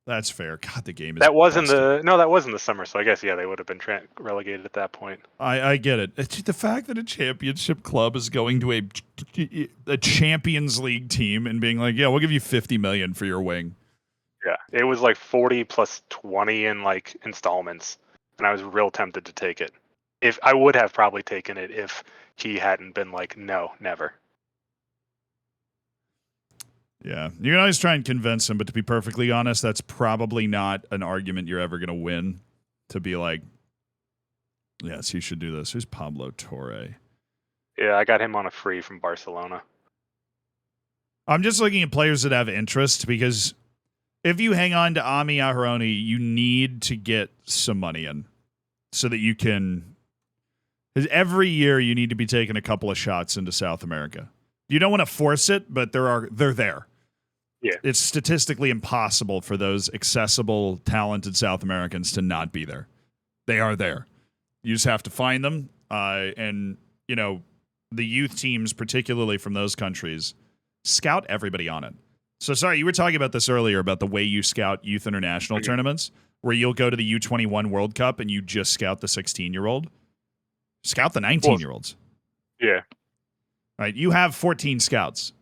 Speaker 1: That's fair. God, the game is
Speaker 5: that wasn't
Speaker 1: busted.
Speaker 5: that wasn't the summer, so I guess, yeah, they would have been relegated at that point.
Speaker 1: I get it. The fact that a championship club is going to a Champions League team and being like, yeah, we'll give you 50 million for your wing.
Speaker 5: Yeah, it was like 40 plus 20 in like installments, and I was real tempted to take it. If I would have probably taken it if he hadn't been like, no, never.
Speaker 1: Yeah, you can always try and convince him, but to be perfectly honest, that's probably not an argument you're ever going to win. To be like, yes, you should do this. Who's Pablo Torre?
Speaker 5: Yeah, I got him on a free from Barcelona.
Speaker 1: I'm just looking at players that have interest because if you hang on to Ami Aharoni, you need to get some money in so that you can. Because every year you need to be taking a couple of shots into South America. You don't want to force it, but they're there.
Speaker 5: Yeah.
Speaker 1: It's statistically impossible for those accessible, talented South Americans to not be there. They are there. You just have to find them. And, you know, the youth teams, particularly from those countries, scout everybody on it. So, sorry, you were talking about this earlier about the way you scout youth international tournaments, where you'll go to the U21 World Cup and you just scout the 16-year-old. Scout the 19-year-olds.
Speaker 5: Yeah.
Speaker 1: Right, you have 14 scouts.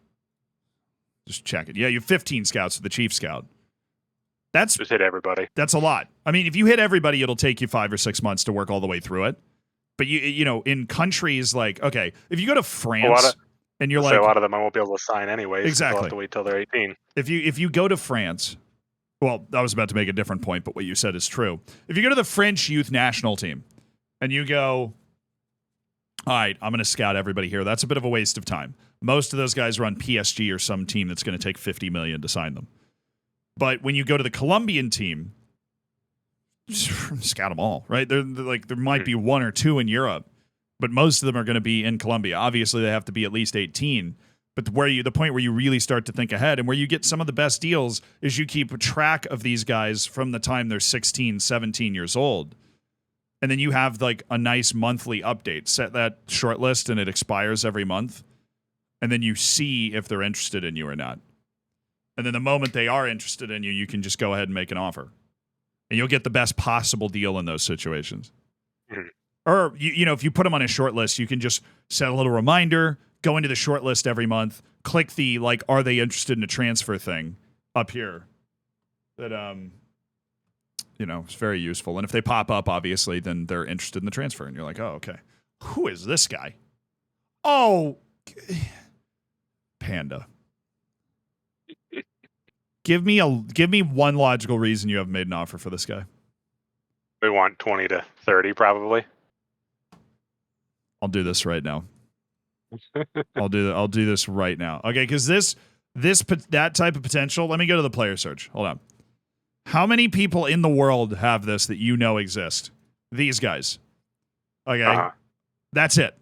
Speaker 1: Just check it. Yeah, you have 15 scouts for the chief scout. That's
Speaker 5: just hit everybody.
Speaker 1: That's a lot. I mean, if you hit everybody, it'll take you 5 or 6 months to work all the way through it. But you know, in countries like, okay, if you go to France and you're like,
Speaker 5: a lot of them I won't be able to sign anyways.
Speaker 1: Exactly.
Speaker 5: I'll have to wait till they're 18.
Speaker 1: If you go to France, well, I was about to make a different point, but what you said is true. If you go to the French youth national team and you go, all right, I'm going to scout everybody here. That's a bit of a waste of time. Most of those guys are on PSG or some team that's going to take 50 million to sign them. But when you go to the Colombian team, scout them all, right? They're like there might be 1 or 2 in Europe, but most of them are going to be in Colombia. Obviously, they have to be at least 18. But the point where you really start to think ahead and where you get some of the best deals is you keep track of these guys from the time they're 16, 17 years old. And then you have like a nice monthly update. Set that short list and it expires every month. And then you see if they're interested in you or not. And then the moment they are interested in you, you can just go ahead and make an offer. And you'll get the best possible deal in those situations.
Speaker 5: Mm-hmm.
Speaker 1: Or, you know, if you put them on a short list, you can just set a little reminder, go into the short list every month, click the, like, are they interested in a transfer thing up here. That, you know, it's very useful. And if they pop up, obviously, then they're interested in the transfer. And you're like, oh, okay. Who is this guy? Oh, Panda. Give me one logical reason you haven't made an offer for this guy.
Speaker 5: We want 20 to 30 probably.
Speaker 1: I'll do this right now. I'll do this right now. Okay, because that type of potential. Let me go to the player search. Hold on. How many people in the world have this that you know exist? These guys. Okay, That's it.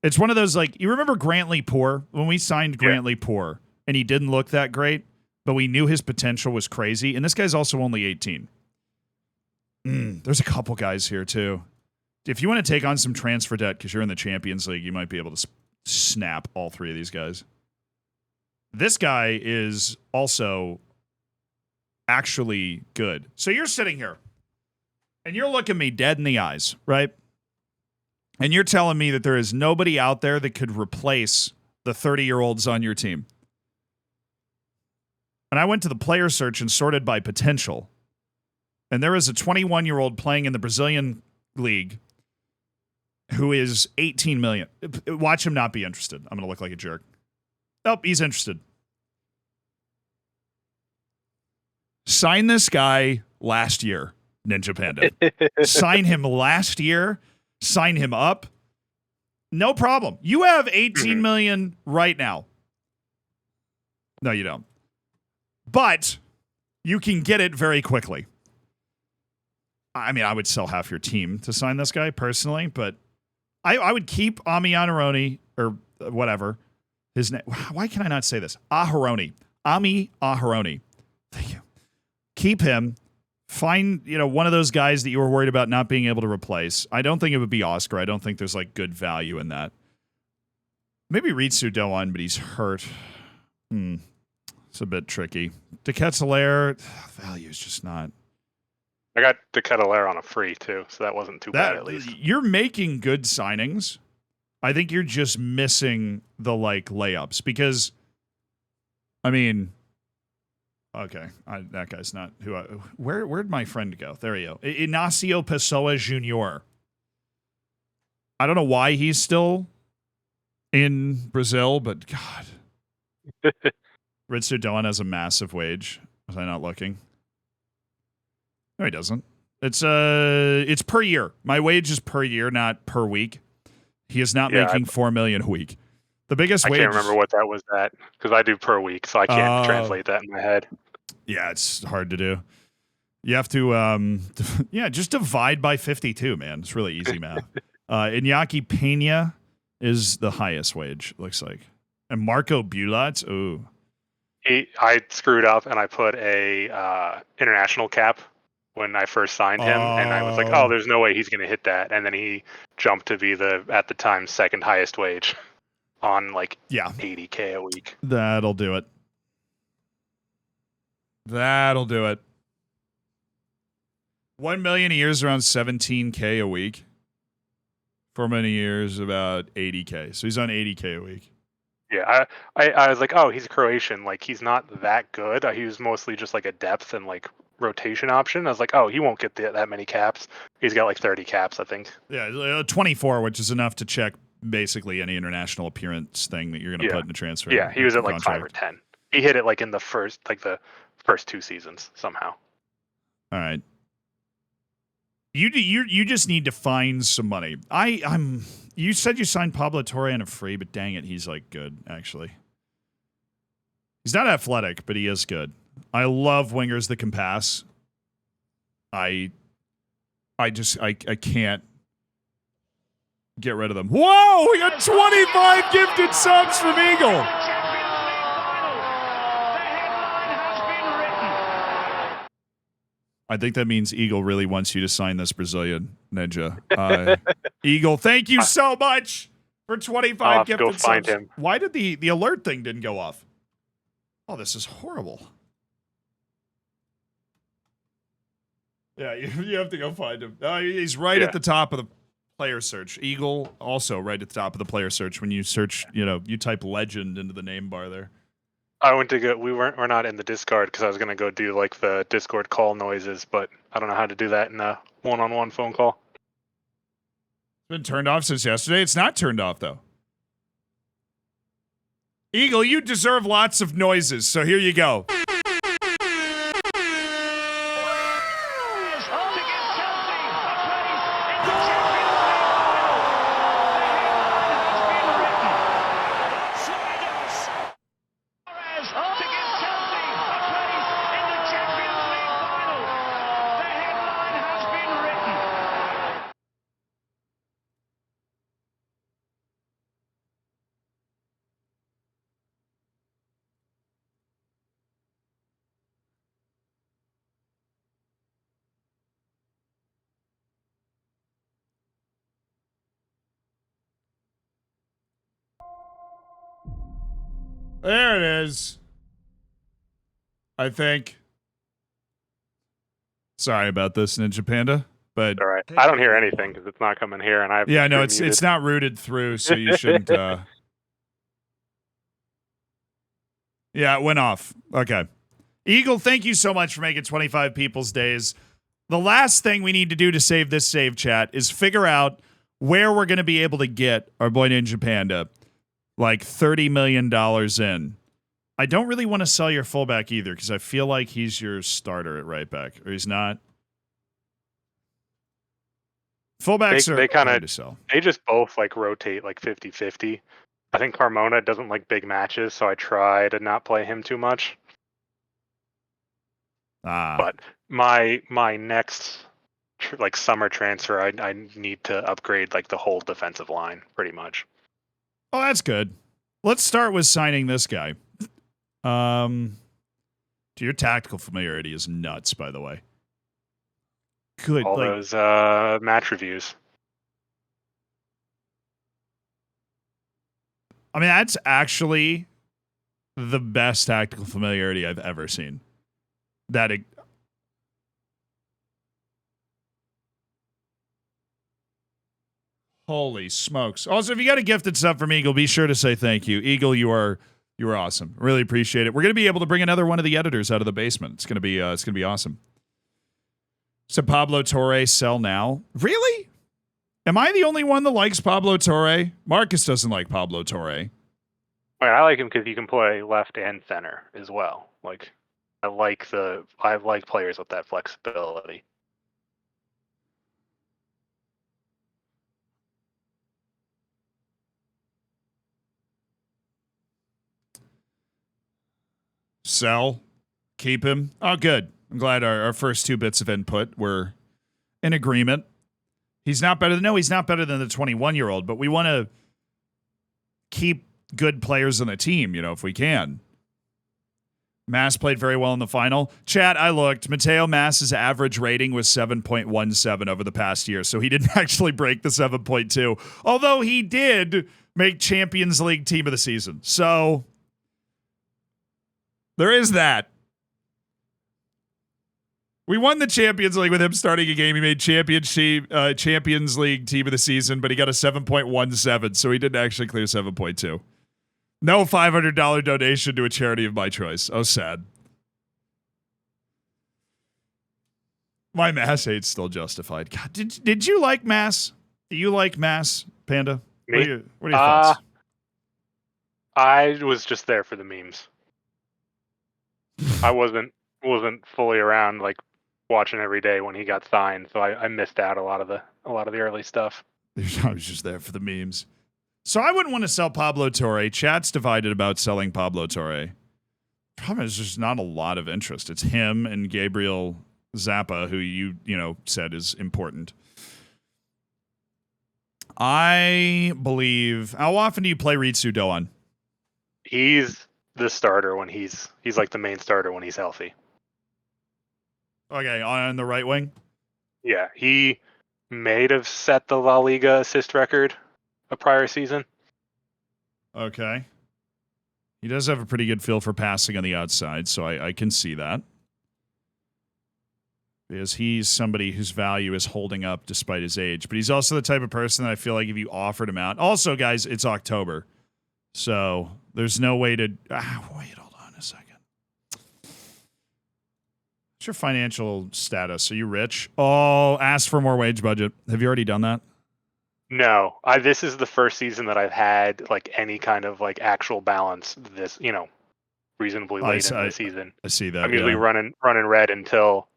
Speaker 1: It's one of those, like, you remember Grantley Poor when we signed Grantley Poor and he didn't look that great, but we knew his potential was crazy. And this guy's also only 18. There's a couple guys here too. If you want to take on some transfer debt because you're in the Champions League, you might be able to snap all three of these guys. This guy is also actually good. So you're sitting here and you're looking me dead in the eyes, right? And you're telling me that there is nobody out there that could replace the 30-year-olds on your team. And I went to the player search and sorted by potential. And there is a 21-year-old playing in the Brazilian league who is 18 million. Watch him not be interested. I'm going to look like a jerk. Nope, he's interested. Sign this guy last year, Ninja Panda. Sign him last year. Sign him up. No problem. You have 18 million right now. No, you don't. But you can get it very quickly. I mean, I would sell half your team to sign this guy personally, but I would keep Ami Aharoni or whatever his name. Why can I not say this? Aharoni. Ami Aharoni. Thank you. Keep him. Find, one of those guys that you were worried about not being able to replace. I don't think it would be Oscar. I don't think there's like good value in that. Maybe Ritsu Doan, but he's hurt. It's a bit tricky. DeKetelaere, value is just not.
Speaker 5: I got DeKetelaere on a free too, so that wasn't too bad at least.
Speaker 1: You're making good signings. I think you're just missing the layups because, I mean, okay, that guy's not who I. Where'd my friend go? There you go. Inacio Pessoa Jr. I don't know why he's still in Brazil, but God. Ritsu Doan has a massive wage. Was I not looking? No, he doesn't. It's per year. My wage is per year, not per week. He is not making $4 million a week. The biggest wage.
Speaker 5: I can't remember what that was at because I do per week, so I can't translate that in my head.
Speaker 1: Yeah, it's hard to do. You have to, just divide by 52, man. It's really easy math. Iñaki Peña is the highest wage, looks like. And Marco Bulatz, ooh.
Speaker 5: I screwed up and I put a international cap when I first signed him, and I was like, oh, there's no way he's going to hit that. And then he jumped to be at the time, second highest wage on $80K a week.
Speaker 1: That'll do it. That'll do it. 1 million a year is around 17K a week. For many years, about 80K. So he's on 80K a week.
Speaker 5: Yeah, I was like, oh, he's Croatian. He's not that good. He was mostly just a depth and rotation option. I was like, oh, he won't get that many caps. He's got 30 caps, I think.
Speaker 1: Yeah, 24, which is enough to check basically any international appearance thing that you're going to put in the transfer.
Speaker 5: Yeah, he was at
Speaker 1: contract.
Speaker 5: 5 or 10. He hit it in the first 2 seasons somehow.
Speaker 1: All right. You just need to find some money. You said you signed Pablo Torre on a free, but dang it, he's good actually. He's not athletic, but he is good. I love wingers that can pass. I can't get rid of them. Whoa, we got 25 gifted subs from Eagle. I think that means Eagle really wants you to sign this Brazilian Ninja. Eagle, thank you so much for 25 gifted subs. Find him. Why did the alert thing didn't go off? Oh, this is horrible. Yeah, you have to go find him. He's right at the top of the player search. Eagle also right at the top of the player search. When you search, you type legend into the name bar there.
Speaker 5: I went to go. We're not in the Discord because I was gonna go do the Discord call noises, but I don't know how to do that in a one-on-one phone call.
Speaker 1: It's been turned off since yesterday. It's not turned off though. Eagle, you deserve lots of noises, so here you go. There it is. I think. Sorry about this, Ninja Panda, but
Speaker 5: All right. I don't hear anything because it's not coming here, and I have
Speaker 1: yeah,
Speaker 5: the
Speaker 1: no,
Speaker 5: stream
Speaker 1: it's
Speaker 5: muted.
Speaker 1: not routed through, so you shouldn't. Yeah, it went off. Okay. Eagle, thank you so much for making 25 People's Days. The last thing we need to do to save this save chat is figure out where we're going to be able to get our boy Ninja Panda like $30 million in. I don't really want to sell your fullback either because I feel like he's your starter at right back, or he's not. Fullbacks
Speaker 5: They
Speaker 1: are
Speaker 5: kinda-
Speaker 1: hard to sell.
Speaker 5: They just both like rotate like 50-50. I think Carmona doesn't like big matches, so I try to not play him too much. But my next like summer transfer, I need to upgrade like the whole defensive line pretty much.
Speaker 1: Oh, that's good. Let's start with signing this guy. Your tactical familiarity is nuts, by the way. Good.
Speaker 5: All
Speaker 1: like,
Speaker 5: those match reviews.
Speaker 1: I mean, that's actually the best tactical familiarity I've ever seen. Holy smokes. Also, if you got a gifted sub from Eagle, be sure to say thank you. Eagle, you are awesome. Really appreciate it. We're going to be able to bring another one of the editors out of the basement. It's going to be awesome. So Pablo Torre sell now. Really? Am I the only one that likes Pablo Torre? Marcus doesn't like Pablo Torre.
Speaker 5: I like him because he can play left and center as well. Like I like players with that flexibility.
Speaker 1: Sell. Keep him. Oh, good. I'm glad our first two bits of input were in agreement. He's not better than the 21-year-old, but we want to keep good players on the team, if we can. Mass played very well in the final. Chat, I looked. Mateo Mass's average rating was 7.17 over the past year, so he didn't actually break the 7.2, although he did make Champions League Team of the Season. So there is that. We won the Champions League with him starting a game. He made Champions League Team of the Season, but he got a 7.17, so he didn't actually clear 7.2. No $500 donation to a charity of my choice. Oh, sad. My Mass hate's still justified. God, did you like Mass? Do you like Mass, Panda?
Speaker 5: Me?
Speaker 1: What are your thoughts?
Speaker 5: I was just there for the memes. I wasn't fully around like watching every day when he got signed, so I missed out a lot of the early stuff.
Speaker 1: I was just there for the memes. So I wouldn't want to sell Pablo Torre. Chat's divided about selling Pablo Torre. Problem is there's not a lot of interest. It's him and Gabriel Zappa, who you said is important. I believe. How often do you play Ritsu Doan?
Speaker 5: He's the starter when he's like the main starter when he's healthy.
Speaker 1: Okay, on the right wing?
Speaker 5: Yeah, he may have set the La Liga assist record a prior season.
Speaker 1: Okay. He does have a pretty good feel for passing on the outside, so I can see that. Because he's somebody whose value is holding up despite his age. But he's also the type of person that I feel like if you offered him out. Also, guys, it's October. So there's no way to. Wait, hold on a second. What's your financial status? Are you rich? Oh, ask for more wage budget. Have you already done that?
Speaker 5: No, this is the first season that I've had like any kind of like actual balance. This reasonably late in the season.
Speaker 1: I see that.
Speaker 5: I'm usually running red until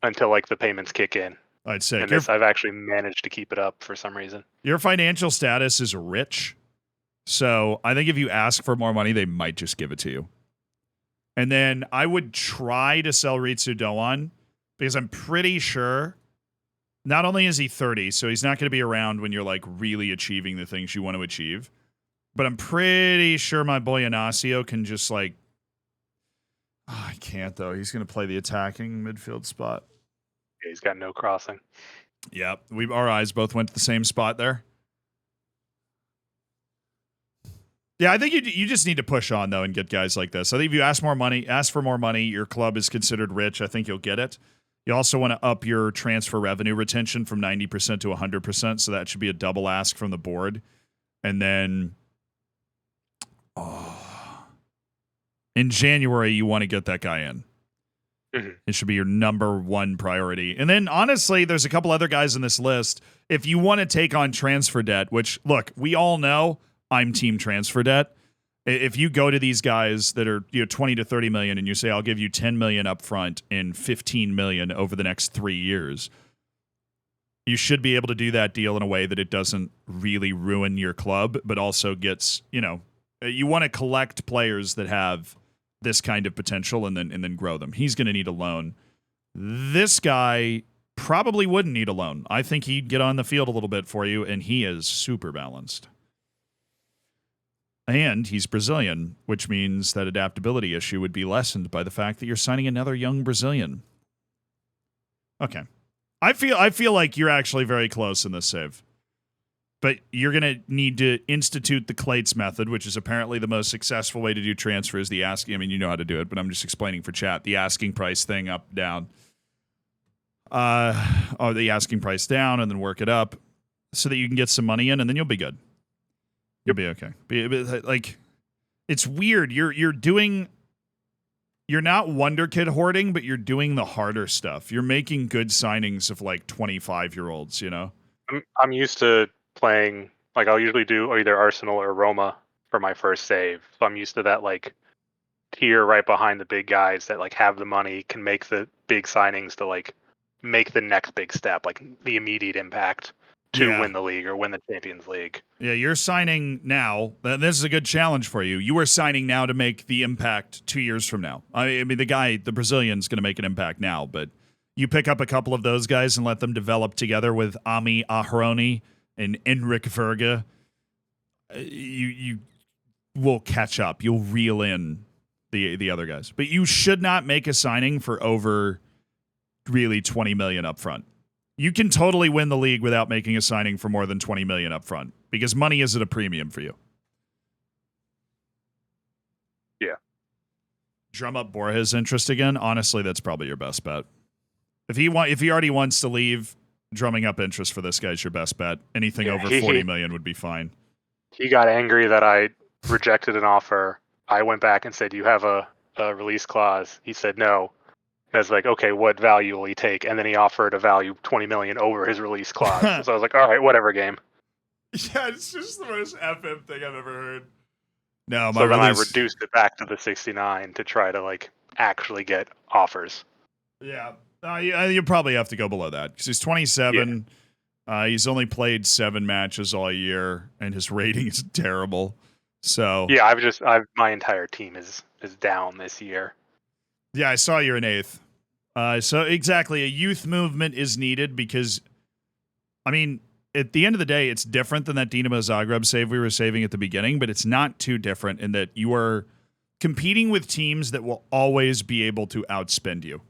Speaker 5: like the payments kick in.
Speaker 1: I'd say.
Speaker 5: And I've actually managed to keep it up for some reason. Your
Speaker 1: financial status is rich. So I think if you ask for more money, they might just give it to you. And then I would try to sell Ritsu Doan because I'm pretty sure not only is he 30, so he's not going to be around when you're like really achieving the things you want to achieve, but I'm pretty sure my boy Inacio can just like, I can't though. He's going to play the attacking midfield spot.
Speaker 5: Yeah, he's got no crossing.
Speaker 1: Yep. Our eyes both went to the same spot there. Yeah, I think you just need to push on though and get guys like this. I think if you ask for more money, your club is considered rich. I think you'll get it. You also want to up your transfer revenue retention from 90% to 100%, so that should be a double ask from the board. And then in January, you want to get that guy in.
Speaker 5: Mm-hmm.
Speaker 1: It should be your number one priority. And then honestly, there's a couple other guys in this list. If you want to take on transfer debt, which look, we all know I'm team transfer debt. If you go to these guys that are 20 to 30 million and you say, I'll give you 10 million up front and 15 million over the next 3 years, you should be able to do that deal in a way that it doesn't really ruin your club, but also gets, you want to collect players that have this kind of potential and then grow them. He's going to need a loan. This guy probably wouldn't need a loan. I think he'd get on the field a little bit for you, and he is super balanced. And he's Brazilian, which means that adaptability issue would be lessened by the fact that you're signing another young Brazilian. Okay. I feel like you're actually very close in this save. But you're going to need to institute the Clates method, which is apparently the most successful way to do transfers. The asking, I mean, you know how to do it, but I'm just explaining for chat. The asking price thing up, down. The asking price down and then work it up so that you can get some money in and then you'll be good. You'll be okay. Like, it's weird. You're not Wonder Kid hoarding, but you're doing the harder stuff. You're making good signings of like 25-year-olds,
Speaker 5: I'm used to playing, like I'll usually do either Arsenal or Roma for my first save. So I'm used to that like tier right behind the big guys that like have the money, can make the big signings to like make the next big step, like the immediate impact to win the league or win the Champions League.
Speaker 1: Yeah, you're signing now. This is a good challenge for you. You are signing now to make the impact 2 years from now. I mean, the Brazilian's going to make an impact now, but you pick up a couple of those guys and let them develop together with Ami Ahroni and Enric Verga. You will catch up. You'll reel in the other guys. But you should not make a signing for over really 20 million up front. You can totally win the league without making a signing for more than 20 million up front because money is at a premium for you.
Speaker 5: Yeah.
Speaker 1: Drum up Borja's interest again. Honestly, that's probably your best bet. If he already wants to leave, drumming up interest for this guy's your best bet. Anything over 40 million would be fine.
Speaker 5: He got angry that I rejected an offer. I went back and said, "You have a release clause." He said no. I was like, okay, what value will he take? And then he offered a value 20 million over his release clause. So I was like, all right, whatever, game.
Speaker 1: Yeah, it's just the most FM thing I've ever heard. No,
Speaker 5: so then I reduced it back to the 69 to try to like actually get offers.
Speaker 1: Yeah, you probably have to go below that because he's 27. Yeah. He's only played 7 matches all year, and his rating is terrible. So
Speaker 5: yeah, my entire team is down this year.
Speaker 1: Yeah, I saw you're in 8th. So exactly, a youth movement is needed because, I mean, at the end of the day, it's different than that Dynamo Zagreb save we were saving at the beginning, but it's not too different in that you are competing with teams that will always be able to outspend you.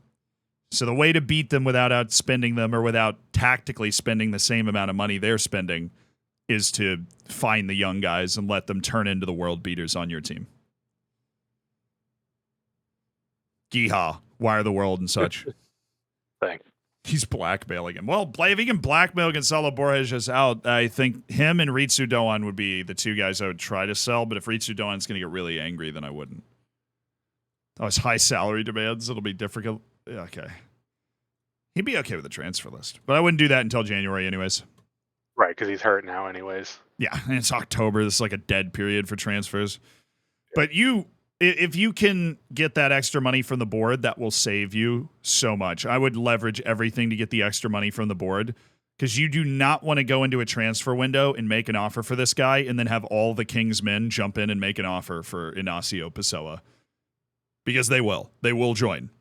Speaker 1: So the way to beat them without outspending them or without tactically spending the same amount of money they're spending is to find the young guys and let them turn into the world beaters on your team. Geehaw, Wire the World and such.
Speaker 5: Thanks.
Speaker 1: He's blackmailing him. Well, if he can blackmail Gonzalo Borges out, I think him and Ritsu Doan would be the 2 guys I would try to sell, but if Ritsu Doan's going to get really angry, then I wouldn't. Oh, his high salary demands, it'll be difficult. Yeah, okay. He'd be okay with the transfer list, but I wouldn't do that until January anyways.
Speaker 5: Right, because he's hurt now anyways.
Speaker 1: Yeah, and it's October. This is like a dead period for transfers. But if you can get that extra money from the board, that will save you so much. I would leverage everything to get the extra money from the board because you do not want to go into a transfer window and make an offer for this guy and then have all the King's men jump in and make an offer for Inacio Pessoa. Because they will. They will join.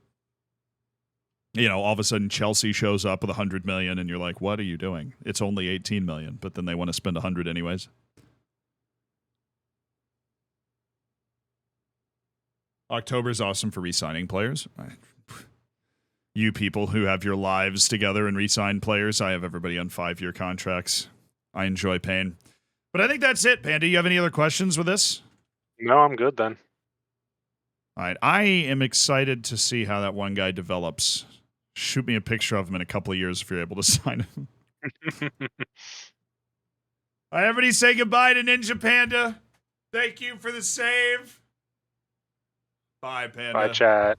Speaker 1: All of a sudden Chelsea shows up with 100 million and you're like, what are you doing? It's only 18 million, but then they want to spend 100 anyways. October's awesome for re-signing players. You people who have your lives together and re-sign players, I have everybody on 5-year contracts. I enjoy pain. But I think that's it, Panda. You have any other questions with this?
Speaker 5: No, I'm good then.
Speaker 1: All right. I am excited to see how that one guy develops. Shoot me a picture of him in a couple of years if you're able to sign him. All right, everybody say goodbye to Ninja Panda. Thank you for the save. Bye, Panda.
Speaker 5: Bye, chat.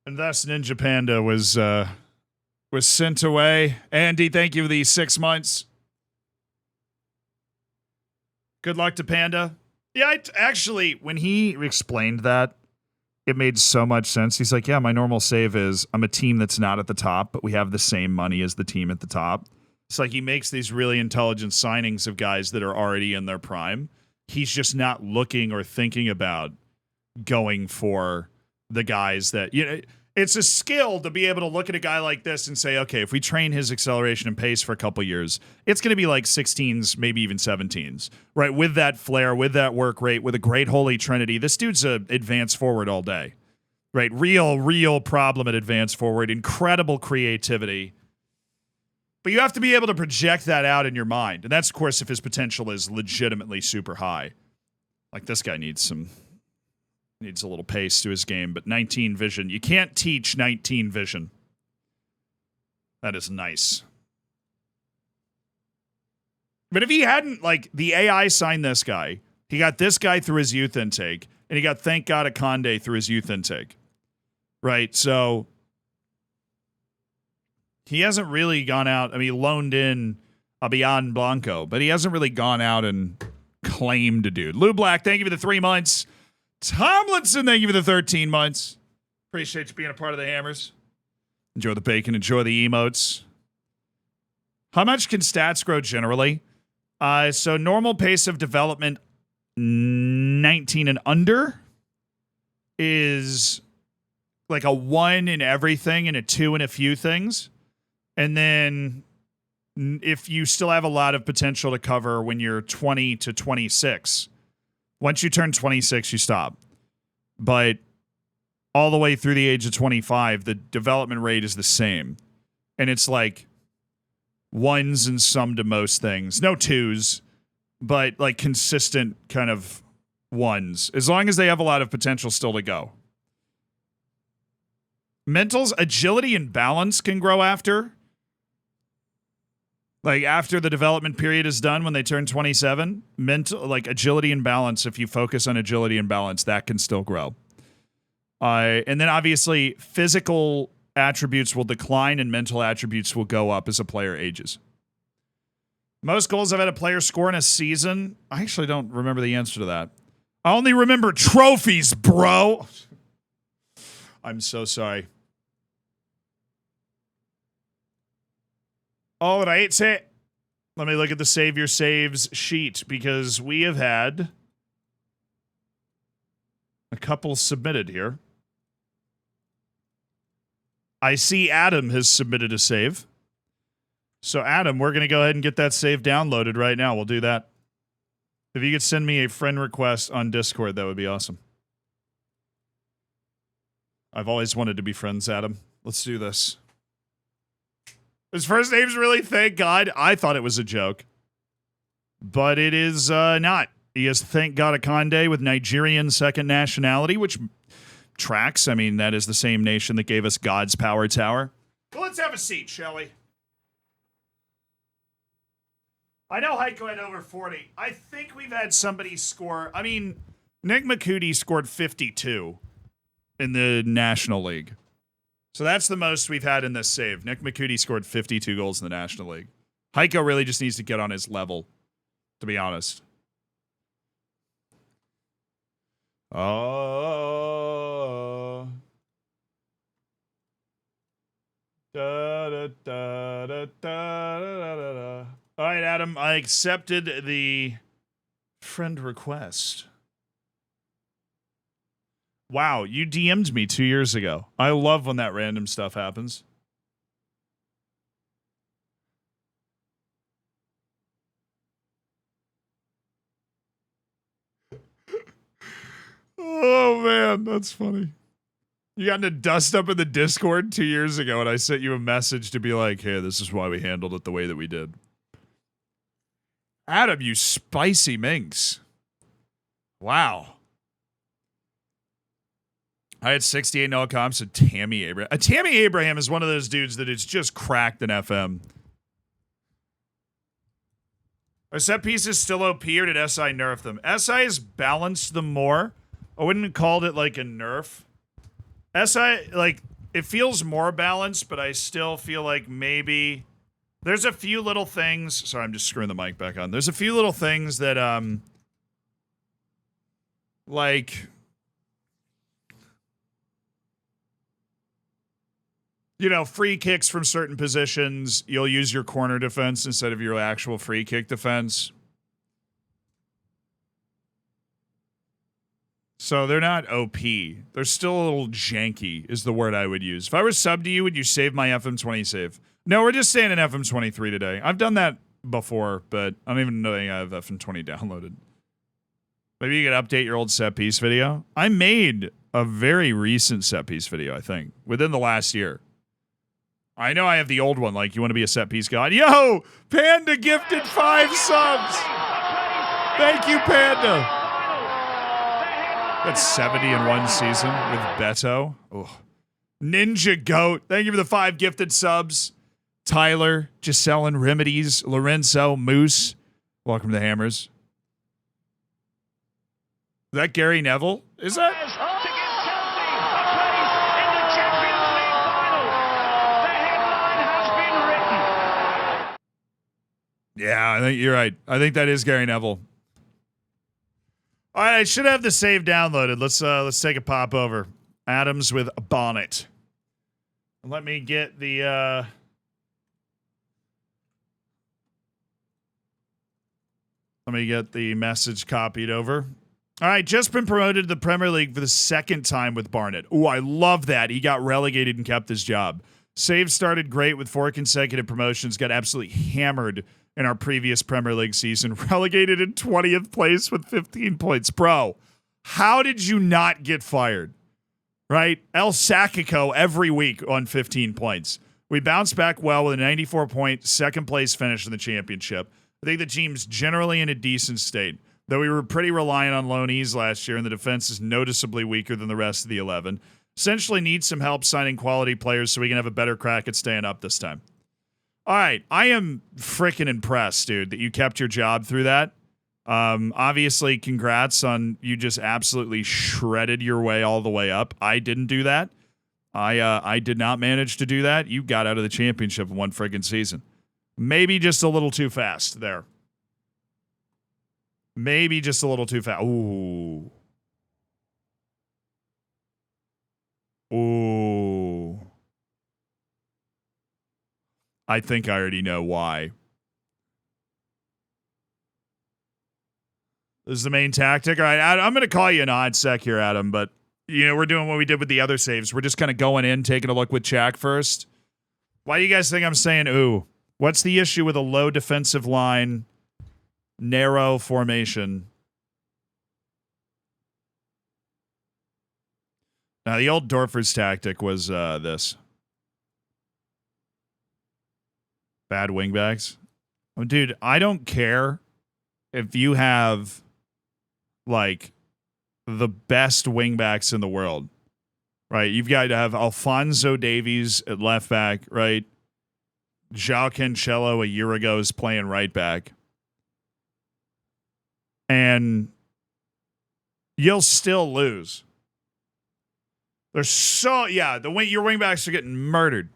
Speaker 1: And thus Ninja Panda was sent away. Andy, thank you for these 6 months. Good luck to Panda. Yeah, actually, when he explained that, it made so much sense. He's like, yeah, my normal save is I'm a team that's not at the top, but we have the same money as the team at the top. It's like he makes these really intelligent signings of guys that are already in their prime. He's just not looking or thinking about going for the guys that, you know, it's a skill to be able to look at a guy like this and say, okay, if we train his acceleration and pace for a couple years, it's going to be like 16s, maybe even 17s, right? With that flair, with that work rate, with a great holy trinity. This dude's a advanced forward all day, right? Real problem at advanced forward. Incredible creativity. But you have to be able to project that out in your mind. And that's, of course, if his potential is legitimately super high. Like this guy needs a little pace to his game, but 19 vision. You can't teach 19 vision. That is nice. But if he hadn't, like, the AI signed this guy, he got this guy through his youth intake, and he got, thank God, a Conde through his youth intake. Right? So he hasn't really gone out. I mean, he loaned in a Beyond Blanco, but he hasn't really gone out and claimed a dude. Lou Black, thank you for the 3 months. Tomlinson, thank you for the 13 months. Appreciate you being a part of the Hammers. Enjoy the bacon. Enjoy the emotes. How much can stats grow generally? So normal pace of development, 19 and under, is like a 1 in everything and a 2 in a few things. And then if you still have a lot of potential to cover when you're 20 to 26, once you turn 26, you stop. But all the way through the age of 25, the development rate is the same. And it's like 1s and some to most things. No 2s, but like consistent kind of 1s. As long as they have a lot of potential still to go. Mental's agility and balance can grow after. Like after the development period is done when they turn 27, mental, like agility and balance, if you focus on agility and balance, that can still grow. And then obviously physical attributes will decline and mental attributes will go up as a player ages. Most goals I've had a player score in a season, I actually don't remember the answer to that. I only remember trophies, bro. I'm so sorry. All right, let me look at the Save Your Saves sheet because we have had a couple submitted here. I see Adam has submitted a save. So Adam, we're going to go ahead and get that save downloaded right now. We'll do that. If you could send me a friend request on Discord, that would be awesome. I've always wanted to be friends, Adam. Let's do this. His first name's really, thank God. I thought it was a joke. But it is not. He has, thank God, a Conde with Nigerian second nationality, which tracks. I mean, that is the same nation that gave us God's Power Tower. Well, let's have a seat, shall we? I know Heiko had over 40. I think we've had somebody score. I mean, Nick McCooty scored 52 in the National League. So that's the most we've had in this save. Nick McCooty scored 52 goals in the National League. Heiko really just needs to get on his level, to be honest. Oh. Da, da, da, da, da, da, da. All right, Adam, I accepted the friend request. Wow, you DM'd me 2 years ago. I love when that random stuff happens. Oh, man, that's funny. You got into dust up in the Discord 2 years ago, and I sent you a message to be like, hey, this is why we handled it the way that we did. Adam, you spicy minx. Wow. I had 68 no comps to Tammy Abraham. Tammy Abraham is one of those dudes that it's just cracked in FM. Are set pieces still OP or did SI nerf them? SI has balanced them more. I wouldn't have called it like a nerf. SI, like, it feels more balanced, but I still feel like maybe there's a few little things. Sorry, I'm just screwing the mic back on. There's a few little things that, like, you know, free kicks from certain positions, you'll use your corner defense instead of your actual free kick defense. So they're not OP. They're still a little janky, is the word I would use. If I were sub to you, would you save my FM20 save? No, we're just staying in FM23 today. I've done that before, but I don't even know I have FM20 downloaded. Maybe you could update your old set piece video. I made a very recent set piece video, I think, within the last year. I know I have the old one, like, you want to be a set piece god? Yo! Panda gifted 5 subs! Thank you, Panda! That's 70 in one season with Beto. Ugh. Ninja Goat, thank you for the 5 gifted subs. Tyler, Giselle and Remedies, Lorenzo, Moose. Welcome to the Hammers. Is that Gary Neville? Is that? Yeah, I think you're right. I think that is Gary Neville. All right, I should have the save downloaded. Let's take a pop over. Adams with Barnet. Let me get the message copied over. All right, just been promoted to the Premier League for the 2nd time with Barnet. Ooh, I love that. He got relegated and kept his job. Save started great with 4 consecutive promotions, got absolutely hammered in our previous Premier League season, relegated in 20th place with 15 points. Bro, how did you not get fired? Right? El Sacico every week on 15 points. We bounced back well with a 94-point 2nd place finish in the championship. I think the team's generally in a decent state, though we were pretty reliant on loanees last year, and the defense is noticeably weaker than the rest of the 11. Essentially need some help signing quality players so we can have a better crack at staying up this time. All right, I am freaking impressed, dude, that you kept your job through that. Obviously, congrats on you just absolutely shredded your way all the way up. I didn't do that. I did not manage to do that. You got out of the championship in one friggin' season. Maybe just a little too fast there. Maybe just a little too fast. Ooh. Ooh. I think I already know why. This is the main tactic. All right, I'm going to call you an odd sec here, Adam, but, you know, we're doing what we did with the other saves. We're just kind of going in, taking a look with Chak first. Why do you guys think I'm saying ooh? What's the issue with a low defensive line, narrow formation? Now, the old Dorfer's tactic was this. Bad wingbacks. Oh, dude, I don't care if you have, like, the best wingbacks in the world, right? You've got to have Alphonso Davies at left back, right? João Cancelo a year ago is playing right back. And you'll still lose. They're so, yeah, your wingbacks are getting murdered.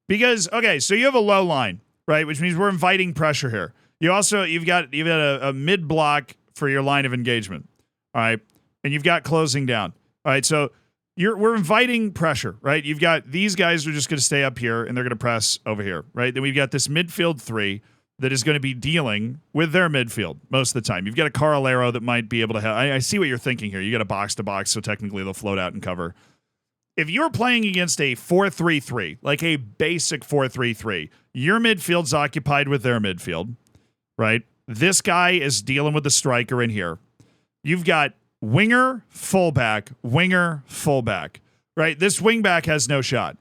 Speaker 1: Because, okay, so you have a low line, right? Which means we're inviting pressure here. You've got a mid block for your line of engagement. All right. And you've got closing down. All right. So we're inviting pressure, right? You've got these guys who are just going to stay up here and they're going to press over here, right? Then we've got this midfield 3 that is going to be dealing with their midfield most of the time. You've got a Carolero that might be able to help. I see what you're thinking here. You got a box to box, so technically they'll float out and cover. If you're playing against a 4-3-3, like a basic 4-3-3, your midfield's occupied with their midfield, right? This guy is dealing with the striker in here. You've got winger, fullback, right? This wingback has no shot.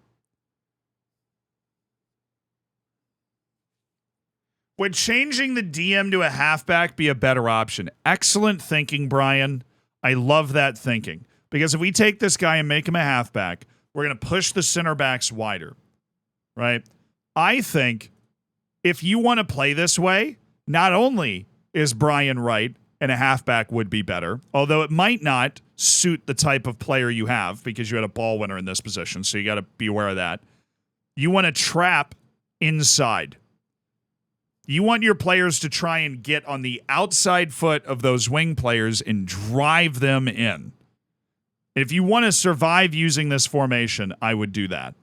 Speaker 1: Would changing the DM to a halfback be a better option? Excellent thinking, Brian. I love that thinking. Because if we take this guy and make him a halfback, we're going to push the center backs wider, right? I think if you want to play this way, not only is Brian right, and a halfback would be better, although it might not suit the type of player you have because you had a ball winner in this position, so you got to be aware of that. You want to trap inside. You want your players to try and get on the outside foot of those wing players and drive them in. If you want to survive using this formation, I would do that.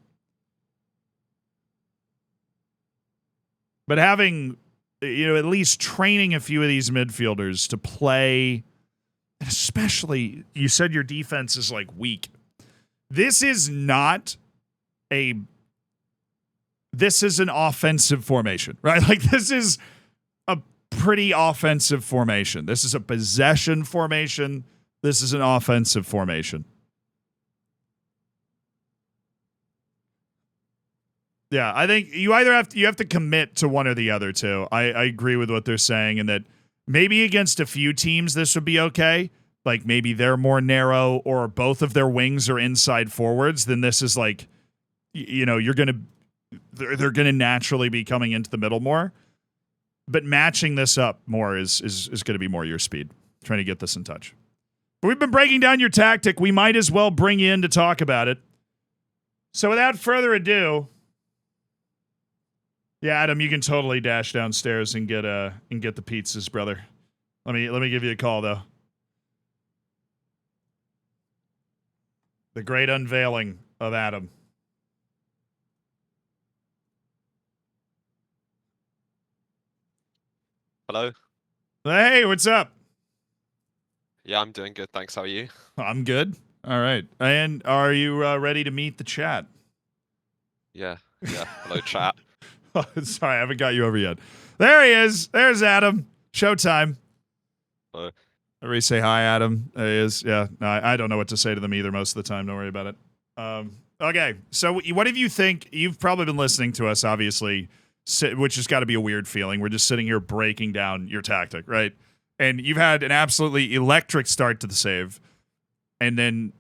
Speaker 1: But having, at least training a few of these midfielders to play, especially, you said your defense is like weak. This is not this is an offensive formation, right? Like, this is a pretty offensive formation. This is a possession formation. This is an offensive formation. Yeah, I think you either have to commit to one or the other too. I agree with what they're saying, and that maybe against a few teams this would be okay. Like maybe they're more narrow or both of their wings are inside forwards. Then this is like, they're gonna naturally be coming into the middle more. But matching this up more is going to be more your speed. Trying to get this in touch. But we've been breaking down your tactic. We might as well bring you in to talk about it. So without further ado. Yeah, Adam, you can totally dash downstairs and get the pizzas, brother. Let me give you a call though. The great unveiling of Adam.
Speaker 6: Hello.
Speaker 1: Hey, what's up?
Speaker 6: Yeah, I'm doing good. Thanks. How are you?
Speaker 1: I'm good. All right. And are you ready to meet the chat?
Speaker 6: Yeah. Hello, chat.
Speaker 1: Sorry, I haven't got you over yet. There he is. There's Adam. Showtime.
Speaker 6: Hello.
Speaker 1: Everybody say hi, Adam. There he is. Yeah. No, I don't know what to say to them either most of the time. Don't worry about it. Okay. So what do you think? You've probably been listening to us, obviously, which has got to be a weird feeling. We're just sitting here breaking down your tactic, right? And you've had an absolutely electric start to the save. And then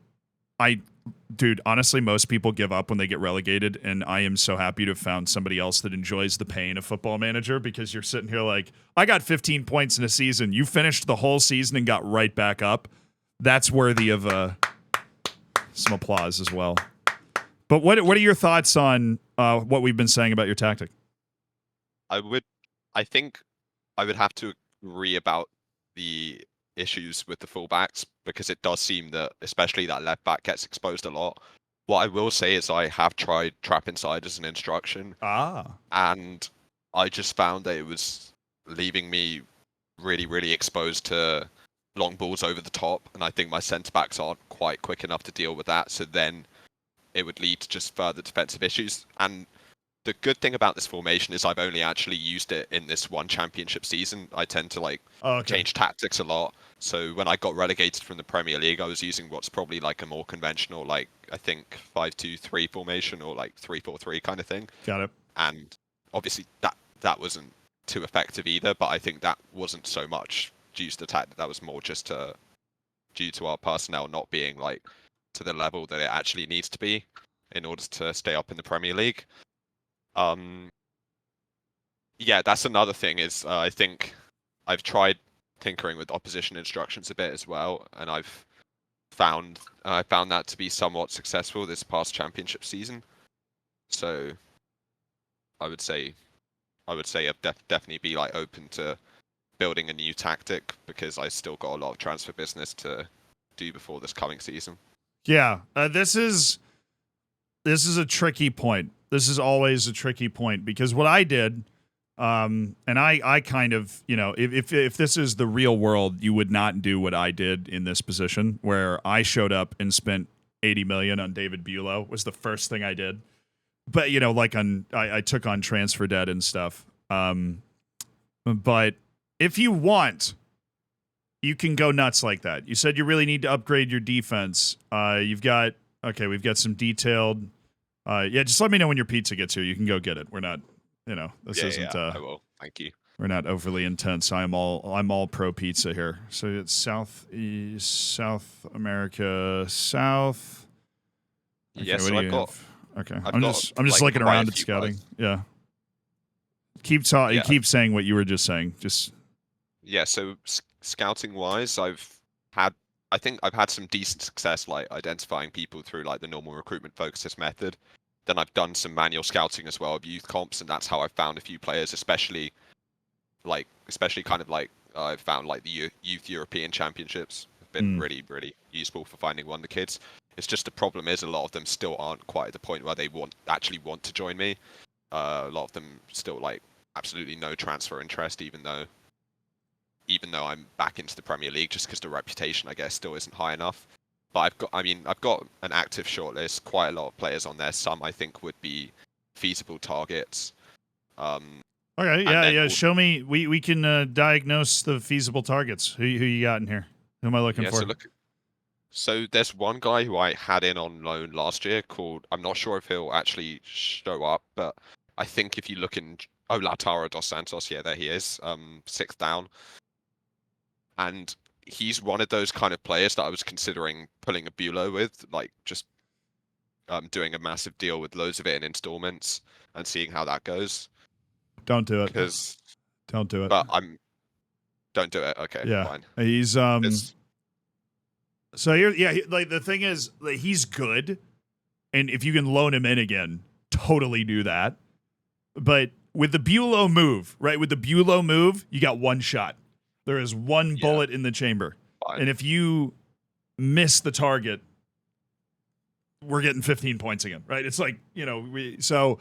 Speaker 1: dude, honestly, most people give up when they get relegated, and I am so happy to have found somebody else that enjoys the pain of Football Manager, because you're sitting here like, I got 15 points in a season. You finished the whole season and got right back up. That's worthy of some applause as well. But what are your thoughts on what we've been saying about your tactic?
Speaker 6: I think I would have to agree about the issues with the fullbacks, because it does seem that especially that left back gets exposed a lot. What I will say is I have tried trap inside as an instruction, and I just found that it was leaving me really, really exposed to long balls over the top, and I think my centre backs aren't quite quick enough to deal with that, so then it would lead to just further defensive issues. And the good thing about this formation is I've only actually used it in this one championship season. I tend to change tactics a lot. So when I got relegated from the Premier League, I was using what's probably like a more conventional, I think 5-2-3 formation, or 3-4-3 kind of thing.
Speaker 1: Got it.
Speaker 6: And obviously that wasn't too effective either, but I think that wasn't so much due to the tactic. That was more just due to our personnel not being to the level that it actually needs to be in order to stay up in the Premier League. Yeah, that's another thing is I think I've tried tinkering with opposition instructions a bit as well, and I found that to be somewhat successful this past championship season. So I would say I'd definitely be open to building a new tactic, because I still got a lot of transfer business to do before this coming season. Yeah,
Speaker 1: this is a tricky point. This is always a tricky point, because what I did, and I kind of, if this is the real world, you would not do what I did in this position, where I showed up and spent 80 million on David Bulow was the first thing I did. But, I took on transfer debt and stuff. But if you want, you can go nuts like that. You said you really need to upgrade your defense. We've got some detailed. Just let me know when your pizza gets here. You can go get it. We're not, this isn't.
Speaker 6: I will. Thank you.
Speaker 1: We're not overly intense. I'm all pro pizza here. So it's South America, South. Okay,
Speaker 6: Yeah,
Speaker 1: what
Speaker 6: so
Speaker 1: do
Speaker 6: I've
Speaker 1: you
Speaker 6: got
Speaker 1: have? Okay,
Speaker 6: I've
Speaker 1: I'm
Speaker 6: got,
Speaker 1: just
Speaker 6: like,
Speaker 1: looking
Speaker 6: quite a
Speaker 1: around at
Speaker 6: few
Speaker 1: scouting.
Speaker 6: guys.
Speaker 1: Yeah. Keep talking.
Speaker 6: Yeah.
Speaker 1: Keep saying what you were just saying. Just
Speaker 6: Yeah, so scouting wise, I think I've had some decent success, like identifying people through like the normal recruitment focus method. Then I've done some manual scouting as well of youth comps, and that's how I've found a few players, especially kind of like I've found like the youth European championships have been really, really useful for finding wonder kids. It's just the problem is a lot of them still aren't quite at the point where they actually want to join me. A lot of them still like absolutely no transfer interest, even though I'm back into the Premier League, just because the reputation, I guess, still isn't high enough. But I've got an active shortlist, quite a lot of players on there. Some I think would be feasible targets.
Speaker 1: okay.
Speaker 6: And then
Speaker 1: Yeah. Show me. We can diagnose the feasible targets. Who you got in here? Who am I looking for?
Speaker 6: So there's one guy who I had in on loan last year called, I'm not sure if he'll actually show up, but I think if you look in, Lautaro dos Santos, yeah, there he is, 6th down. And he's one of those kind of players that I was considering pulling a Bulo with, like just doing a massive deal with loads of it in installments and seeing how that goes.
Speaker 1: Don't do it. Don't do it.
Speaker 6: But don't do it. Okay,
Speaker 1: yeah.
Speaker 6: fine.
Speaker 1: He's So here, like the thing is, like, he's good, and if you can loan him in again, totally do that. But with the Bulo move, right? With the Bulo move, you got one shot. There is one bullet in the chamber,
Speaker 6: Fine.
Speaker 1: and if you miss the target, we're getting 15 points again, right? It's like, so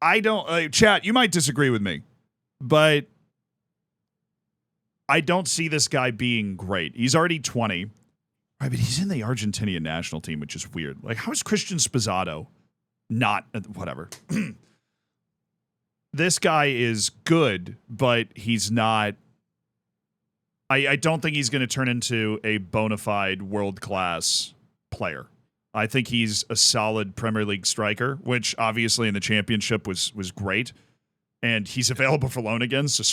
Speaker 1: I don't, chat, you might disagree with me, but I don't see this guy being great. He's already 20. Right, but he's in the Argentinian national team, which is weird. Like, how is Christian Spizzato not whatever? This guy is good, but he's not. I don't think he's going to turn into a bona fide world-class player. I think he's a solid Premier League striker, which obviously in the championship was great. And he's available for loan again, so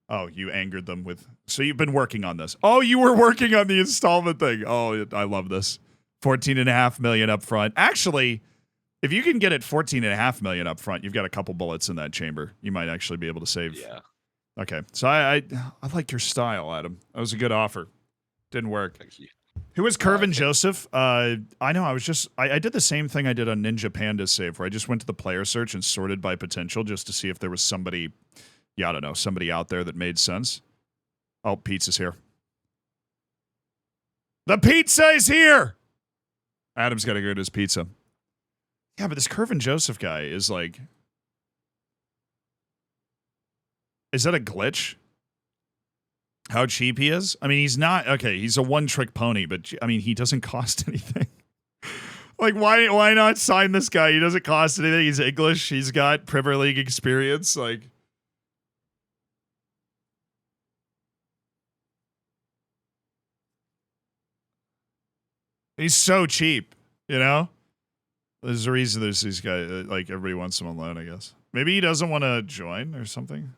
Speaker 1: Oh, you angered them with... So you've been working on this. Oh, you were working on the installment thing. Oh, I love this. $14.5 million up front. Actually, if you can get it $14.5 million up front, you've got a couple bullets in that chamber. You might actually be able to save...
Speaker 6: Yeah.
Speaker 1: Okay, so I like your style, Adam. That was a good offer. Didn't work.
Speaker 6: Thank you.
Speaker 1: Who was Curvin Joseph? I know. I did the same thing I did on Ninja Panda save, where I just went to the player search and sorted by potential just to see if there was somebody... Yeah, I don't know. Somebody out there that made sense. Oh, pizza's here. The pizza is here! Adam's got to go to his pizza. Yeah, but this Curvin Joseph guy is like... Is that a glitch? How cheap he is? I mean, he's not... Okay, he's a one-trick pony, but, I mean, he doesn't cost anything. Like, why not sign this guy? He doesn't cost anything. He's English. He's got Premier League experience. Like... He's so cheap, There's a reason there's these guys, like, everybody wants him on loan, I guess. Maybe he doesn't want to join or something.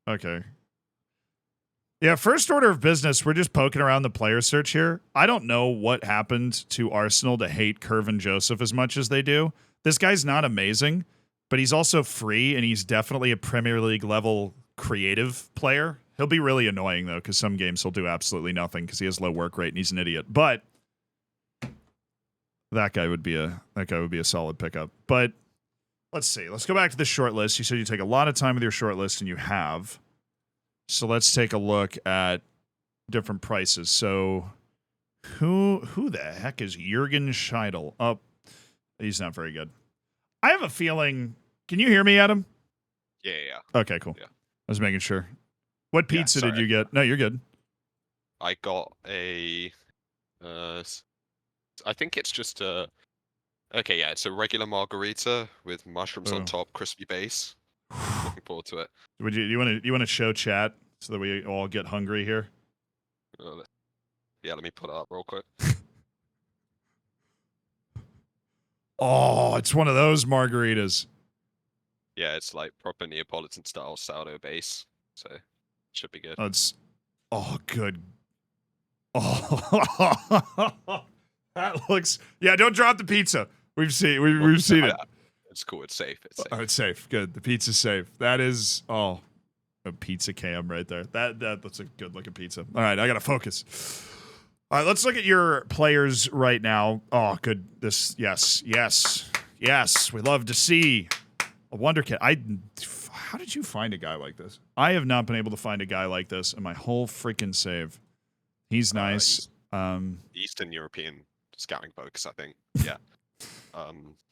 Speaker 1: Okay. Yeah, first order of business, we're just poking around the player search here. I don't know what happened to Arsenal to hate Curvin Joseph as much as they do. This guy's not amazing, but he's also free, and he's definitely a Premier League level creative player. He'll be really annoying, though, because some games he'll do absolutely nothing because he has low work rate and he's an idiot. But that guy would be a solid pickup. But let's see. Let's go back to the short list. You said you take a lot of time with your short list, and you have. So let's take a look at different prices. So who the heck is Jurgen Scheidel? Oh, he's not very good. I have a feeling. Can you hear me, Adam?
Speaker 6: Yeah.
Speaker 1: Okay, cool.
Speaker 6: Yeah.
Speaker 1: I was making sure. What pizza did you get? No, you're good.
Speaker 6: I got a... I think it's just a... Okay, yeah, it's a regular margarita with mushrooms on top, crispy base. Looking forward to it.
Speaker 1: Would you want to show chat so that we all get hungry here?
Speaker 6: Yeah, let me put it up real quick.
Speaker 1: Oh, it's one of those margaritas.
Speaker 6: Yeah, it's like proper Neapolitan style sourdough base, so should be good.
Speaker 1: That's good. Oh, that looks. Yeah, don't drop the pizza. We've seen it.
Speaker 6: It's cool. It's safe. It's safe.
Speaker 1: Oh, it's safe. Good. The pizza's safe. That is a pizza cam right there. That's a good looking pizza. All right, I gotta focus. All right, let's look at your players right now. Oh, good. Yes. We love to see a wonder kid. How did you find a guy like this? I have not been able to find a guy like this in my whole freaking save. He's nice.
Speaker 6: Eastern European scouting focus, I think. Yeah.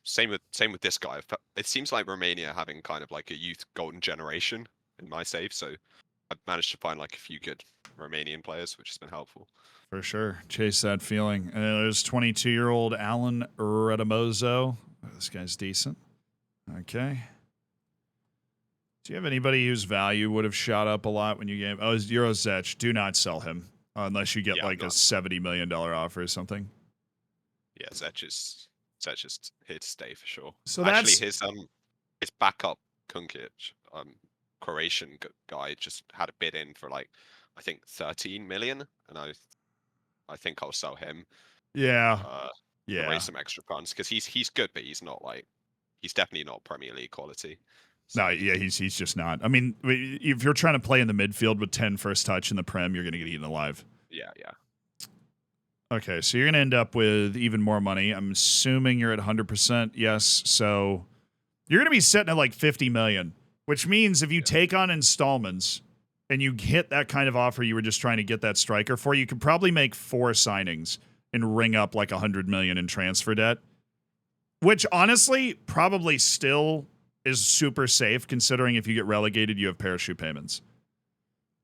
Speaker 6: Same with this guy. It seems like Romania having kind of like a youth golden generation in my save, so I've managed to find like a few good Romanian players, which has been helpful.
Speaker 1: For sure. Chase that feeling. And there's 22-year-old Alan Redamozo. This guy's decent. Okay. Do you have anybody whose value would have shot up a lot when you gave? Oh, Eurozech. Do not sell him unless you get a $70 million offer or something.
Speaker 6: Yeah, Zech just here to stay for sure.
Speaker 1: So
Speaker 6: actually, his backup Kunkic, Croatian guy, just had a bid in for like I think 13 million, and I think I'll sell him.
Speaker 1: Yeah.
Speaker 6: Raise some extra funds because he's good, but he's definitely not Premier League quality.
Speaker 1: So. No, yeah, he's just not. I mean, if you're trying to play in the midfield with 10 first touch in the Prem, you're going to get eaten alive.
Speaker 6: Yeah.
Speaker 1: Okay, so you're going to end up with even more money. I'm assuming you're at 100%. Yes, so you're going to be sitting at like 50 million, which means if you take on installments and you hit that kind of offer you were just trying to get that striker for, you could probably make 4 signings and ring up like 100 million in transfer debt, which honestly probably still is super safe considering if you get relegated, you have parachute payments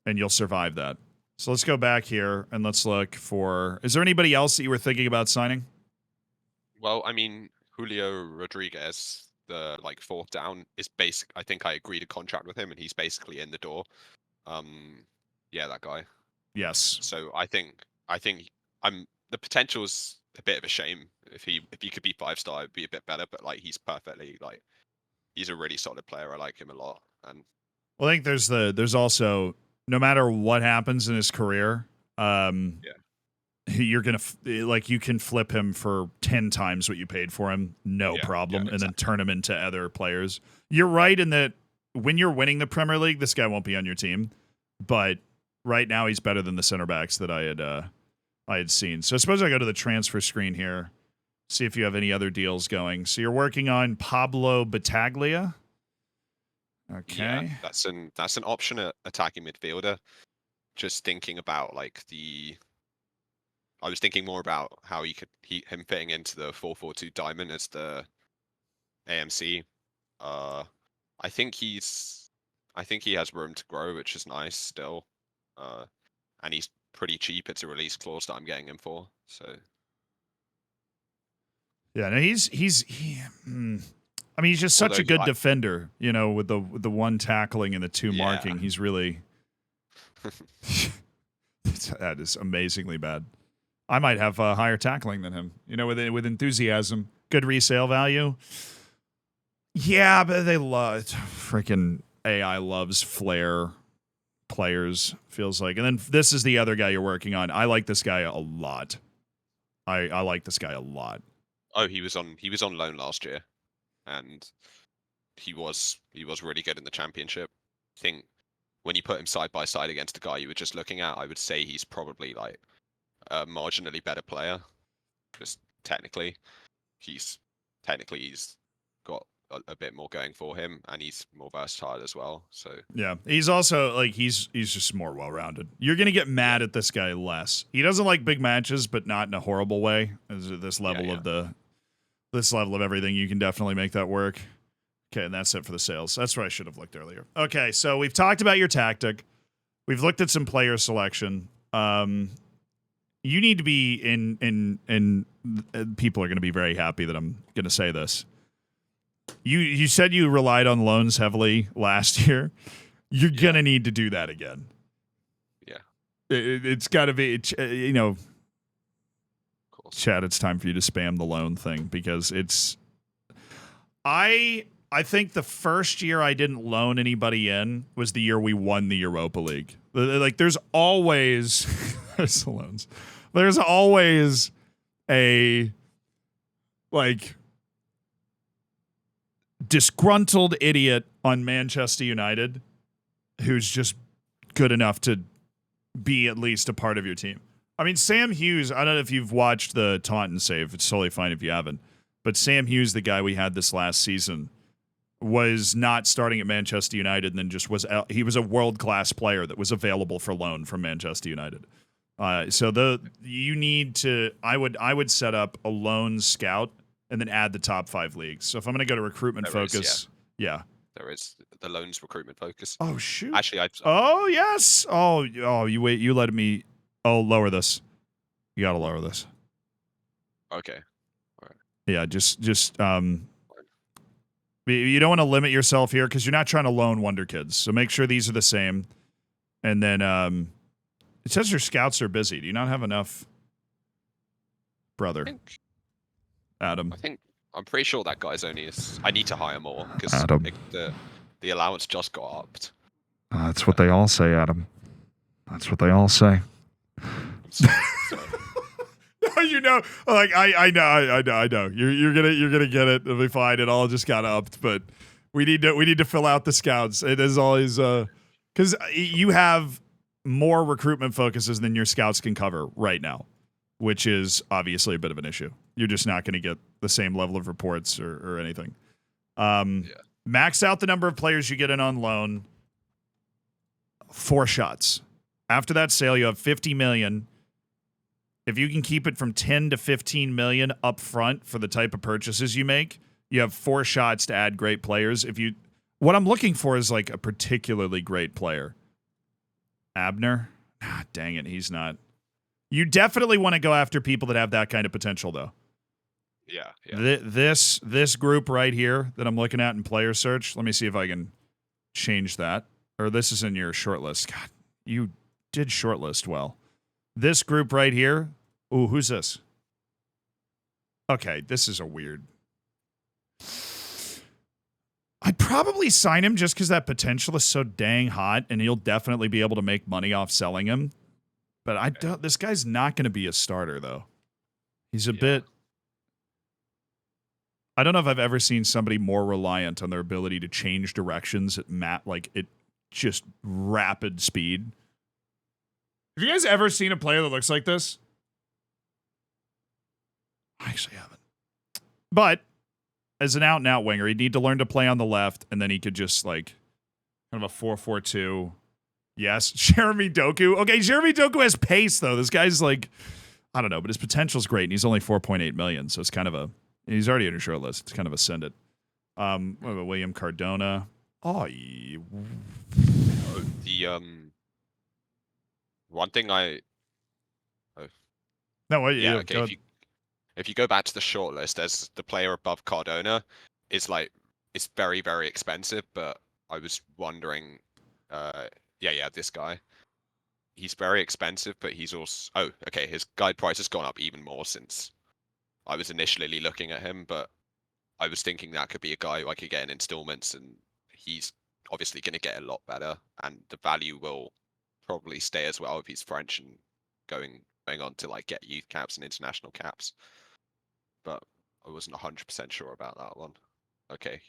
Speaker 1: and you'll survive that. So let's go back here and let's look for, is there anybody else that you were thinking about signing?
Speaker 6: Well, I mean, Julio Rodriguez, the like fourth down is basic. I think I agreed a contract with him and he's basically in the door. Yeah, that guy.
Speaker 1: Yes.
Speaker 6: So I think the potential's a bit of a shame. If he could be 5-star, it'd be a bit better, but like he's perfectly like he's a really solid player. I like him a lot. And
Speaker 1: well, I think there's also, no matter what happens in his career, you're gonna you can flip him for 10 times what you paid for him, no problem, and then turn him into other players. You're right in that when you're winning the Premier League, this guy won't be on your team, but right now he's better than the center backs that I had seen. So I suppose I go to the transfer screen here, see if you have any other deals going. So you're working on Pablo Battaglia. Okay.
Speaker 6: Yeah, that's an option at attacking midfielder. Just thinking about I was thinking more about how him fitting into the 4-4-2 diamond as the AMC. I think he has room to grow, which is nice still. And he's pretty cheap. It's a release clause that I'm getting him for. So
Speaker 1: yeah, no, he's just such a good defender, with the one tackling and the 2 marking. He's really that is amazingly bad. I might have higher tackling than him, with enthusiasm, good resale value. Yeah, but they love freaking AI loves flair players, feels like. And then this is the other guy you're working on. I like this guy a lot. I like this guy a lot.
Speaker 6: Oh, he was on loan last year, and he was really good in the championship. I think when you put him side by side against the guy you were just looking at, I would say he's probably like a marginally better player. Just technically he's got a bit more going for him, and he's more versatile as well. So
Speaker 1: yeah, he's also he's just more well-rounded. You're gonna get mad at this guy less. He doesn't like big matches, but not in a horrible way. This level of everything, you can definitely make that work. Okay, and that's it for the sales. That's where I should have looked earlier. Okay, so we've talked about your tactic. We've looked at some player selection. You need to be in people are going to be very happy that I'm going to say this. You said you relied on loans heavily last year. You're going to need to do that again.
Speaker 6: Yeah.
Speaker 1: It's got to be, Chad, it's time for you to spam the loan thing because I I think the first year I didn't loan anybody in was the year we won the Europa League. Like, there's always there's the loans. There's always a like disgruntled idiot on Manchester United who's just good enough to be at least a part of your team. I mean, Sam Hughes, I don't know if you've watched the Taunton save. It's totally fine if you haven't. But Sam Hughes, the guy we had this last season, was not starting at Manchester United and then just he was a world-class player that was available for loan from Manchester United. So you need to, I would set up a loan scout and then add the top 5 leagues. So if I'm going to go to recruitment focus, yeah.
Speaker 6: There is the loans recruitment focus.
Speaker 1: Oh shoot!
Speaker 6: Actually,
Speaker 1: oh yes. Oh, you wait. You let me. Oh, lower this. You gotta lower this.
Speaker 6: Okay. All right.
Speaker 1: Yeah, just you don't want to limit yourself here because you're not trying to loan Wonder Kids. So make sure these are the same. And then it says your scouts are busy. Do you not have enough, brother? Adam.
Speaker 6: I'm pretty sure that guy's only. I need to hire more because the allowance just got upped.
Speaker 4: That's what they all say, Adam. That's what they all say.
Speaker 6: I'm sorry.
Speaker 1: No, you know, like I know. You're gonna get it. It'll be fine. It all just got upped, but we need to fill out the scouts. It is always because you have more recruitment focuses than your scouts can cover right now, which is obviously a bit of an issue. You're just not going to get the same level of reports or anything. Max out the number of players you get in on loan. 4 shots. After that sale, you have 50 million. If you can keep it from 10 to 15 million up front for the type of purchases you make, you have 4 shots to add great players. What I'm looking for is like a particularly great player. Abner? Dang it, he's not. You definitely want to go after people that have that kind of potential, though.
Speaker 6: Yeah.
Speaker 1: This group right here that I'm looking at in player search, let me see if I can change that. Or this is in your shortlist. God, you did shortlist well. This group right here. Ooh, who's this? Okay, this is a weird. I'd probably sign him just because that potential is so dang hot, and he'll definitely be able to make money off selling him. But this guy's not going to be a starter, though. He's a bit. I don't know if I've ever seen somebody more reliant on their ability to change directions at just rapid speed. Have you guys ever seen a player that looks like this? I actually haven't. But as an out-and-out winger, he'd need to learn to play on the left, and then he could just kind of a 4-4-2. Yes, Jeremy Doku. Okay, Jeremy Doku has pace, though. This guy's I don't know, but his potential's great, and he's only 4.8 million, so it's kind of he's already on your short list. It's kind of ascended. What about William Cardona? Oh,
Speaker 6: one thing
Speaker 1: okay.
Speaker 6: If you go back to the shortlist, there's the player above Cardona it's very, very expensive, but I was wondering, this guy. He's very expensive, but he's also his guide price has gone up even more since I was initially looking at him, but I was thinking that could be a guy who I could get in installments, and he's obviously going to get a lot better, and the value will probably stay as well if he's French and going on to get youth caps and international caps. But I wasn't 100% sure about that one. Okay.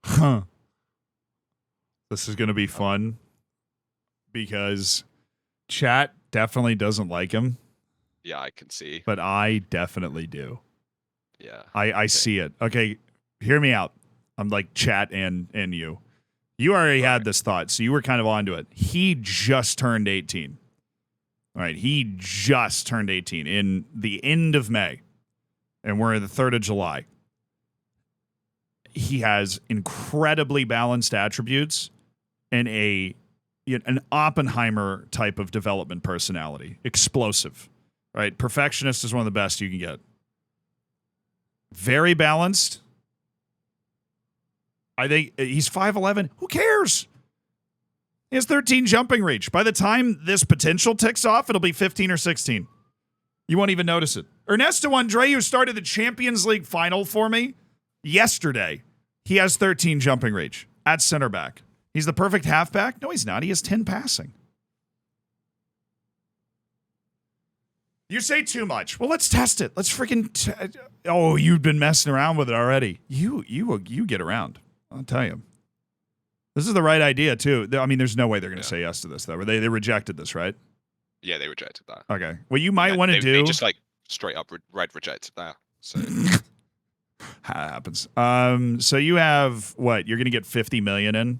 Speaker 1: Huh. This is going to be fun because chat definitely doesn't like him.
Speaker 6: Yeah, I can see.
Speaker 1: But I definitely do.
Speaker 6: Yeah.
Speaker 1: I see it. Okay, hear me out. I'm chat and you. You already had this thought, so you were kind of onto it. He just turned 18. All right, he just turned 18 in the end of May, and we're in the 3rd of July. He has incredibly balanced attributes and an Oppenheimer type of development personality. Explosive, right? Perfectionist is one of the best you can get. Very balanced. I think he's 5'11". Who cares? He has 13 jumping reach. By the time this potential ticks off, it'll be 15 or 16. You won't even notice it. Ernesto Andre, who started the Champions League final for me, Yesterday, he has 13 jumping reach at center back. He's the perfect halfback? No, he's not. He has 10 passing. You say too much. Well, let's test it. Let's freaking. Oh, you've been messing around with it already. You get around. I'll tell you. This is the right idea too. I mean, there's no way they're going to say yes to this though. They rejected this, right?
Speaker 6: Yeah, they rejected that.
Speaker 1: Okay. What you might want to do.
Speaker 6: They just like straight up red rejected that. So
Speaker 1: happens. So you have what? You're going to get 50 million in.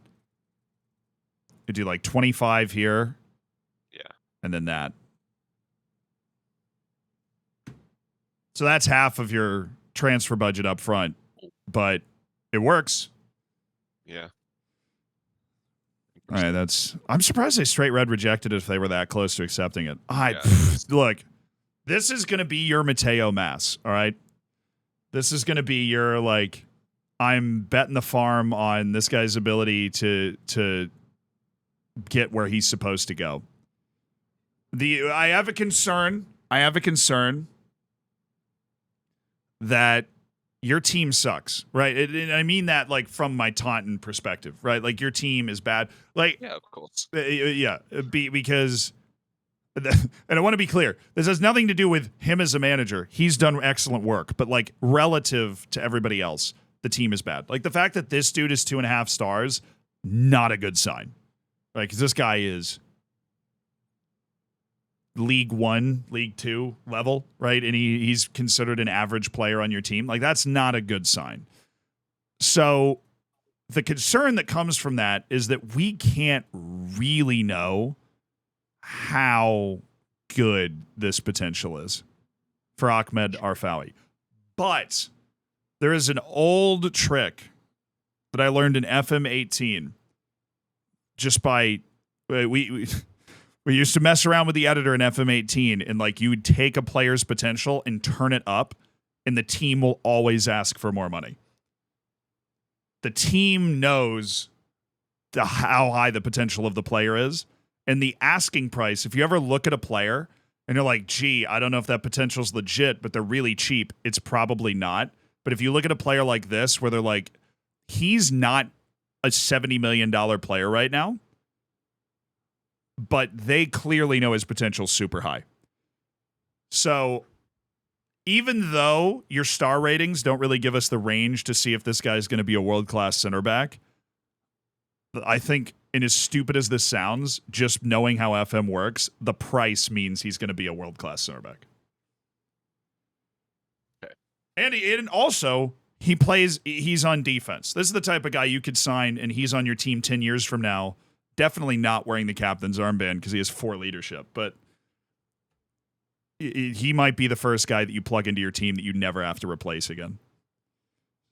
Speaker 1: You do like 25 here.
Speaker 6: Yeah.
Speaker 1: And then that. So that's half of your transfer budget up front, but it works.
Speaker 6: Yeah.
Speaker 1: All right, I'm surprised they straight red rejected it if they were that close to accepting it. Look, this is going to be your Mateo Mass, all right? This is going to be your, like, I'm betting the farm on this guy's ability to get where he's supposed to go. I have a concern that your team sucks, right? And I mean that like from my Taunton perspective, right? Like your team is bad. Like,
Speaker 6: yeah, of course.
Speaker 1: Because, and I want to be clear, this has nothing to do with him as a manager. He's done excellent work, but like relative to everybody else, the team is bad. Like the fact that this dude is 2.5 stars, not a good sign. Right? Because this guy is League 1, League 2 level, right? And he's considered an average player on your team. Like, that's not a good sign. So the concern that comes from that is that we can't really know how good this potential is for Ahmed Arfawi. But there is an old trick that I learned in FM 18 just by we used to mess around with the editor in FM 18 and like you would take a player's potential and turn it up and the team will always ask for more money. The team knows how high the potential of the player is, and the asking price, if you ever look at a player and you're like, gee, I don't know if that potential's legit, but they're really cheap, it's probably not. But if you look at a player like this where they're like, he's not a $70 million player right now, but they clearly know his potential's super high. So even though your star ratings don't really give us the range to see if this guy's going to be a world-class center back, I think, and as stupid as this sounds, just knowing how FM works, the price means he's going to be a world-class center back.
Speaker 6: Okay.
Speaker 1: And also, he's on defense. This is the type of guy you could sign, and he's on your team 10 years from now, definitely not wearing the captain's armband because he has 4 leadership, but he might be the first guy that you plug into your team that you never have to replace again.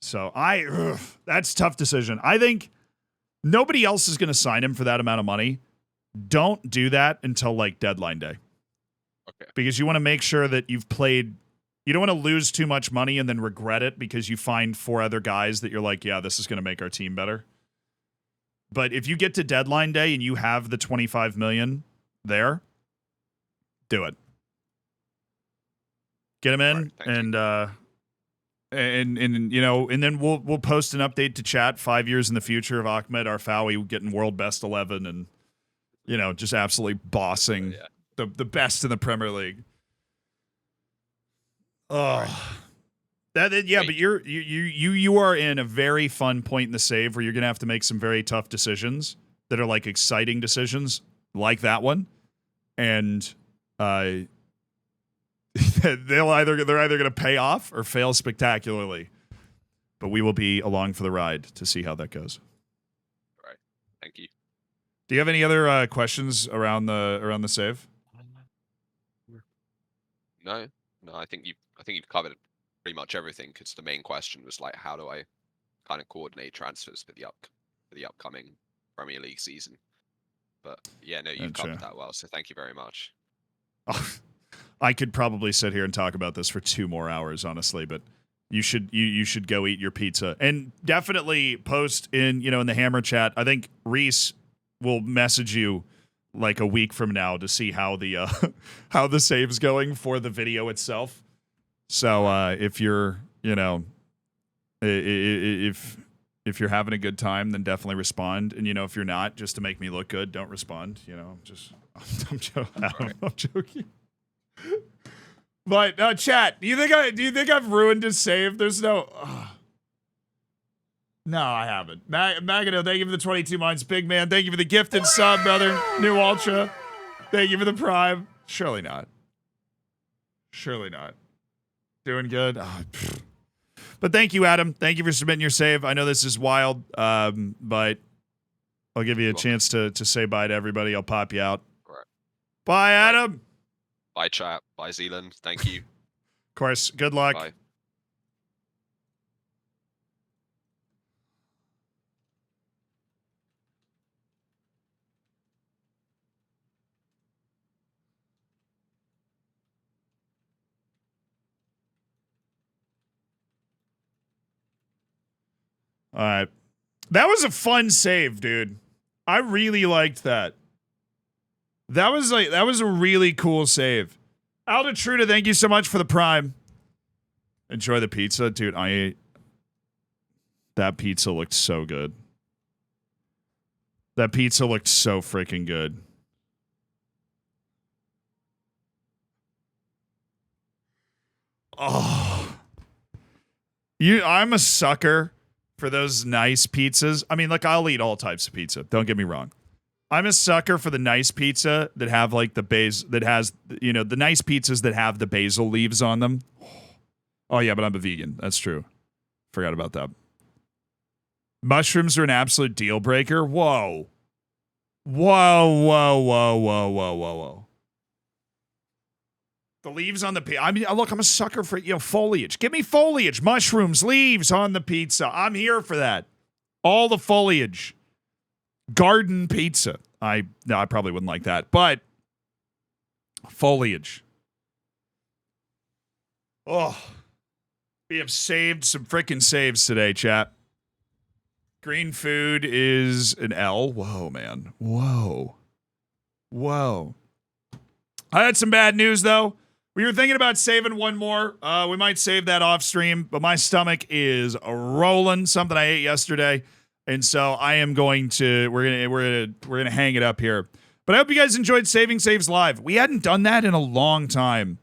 Speaker 1: So that's a tough decision. I think nobody else is going to sign him for that amount of money. Don't do that until like deadline day.
Speaker 6: Okay.
Speaker 1: Because you want to make sure that you've played. You don't want to lose too much money and then regret it because you find 4 other guys that you're like, yeah, this is going to make our team better. But if you get to deadline day and you have the 25 million there, do it. Get him in,
Speaker 6: right,
Speaker 1: and you know, and then we'll post an update to chat 5 years in the future of Ahmed Arfawi getting world best 11 and you know just absolutely bossing the best in the Premier League. Oh, but you are in a very fun point in the save where you're gonna have to make some very tough decisions that are like exciting decisions like that one, and they're either going to pay off or fail spectacularly. But we will be along for the ride to see how that goes.
Speaker 6: All right. Thank you.
Speaker 1: Do you have any other questions around the save?
Speaker 6: No. I think you've covered pretty much everything. Because the main question was like, how do I kind of coordinate transfers for the upcoming Premier League season? But yeah, no, you've covered that well. So thank you very much.
Speaker 1: I could probably sit here and talk about this for 2 more hours, honestly, but you should go eat your pizza and definitely post in the Hammer chat. I think Reese will message you like a week from now to see how the save's going for the video itself. So if you're If you're having a good time, then definitely respond. And if you're not, just to make me look good, don't respond. I'm joking. But chat, do you think I've ruined his save? There's no. No, I haven't. Magano, thank you for the 22 months. Big man, thank you for the gifted sub, brother. New Ultra, thank you for the prime. Surely not. Surely not. Doing good. But thank you, Adam. Thank you for submitting your save. I know this is wild, but I'll give you a chance to say bye to everybody. I'll pop you out.
Speaker 6: Right.
Speaker 1: Bye, Adam.
Speaker 6: Bye, chat. Bye, Zealand. Thank you.
Speaker 1: Of course. Good luck.
Speaker 6: Bye.
Speaker 1: All right. That was a fun save, dude. I really liked that. That was a really cool save. Aldetruda, thank you so much for the prime. Enjoy the pizza, dude. That pizza looked so good. That pizza looked so freaking good. Oh. I'm a sucker for those nice pizzas. I mean, like, I'll eat all types of pizza. Don't get me wrong. I'm a sucker for the nice pizza that have like the the nice pizzas that have the basil leaves on them. Oh yeah, but I'm a vegan. That's true. Forgot about that. Mushrooms are an absolute deal breaker. Whoa. Whoa. The leaves on the pizza. I mean, look, I'm a sucker for, foliage. Give me foliage, mushrooms, leaves on the pizza. I'm here for that. All the foliage. Garden pizza. I probably wouldn't like that, but foliage. Oh, we have saved some freaking saves today, chat. Green food is an L. Whoa, man. Whoa. I had some bad news, though. We were thinking about saving one more. We might save that off stream, but my stomach is rolling. Something I ate yesterday, and so I am going to. We're gonna hang it up here. But I hope you guys enjoyed Saving Saves Live. We hadn't done that in a long time,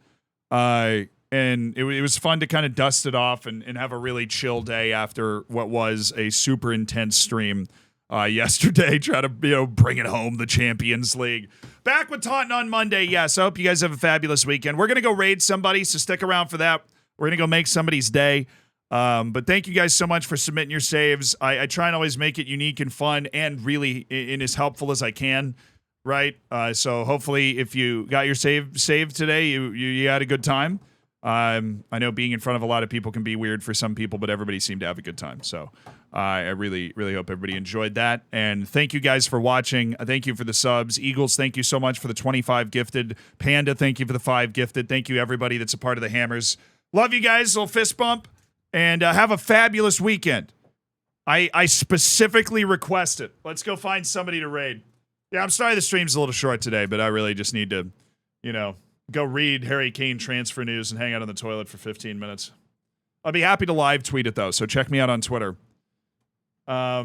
Speaker 1: and it was fun to kind of dust it off and have a really chill day after what was a super intense stream yesterday. Try to bring it home, the Champions League. Back with Taunton on Monday. Yes, I hope you guys have a fabulous weekend. We're going to go raid somebody, so stick around for that. We're going to go make somebody's day. But thank you guys so much for submitting your saves. I try and always make it unique and fun and really and as helpful as I can, right? So hopefully if you got your save today, you had a good time. I know being in front of a lot of people can be weird for some people, but everybody seemed to have a good time. So I really, really hope everybody enjoyed that. And thank you guys for watching. Thank you for the subs. Eagles, thank you so much for the 25 gifted. Panda, thank you for the 5 gifted. Thank you, everybody that's a part of the Hammers. Love you guys. Little fist bump. And have a fabulous weekend. I specifically request it. Let's go find somebody to raid. Yeah, I'm sorry the stream's a little short today, but I really just need to, go read Harry Kane transfer news and hang out on the toilet for 15 minutes. I'll be happy to live tweet it, though, so check me out on Twitter. All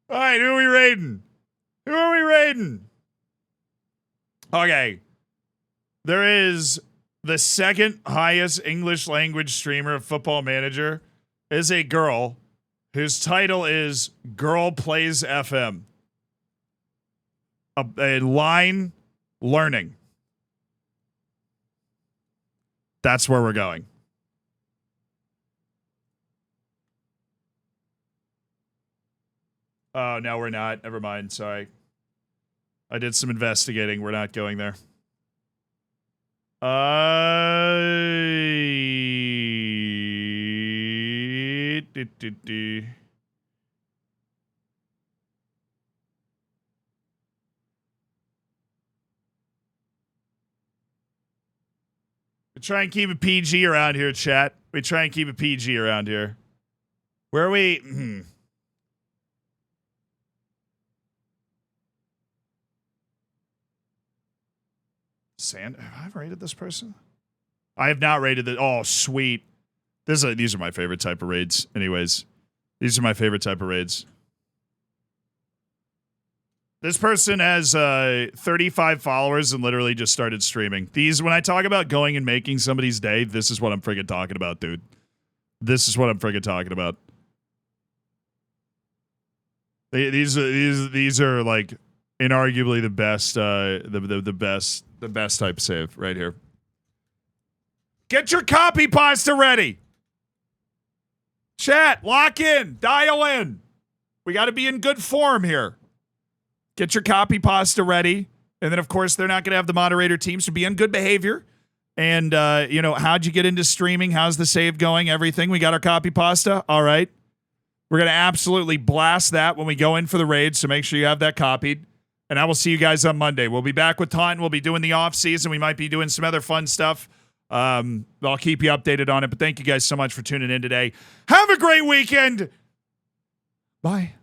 Speaker 1: right, who are we raiding? Okay. There is the second highest English language streamer of Football Manager is a girl whose title is Girl Plays FM. A line learning. That's where we're going. Oh, no, we're not. Never mind. Sorry. I did some investigating. We're not going there. We try and keep it PG around here, chat. We try and keep it PG around here. Where are we? Have I rated this person? I have not raided the. Oh, sweet. These are my favorite type of raids. Anyways, these are my favorite type of raids. This person has 35 followers and literally just started streaming. When I talk about going and making somebody's day, this is what I'm friggin' talking about, dude. This is what I'm friggin' talking about. These are like inarguably the best the best type of save right here. Get your copy pasta ready. Chat, lock in, dial in. We got to be in good form here. Get your copy pasta ready. And then, of course, they're not going to have the moderator team, so be on good behavior. And, how'd you get into streaming? How's the save going? Everything. We got our copy pasta. All right. We're going to absolutely blast that when we go in for the raid, so make sure you have that copied. And I will see you guys on Monday. We'll be back with Taunton. We'll be doing the off season. We might be doing some other fun stuff. I'll keep you updated on it. But thank you guys so much for tuning in today. Have a great weekend. Bye.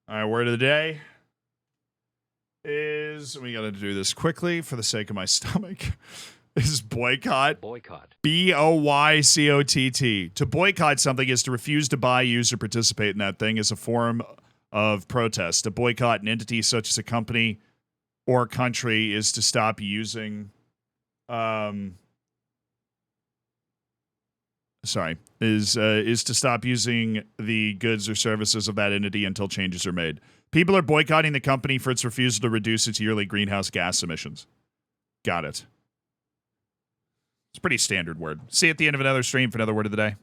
Speaker 1: All right, word of the day is, we got to do this quickly for the sake of my stomach, is boycott.
Speaker 7: Boycott.
Speaker 1: B-O-Y-C-O-T-T. To boycott something is to refuse to buy, use, or participate in that thing as a form of protest. To boycott an entity such as a company or country is to stop using... is to stop using the goods or services of that entity until changes are made. People are boycotting the company for its refusal to reduce its yearly greenhouse gas emissions. Got it. It's a pretty standard word. See you at the end of another stream for another word of the day.